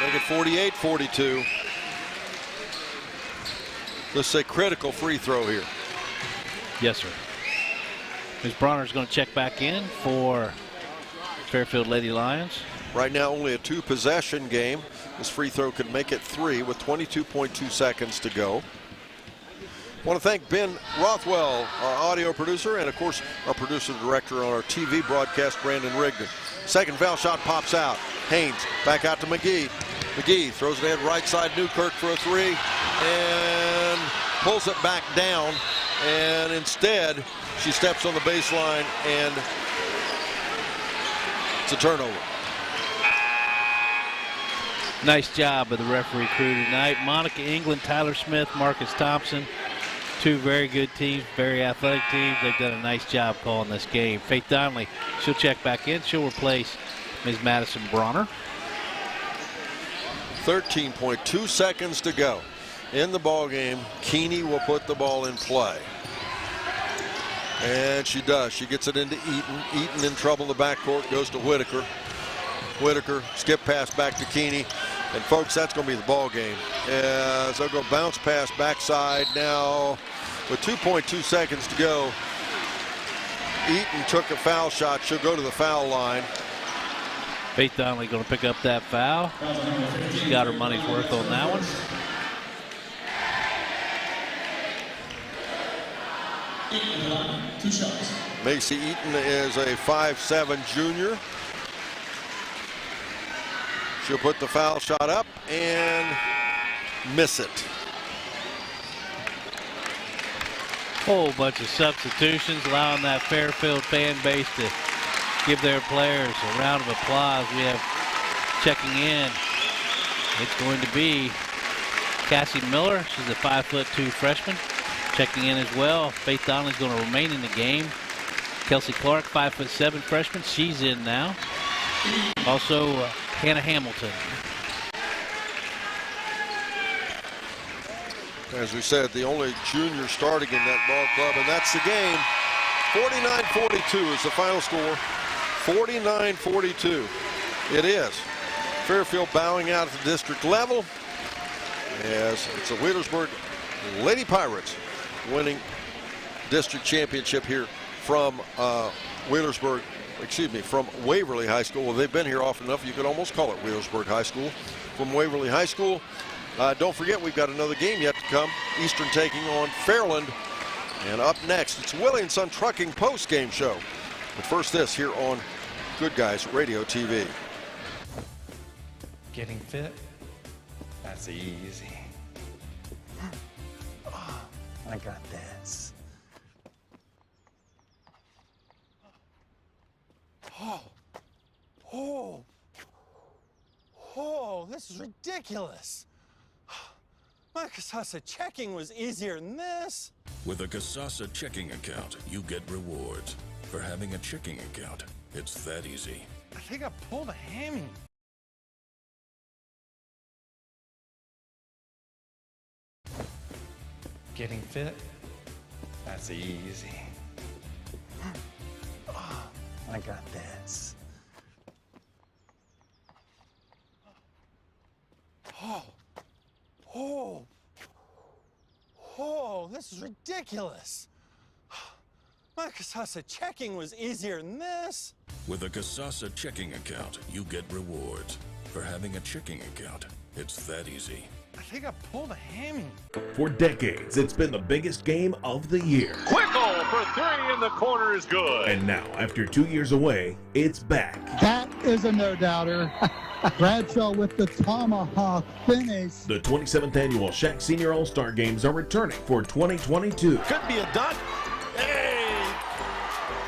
Make it 48-42. This is a critical free throw here. Yes, sir. Ms. Bronner's going to check back in for Fairfield Lady Lions. Right now only a 2-possession game. This free throw could make it 3 with 22.2 seconds to go. I want to thank Ben Rothwell, our audio producer, and of course our producer director on our TV broadcast, Brandon Rigdon. Second foul shot pops out. Haynes back out to McGee. McGee throws it in right side, Newkirk for a 3 and pulls it back down, and instead she steps on the baseline and it's a turnover. Nice job by the referee crew tonight. Monica England, Tyler Smith, Marcus Thompson. 2 very good teams, very athletic teams. They've done a nice job calling this game. Faith Donnelly, she'll check back in. She'll replace Ms. Madison Bronner. 13.2 seconds to go in the ball game. Keeney will put the ball in play. And she does. She gets it into Eaton. Eaton in trouble in the backcourt, goes to Whitaker. Whitaker, skip pass back to Keeney. And folks, that's going to be the ball game. As they'll go bounce pass backside now with 2.2 seconds to go. Eaton took a foul shot. She'll go to the foul line. Faith Donnelly going to pick up that foul. She got her money's worth on that one. Macy Eaton is a 5'7" junior. She'll put the foul shot up and miss it. Whole bunch of substitutions, allowing that Fairfield fan base to give their players a round of applause. We have checking in. It's going to be Cassie Miller. She's a 5'2" freshman. Checking in as well. Faith Donnelly's going to remain in the game. Kelsey Clark, 5'7" freshman. She's in now. Also, Hannah Hamilton. As we said, the only junior starting in that ball club, and that's the game. 49-42 is the final score. 49-42. It is. Fairfield bowing out at the district level as it's the Wheelersburg Lady Pirates winning district championship here from Wheelersburg, from Waverly High School. Well, they've been here often enough, you could almost call it Wheelersburg High School. From Waverly High School. Don't forget, we've got another game yet to come. Eastern taking on Fairland. And up next, it's Willie and Son Trucking post-game show. But first, this here on Good Guys Radio TV. Getting fit? That's easy. I got this. Oh, this is ridiculous. My Casasa checking was easier than this. With a Casasa checking account, you get rewards. For having a checking account, it's that easy. I think I pulled a hammy. Getting fit? That's easy. I got this. This is ridiculous. My Casasa checking was easier than this. With a Casasa checking account, you get rewards. For having a checking account, it's that easy. I think I pulled a hammy. For decades, it's been the biggest game of the year. Quickle for 3 in the corner is good. And now, after 2 years away, it's back. That is a no-doubter. Bradshaw with the tomahawk finish. The 27th annual Shack Senior All-Star Games are returning for 2022. Could be a dunk. Hey!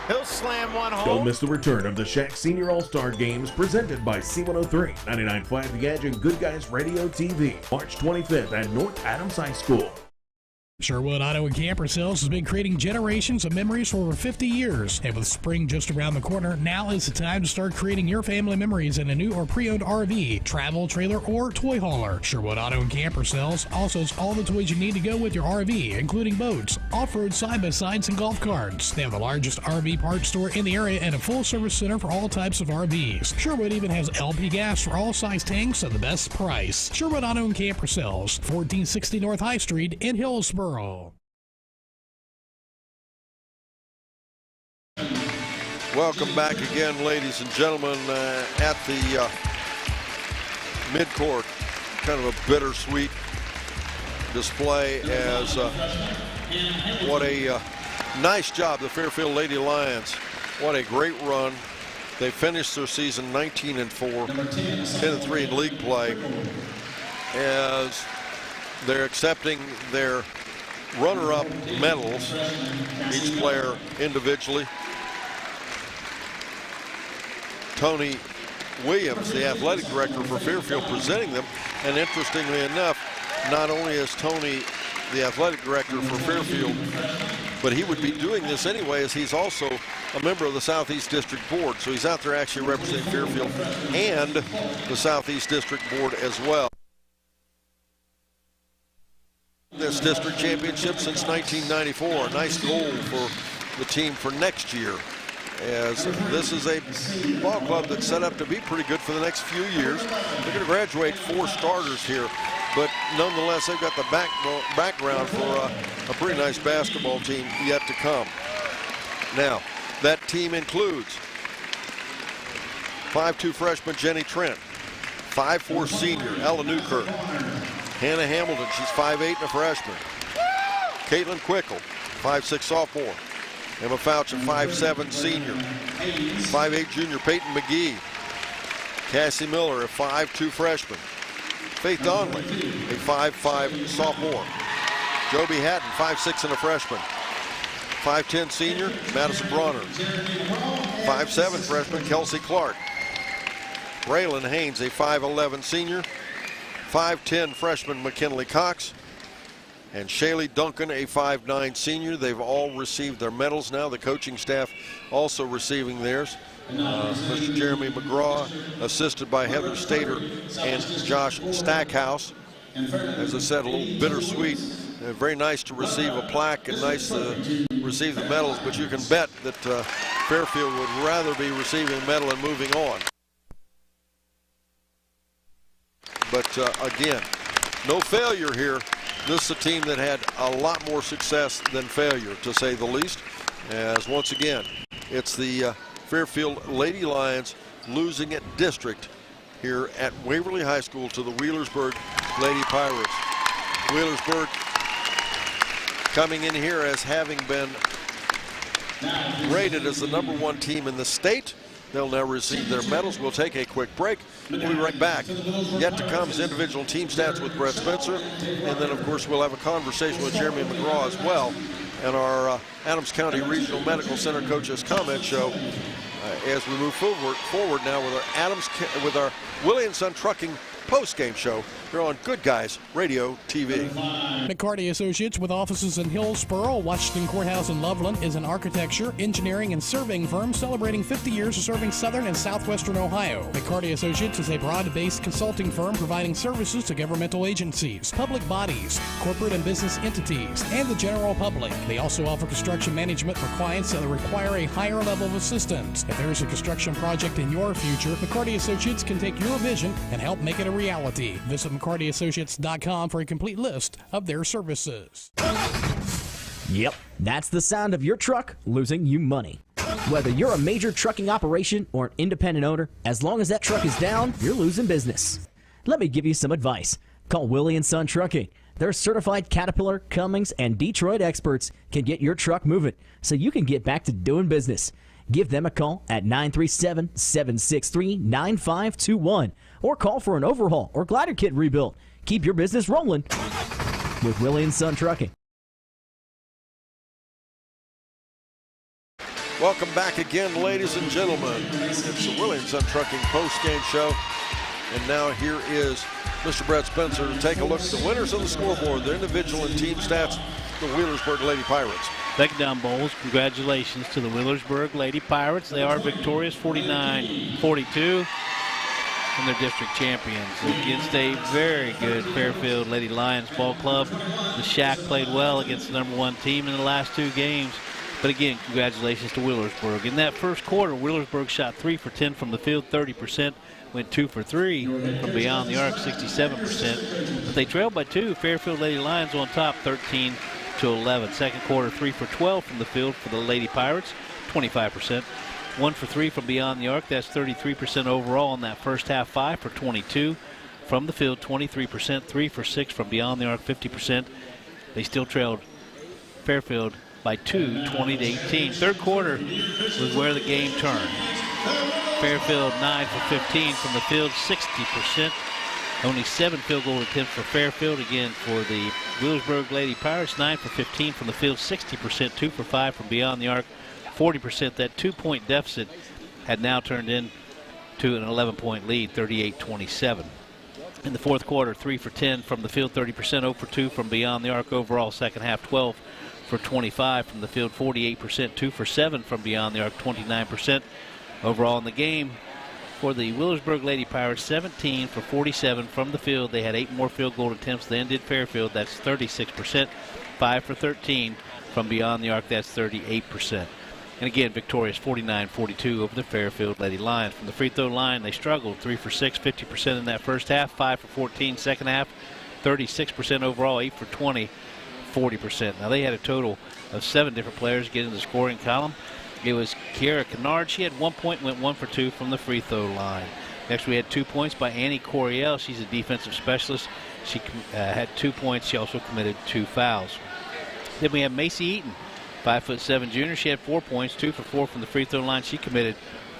He'll slam one home. Don't miss the return of the Shack Senior All-Star Games presented by C103, 99.5 The Edge, and Good Guys Radio TV, March 25th at North Adams High School. Sherwood Auto and Camper Sales has been creating generations of memories for over 50 years. And with spring just around the corner, now is the time to start creating your family memories in a new or pre-owned RV, travel trailer, or toy hauler. Sherwood Auto and Camper Sales also has all the toys you need to go with your RV, including boats, off-road side-by-sides, and golf carts. They have the largest RV parts store in the area and a full-service center for all types of RVs. Sherwood even has LP gas for all size tanks at the best price. Sherwood Auto and Camper Sales, 1460 North High Street in Hillsborough. Welcome back again, ladies and gentlemen, at the midcourt. Kind of a bittersweet display as what a nice job, the Fairfield Lady Lions. What a great run. They finished their season 19-4, 10-3 in league play, as they're accepting their runner-up medals, each player individually. Tony Williams, the athletic director for Fairfield, presenting them. And interestingly enough, not only is Tony the athletic director for Fairfield, but he would be doing this anyway, as he's also a member of the Southeast District Board. So he's out there actually representing Fairfield and the Southeast District Board as well. This district championship since 1994. A nice goal for the team for next year, as this is a ball club that's set up to be pretty good for the next few years. They're going to graduate 4 starters here, but nonetheless, they've got the background for a pretty nice basketball team yet to come. Now, that team includes 5'2" freshman Jenny Trent, 5'4" senior Ella Newkirk, Hannah Hamilton, she's 5'8" and a freshman. Caitlin Quickle, 5'6" sophomore. Emma Fouch, a 5'7" senior. 5'8" junior Peyton McGee. Cassie Miller, a 5'2" freshman. Faith Donley, a 5'5" sophomore. Joby Hatton, 5'6" and a freshman. 5'10" senior Madison Bronner. 5'7" freshman Kelsey Clark. Braylon Haynes, a 5'11" senior. 5'10" freshman McKinley Cox, and Shaylee Duncan, a 5'9" senior. They've all received their medals now. The coaching staff also receiving theirs. Mr. Jeremy McGraw, assisted by Heather Stater and Josh Stackhouse. As I said, a little bittersweet. Very nice to receive a plaque and nice to receive the medals, but you can bet that Fairfield would rather be receiving a medal and moving on. But again, no failure here. This is a team that had a lot more success than failure, to say the least. As once again, it's the Fairfield Lady Lions losing at district here at Waverly High School to the Wheelersburg Lady Pirates. Wheelersburg coming in here as having been rated as the #1 team in the state. They'll now receive their medals. We'll take a quick break. We'll be right back. Yet to come is individual team stats with Brett Spencer. And then, of course, we'll have a conversation with Jeremy McGraw as well. And our Adams County Regional Medical Center Coaches Comment Show as we move forward now with our Willie & Son Trucking post-game show here on Good Guys Radio TV. McCarty Associates, with offices in Hillsborough, Washington Courthouse, and Loveland, is an architecture, engineering, and surveying firm celebrating 50 years of serving southern and southwestern Ohio. McCarty Associates is a broad-based consulting firm providing services to governmental agencies, public bodies, corporate and business entities, and the general public. They also offer construction management for clients that require a higher level of assistance. If there is a construction project in your future, McCarty Associates can take your vision and help make it a reality. Visit McCartyAssociates.com for a complete list of their services. Yep, that's the sound of your truck losing you money. Whether you're a major trucking operation or an independent owner, as long as that truck is down, you're losing business. Let me give you some advice. Call Willie & Son Trucking. Their certified Caterpillar, Cummins, and Detroit experts can get your truck moving so you can get back to doing business. Give them a call at 937-763-9521 or call for an overhaul or glider kit rebuild. Keep your business rolling with Willie & Son Trucking. Welcome back again, ladies and gentlemen. It's the Willie & Son Trucking post-game show. And now here is Mr. Brett Spencer to take a look at the winners of the scoreboard, the individual and team stats, the Wheelersburg Lady Pirates. Second down, Bowles. Congratulations to the Wheelersburg Lady Pirates. They are victorious, 49-42, and they're district champions against a very good Fairfield Lady Lions ball club. The Shack played well against the number 1 team in the last 2 games. But again, congratulations to Wheelersburg. In that first quarter, Wheelersburg shot 3 for 10 from the field, 30%. Went 2 for 3 from beyond the arc, 67%. But they trailed by 2. Fairfield Lady Lions on top, 13-11. Second quarter, 3 for 12 from the field for the Lady Pirates, 25%. 1 for 3 from beyond the arc. That's 33% overall in that first half. 5 for 22 from the field, 23%. 3 for 6 from beyond the arc, 50%. They still trailed Fairfield by 2, 20-18. Third quarter was where the game turned. Fairfield 9 for 15 from the field, 60%. Only 7 field goal attempts for Fairfield. Again, for the Wheelersburg Lady Pirates, 9 for 15 from the field, 60%, 2 for 5 from beyond the arc, 40%. That 2-point deficit had now turned into an 11-point lead, 38-27. In the fourth quarter, 3 for 10 from the field, 30%, 0 for 2 from beyond the arc. Overall, second half, 12 for 25 from the field, 48%, 2 for 7 from beyond the arc, 29%. Overall in the game, for the Wheelersburg Lady Pirates, 17 for 47 from the field. They had 8 more field goal attempts than did Fairfield. That's 36%. 5 for 13 from beyond the arc. That's 38%. And again, victorious 49-42 over the Fairfield Lady Lions. From the free throw line, they struggled. 3 for 6, 50% in that first half. 5 for 14 second half. 36% overall. 8 for 20, 40%. Now they had a total of 7 different players get in the scoring column. It was Kiara Kennard. She had 1 point, went 1 for 2 from the free throw line. Next, we had 2 points by Annie Coriel. She's a defensive specialist. She had 2 points. She also committed 2 fouls. Then we have Macy Eaton, 5'7" junior. She had 4 points, 2 for 4 from the free throw line. She committed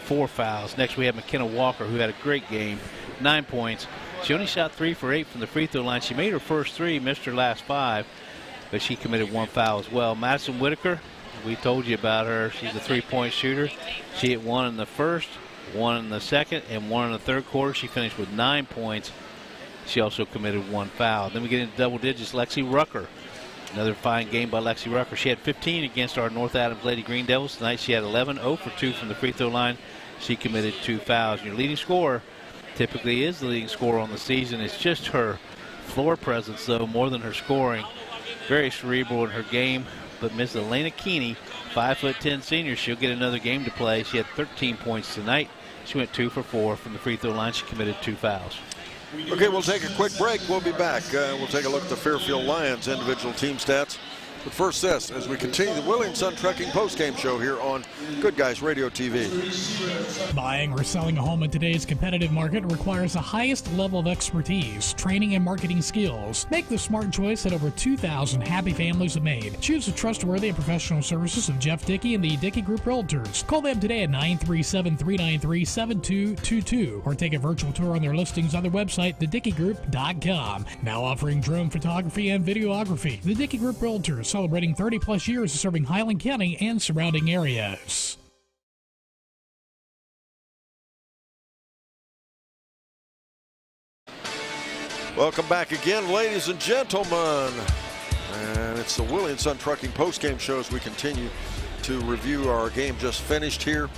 4 fouls. Next, we have McKenna Walker, who had a great game, 9 points. She only shot 3 for 8 from the free throw line. She made her first 3, missed her last 5, but she committed 1 foul as well. Madison Whitaker, we told you about her. She's a 3-point shooter. She hit 1 in the first, 1 in the second, and 1 in the third quarter. She finished with 9 points. She also committed 1 foul. Then we get into double digits. Lexi Rucker, another fine game by Lexi Rucker. She had 15 against our North Adams Lady Green Devils. Tonight she had 11, 0 for 2 from the free throw line. She committed 2 fouls. Your leading scorer typically is the leading scorer on the season. It's just her floor presence, though, more than her scoring. Very cerebral in her game. But Miss Elena Keeney, 5'10" senior, she'll get another game to play. She had 13 points tonight. She went 2 for 4 from the free throw line. She committed 2 fouls. Okay, we'll take a quick break. We'll be back. We'll take a look at the Fairfield Lions individual team stats. But first this, as we continue the Willie and Son Trucking postgame show here on Good Guys Radio TV. Buying or selling a home in today's competitive market requires the highest level of expertise, training, and marketing skills. Make the smart choice that over 2,000 happy families have made. Choose the trustworthy and professional services of Jeff Dickey and the Dickey Group Realtors. Call them today at 937-393-7222 or take a virtual tour on their listings on their website, thedickeygroup.com. Now offering drone photography and videography. The Dickey Group Realtors, celebrating 30-plus years of serving Highland County and surrounding areas. Welcome back again, ladies and gentlemen. And it's the Willie and Son Trucking postgame show as we continue to review our game just finished here.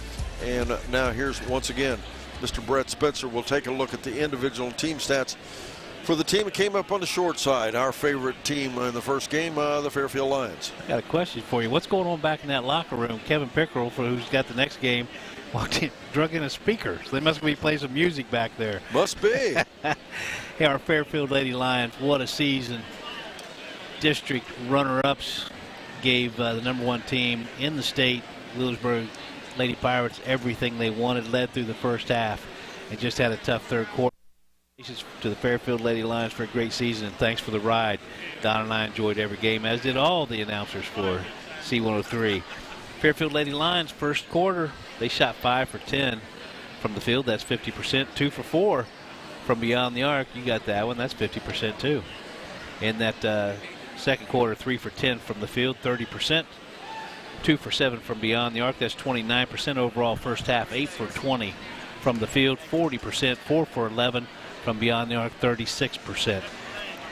And now here's, once again, Mr. Brett Spencer. We'll take a look at the individual team stats for the team that came up on the short side. Our favorite team in the first game, the Fairfield Lions. I got a question for you. What's going on back in that locker room? Kevin Pickerel, who's got the next game, walked in, drug in a speaker. So they must be playing some music back there. Must be. Hey, our Fairfield Lady Lions, what a season. District runner-ups gave the number 1 team in the state, Wheelersburg Lady Pirates, everything they wanted, led through the first half, and just had a tough third quarter. To the Fairfield Lady Lions for a great season, and thanks for the ride. Don and I enjoyed every game, as did all the announcers for C103. Fairfield Lady Lions, first quarter, they shot 5 for 10 from the field. That's 50%. 2 for 4 from beyond the arc. You got that one. That's 50% too. In that second quarter, 3 for 10 from the field, 30%. 2 for 7 from beyond the arc. That's 29% overall first half. 8 for 20 from the field, 40%, 4 for 11 from beyond the arc, 36%.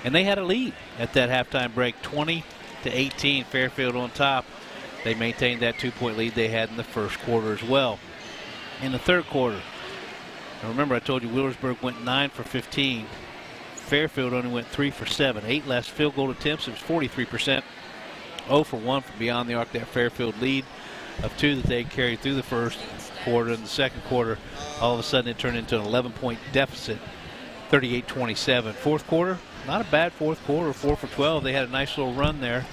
And they had a lead at that halftime break, 20-18, Fairfield on top. They maintained that 2-point lead they had in the first quarter as well. In the third quarter, now remember I told you Wheelersburg went 9 for 15. Fairfield only went 3 for 7. 8 less field goal attempts. It was 43%. 0 for 1 from beyond the arc. That Fairfield lead of 2 that they carried through the first quarter. In the second quarter, all of a sudden it turned into an 11-point deficit, 38-27. Fourth quarter, not a bad fourth quarter, 4 for 12. They had a nice little run there.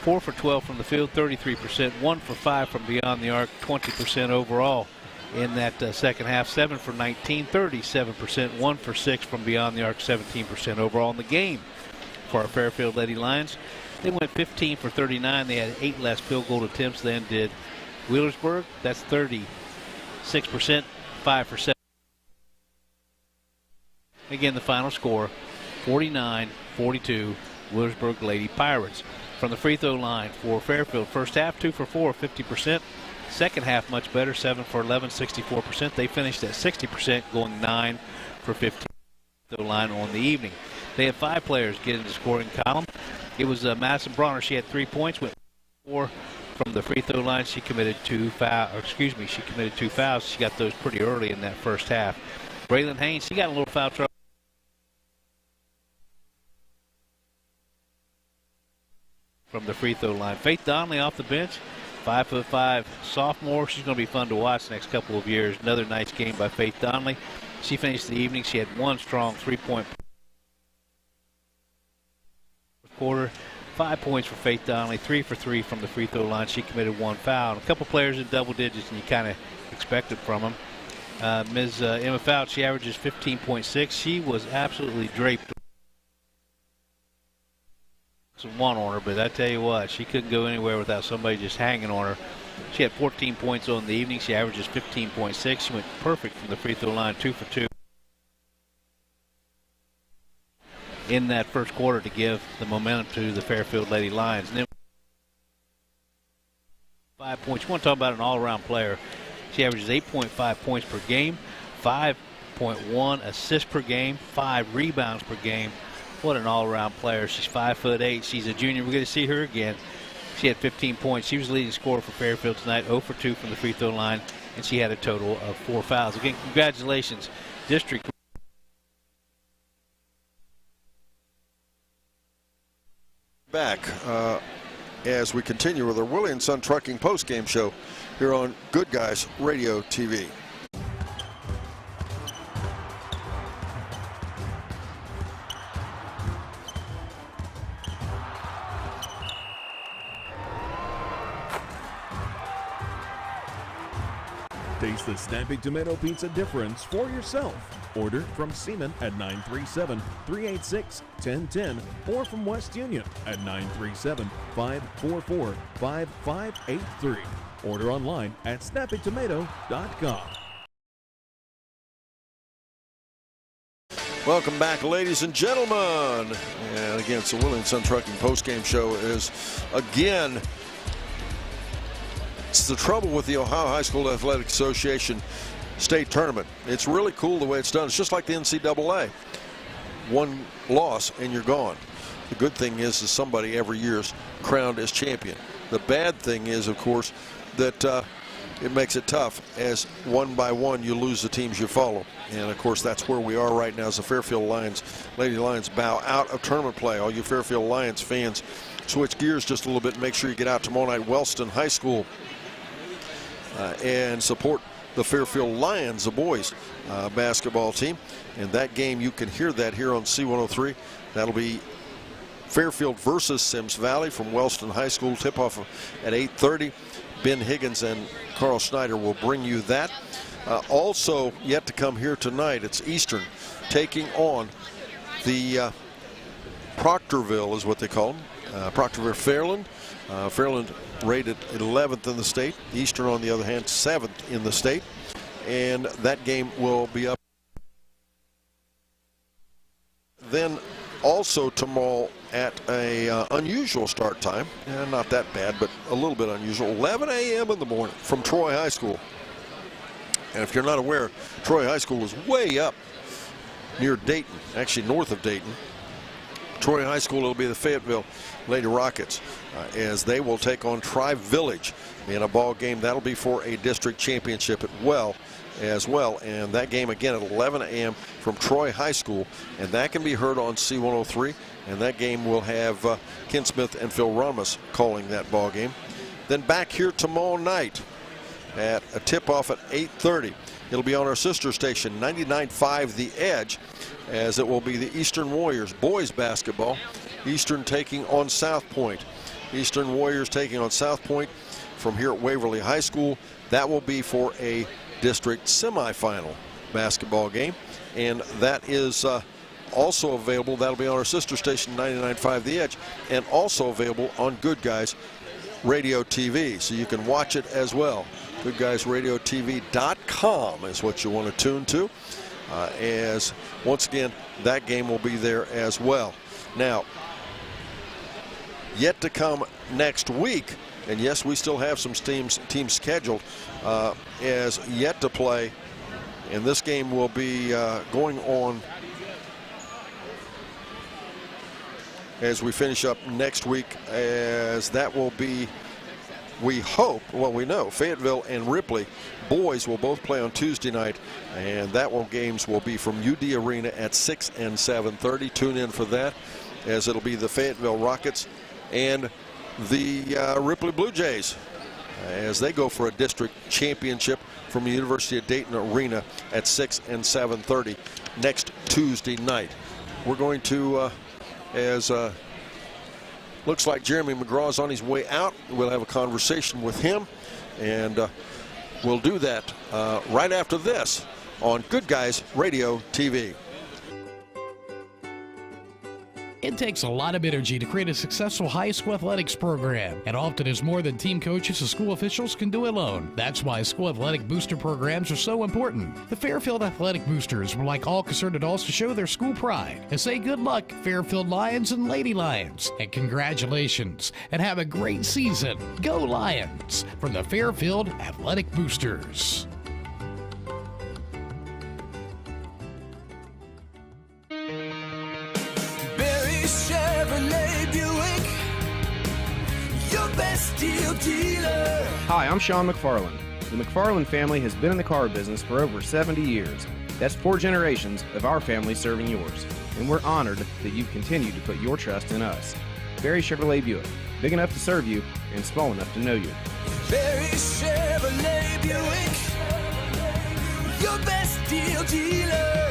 4 for 12 from the field, 33%. 1 for 5 from beyond the arc, 20% overall. In that second half, 7 for 19, 37%, 1 for 6 from beyond the arc, 17% overall in the game for our Fairfield Lady Lions. They went 15 for 39. They had 8 less field goal attempts than did Wheelersburg. That's 36%, 5 for 7. Again, the final score, 49-42, Wheelersburg Lady Pirates. From the free throw line for Fairfield, first half, 2 for 4, 50%. Second half, much better, 7 for 11, 64%. They finished at 60%, going 9 for 15 line on the evening. They had 5 players get in the scoring column. It was Madison Bronner. She had 3 points, went 4 from the free throw line. She committed 2 fouls. She committed 2 fouls. She got those pretty early in that first half. Braylon Haynes, she got a little foul trouble from the free throw line. Faith Donnelly off the bench. 5'5" sophomore. She's going to be fun to watch the next couple of years. Another nice game by Faith Donnelly. She finished the evening. She had 1 strong 3-point quarter. 5 points for Faith Donnelly. 3 for 3 from the free throw line. She committed 1 foul. A couple players in double digits, and you kind of expect it from them. Ms. Emma Fouch, she averages 15.6. She was absolutely draped. One on her, but I tell you what, she couldn't go anywhere without somebody just hanging on her. She had 14 points on the evening. She averages 15.6. She went perfect from the free throw line, 2 for 2 in that first quarter to give the momentum to the Fairfield Lady Lions. And then 5 points. You want to talk about an all-around player. She averages 8.5 points per game, 5.1 assists per game, 5 rebounds per game. What an all-around player. She's 5'8". She's a junior. We're going to see her again. She had 15 points. She was the leading scorer for Fairfield tonight, 0 for 2 from the free throw line, and she had a total of 4 fouls. Again, congratulations, district. Back as we continue with our Willie & Son Trucking post-game show here on Good Guys Radio TV. Taste the snappy tomato pizza difference for yourself. Order from Seaman at 937-386-1010 or from West Union at 937-544-5583. Order online at snappytomato.com. Welcome back, ladies and gentlemen. And again, it's the Willie & Son Trucking post-game show is again. It's the trouble with the Ohio High School Athletic Association state tournament. It's really cool the way it's done. It's just like the NCAA. 1 loss and you're gone. The good thing is somebody every year is crowned as champion. The bad thing is, of course, that it makes it tough as one by one you lose the teams you follow. And, of course, that's where we are right now as the Fairfield Lions, Lady Lions, bow out of tournament play. All you Fairfield Lions fans, switch gears just a little bit and make sure you get out tomorrow night, Wellston High School, and support the Fairfield Lions, the boys basketball team. And that game, you can hear that here on C103. That'll be Fairfield versus Sims Valley from Wellston High School. Tip-off at 8:30. Ben Higgins and Carl Schneider will bring you that. Also, yet to come here tonight, it's Eastern taking on the Proctorville is what they call them. Proctorville Fairland. Fairland rated 11th in the state. Eastern, on the other hand, 7th in the state. And that game will be up. Then also tomorrow at a unusual start time. Not that bad, but a little bit unusual. 11 a.m. in the morning from Troy High School. And if you're not aware, Troy High School is way up near Dayton, actually north of Dayton. Troy High School will be the Fayetteville Lady Rockets as they will take on Tri-Village in a ball game. That'll be for a district championship as well. And that game again at 11 a.m. from Troy High School. And that can be heard on C103. And that game will have Ken Smith and Phil Ramos calling that ball game. Then back here tomorrow night at a tip-off at 8:30. It'll be on our sister station, 99.5 The Edge, as it will be the Eastern Warriors boys basketball. Eastern taking on South Point. Eastern Warriors taking on South Point from here at Waverly High School. That will be for a district semifinal basketball game. And that is also available. That'll be on our sister station, 99.5 The Edge, and also available on Good Guys Radio TV. So you can watch it as well. GoodGuysRadioTV.com is what you want to tune to. As once again, that game will be there as well. Now, yet to come next week, and yes, we still have some teams scheduled as yet to play, and this game will be going on as we finish up next week, as that will be, we hope, well, we know Fayetteville and Ripley boys will both play on Tuesday night, and that one games will be from UD Arena at 6 and 7:30. Tune in for that, as it'll be the Fayetteville Rockets and the Ripley Blue Jays as they go for a district championship from the University of Dayton Arena at 6 and 7:30 next Tuesday night. We're going to, looks like Jeremy McGraw is on his way out. We'll have a conversation with him, and we'll do that right after this on Good Guys Radio TV. It takes a lot of energy to create a successful high school athletics program, and often is more than team coaches and school officials can do alone. That's why school athletic booster programs are so important. The Fairfield Athletic Boosters would like all concerned adults to show their school pride and say good luck, Fairfield Lions and Lady Lions, and congratulations, and have a great season. Go Lions from the Fairfield Athletic Boosters. Chevrolet Buick, your best deal dealer. Hi, I'm Sean McFarland. The McFarland family has been in the car business for over 70 years. That's 4 generations of our family serving yours. And we're honored that you continue to put your trust in us. Barry Chevrolet Buick, big enough to serve you and small enough to know you. Barry Chevrolet Buick, your best deal dealer.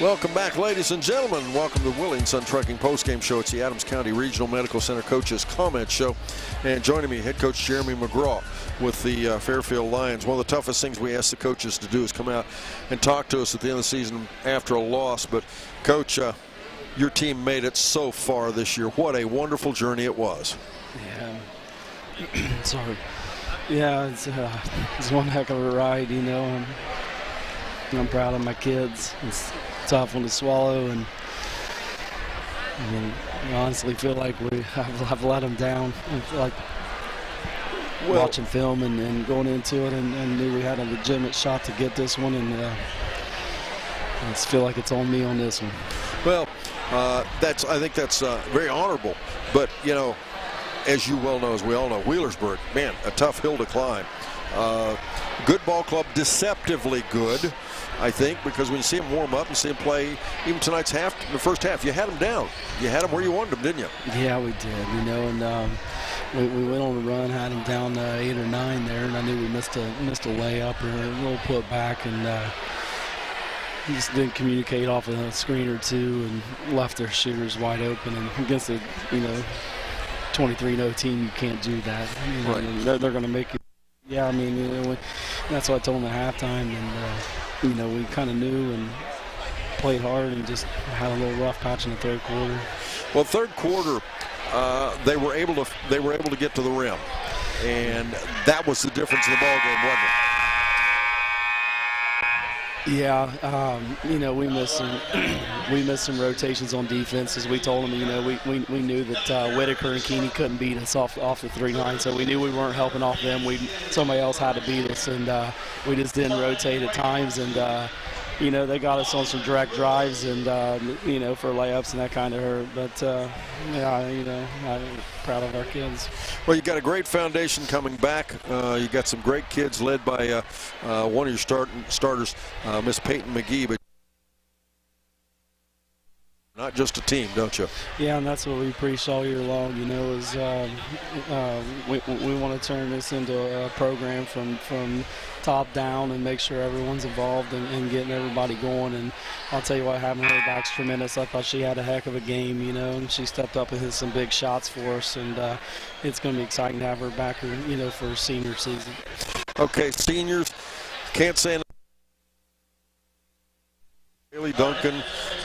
Welcome back, ladies and gentlemen. Welcome to Willing Sun Trucking Postgame Show. It's the Adams County Regional Medical Center Coaches Comment Show. And joining me, head coach Jeremy McGraw with the Fairfield Lions. One of the toughest things we ask the coaches to do is come out and talk to us at the end of the season after a loss. But, Coach, your team made it so far this year. What a wonderful journey it was. Yeah. Sorry. Yeah, it's one heck of a ride, you know. I'm proud of my kids. It's a tough one to swallow, and I mean, I honestly feel like I've let them down. I feel like watching film and going into it and knew we had a legitimate shot to get this one, and I just feel like it's on me on this one. Well, I think that's very honorable. But, you know, as you well know, as we all know, Wheelersburg, man, a tough hill to climb. Good ball club, deceptively good, I think, because when you see them warm up and see them play, even tonight's the first half, you had them down. You had them where you wanted them, didn't you? Yeah, we did, you know, and we went on a run, had them down 8 or 9 there, and I knew we missed a layup or a little put back, and just didn't communicate off a screen or two and left their shooters wide open. And against a 23-0 team, you can't do that. You know, right. They're going to make it. Yeah, I mean, that's what I told them at halftime, and we kind of knew and played hard and just had a little rough patch in the third quarter. Well, third quarter, they were able to get to the rim, and that was the difference in the ball game, wasn't it? Yeah, we missed some rotations on defense, as we told them. We knew that Whitaker and Keeney couldn't beat us off the 3-9, so we knew we weren't helping off them. Somebody else had to beat us, and we just didn't rotate at times. And they got us on some direct drives and for layups, and that kind of hurt. But I'm proud of our kids. Well, you got a great foundation coming back. You got some great kids led by one of your starters, Miss Peyton McGee, but not just a team, don't you? Yeah, and that's what we preach all year long. Is we want to turn this into a program from top down and make sure everyone's involved and getting everybody going. And I'll tell you what, having her back's tremendous. I thought she had a heck of a game, and she stepped up and hit some big shots for us. And it's going to be exciting to have her back, for senior season. Okay, seniors, can't say enough. Haley Duncan,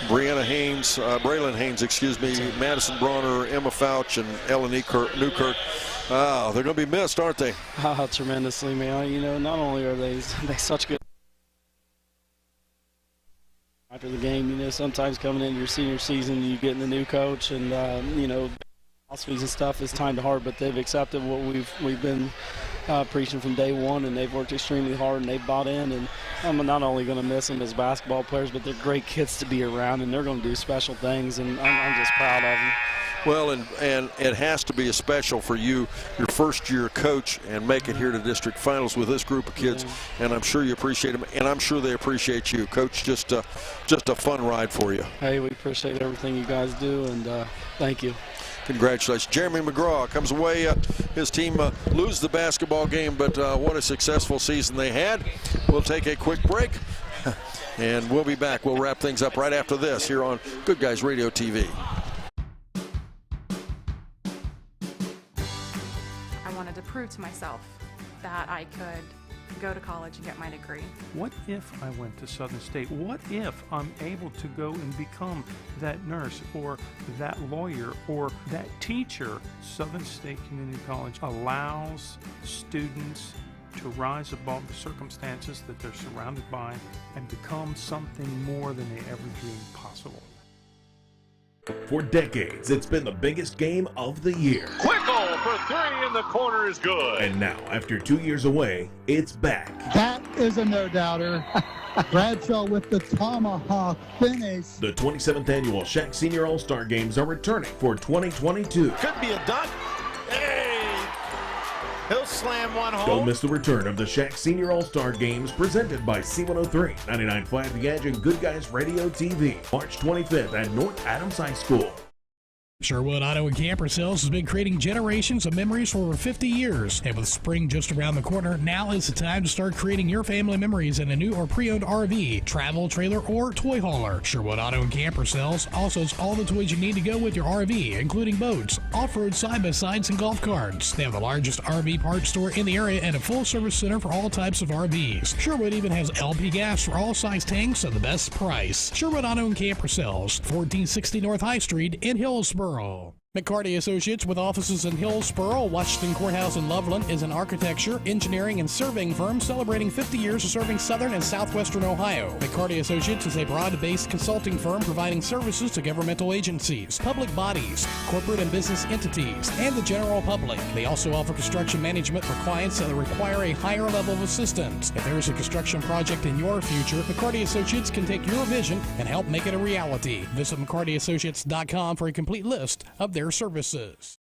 Braylon Haynes, Madison Bronner, Emma Fouch, and Ella Newkirk. They're going to be missed, aren't they? Tremendously, man. Not only are they such good after the game, sometimes coming into your senior season, you getting a new coach, and philosophies and stuff is time to hard, but they've accepted what we've been preaching from day one, and they've worked extremely hard, and they've bought in. And I'm not only going to miss them as basketball players, but they're great kids to be around, and they're going to do special things, and I'm just proud of them. Well, and it has to be a special for you, your first-year coach, and make it here to district finals with this group of kids. Yeah. And I'm sure you appreciate them, and I'm sure they appreciate you, Coach. Just a fun ride for you. Hey, we appreciate everything you guys do, and thank you. Congratulations. Jeremy McGraw comes away. His team lose the basketball game, but what a successful season they had. We'll take a quick break, and we'll be back. We'll wrap things up right after this here on Good Guys Radio TV. I wanted to prove to myself that I could go to college and get my degree. What if I went to Southern State? What if I'm able to go and become that nurse or that lawyer or that teacher? Southern State Community College allows students to rise above the circumstances that they're surrounded by and become something more than they ever dreamed possible. For decades, it's been the biggest game of the year. Quick goal for three in the corner is good. And now, after 2 years away, it's back. That is a no-doubter. Bradshaw with the tomahawk finish. The 27th annual Shack Senior All-Star Games are returning for 2022. Could be a dunk. Hey! He'll slam one home. Don't miss the return of the Shack Senior All-Star Games presented by C103, 99.5 The Edge, and Good Guys Radio TV. March 25th at North Adams High School. Sherwood Auto and Camper Sales has been creating generations of memories for over 50 years. And with spring just around the corner, now is the time to start creating your family memories in a new or pre-owned RV, travel trailer, or toy hauler. Sherwood Auto and Camper Sales also has all the toys you need to go with your RV, including boats, off-road side-by-sides, and golf carts. They have the largest RV parts store in the area and a full-service center for all types of RVs. Sherwood even has LP gas for all size tanks at the best price. Sherwood Auto and Camper Sales, 1460 North High Street in Hillsboro. McCarty Associates, with offices in Hillsboro, Washington Courthouse, and Loveland, is an architecture, engineering, and surveying firm celebrating 50 years of serving southern and southwestern Ohio. McCarty Associates is a broad-based consulting firm providing services to governmental agencies, public bodies, corporate and business entities, and the general public. They also offer construction management for clients that require a higher level of assistance. If there is a construction project in your future, McCarty Associates can take your vision and help make it a reality. Visit McCartyAssociates.com for a complete list of their services.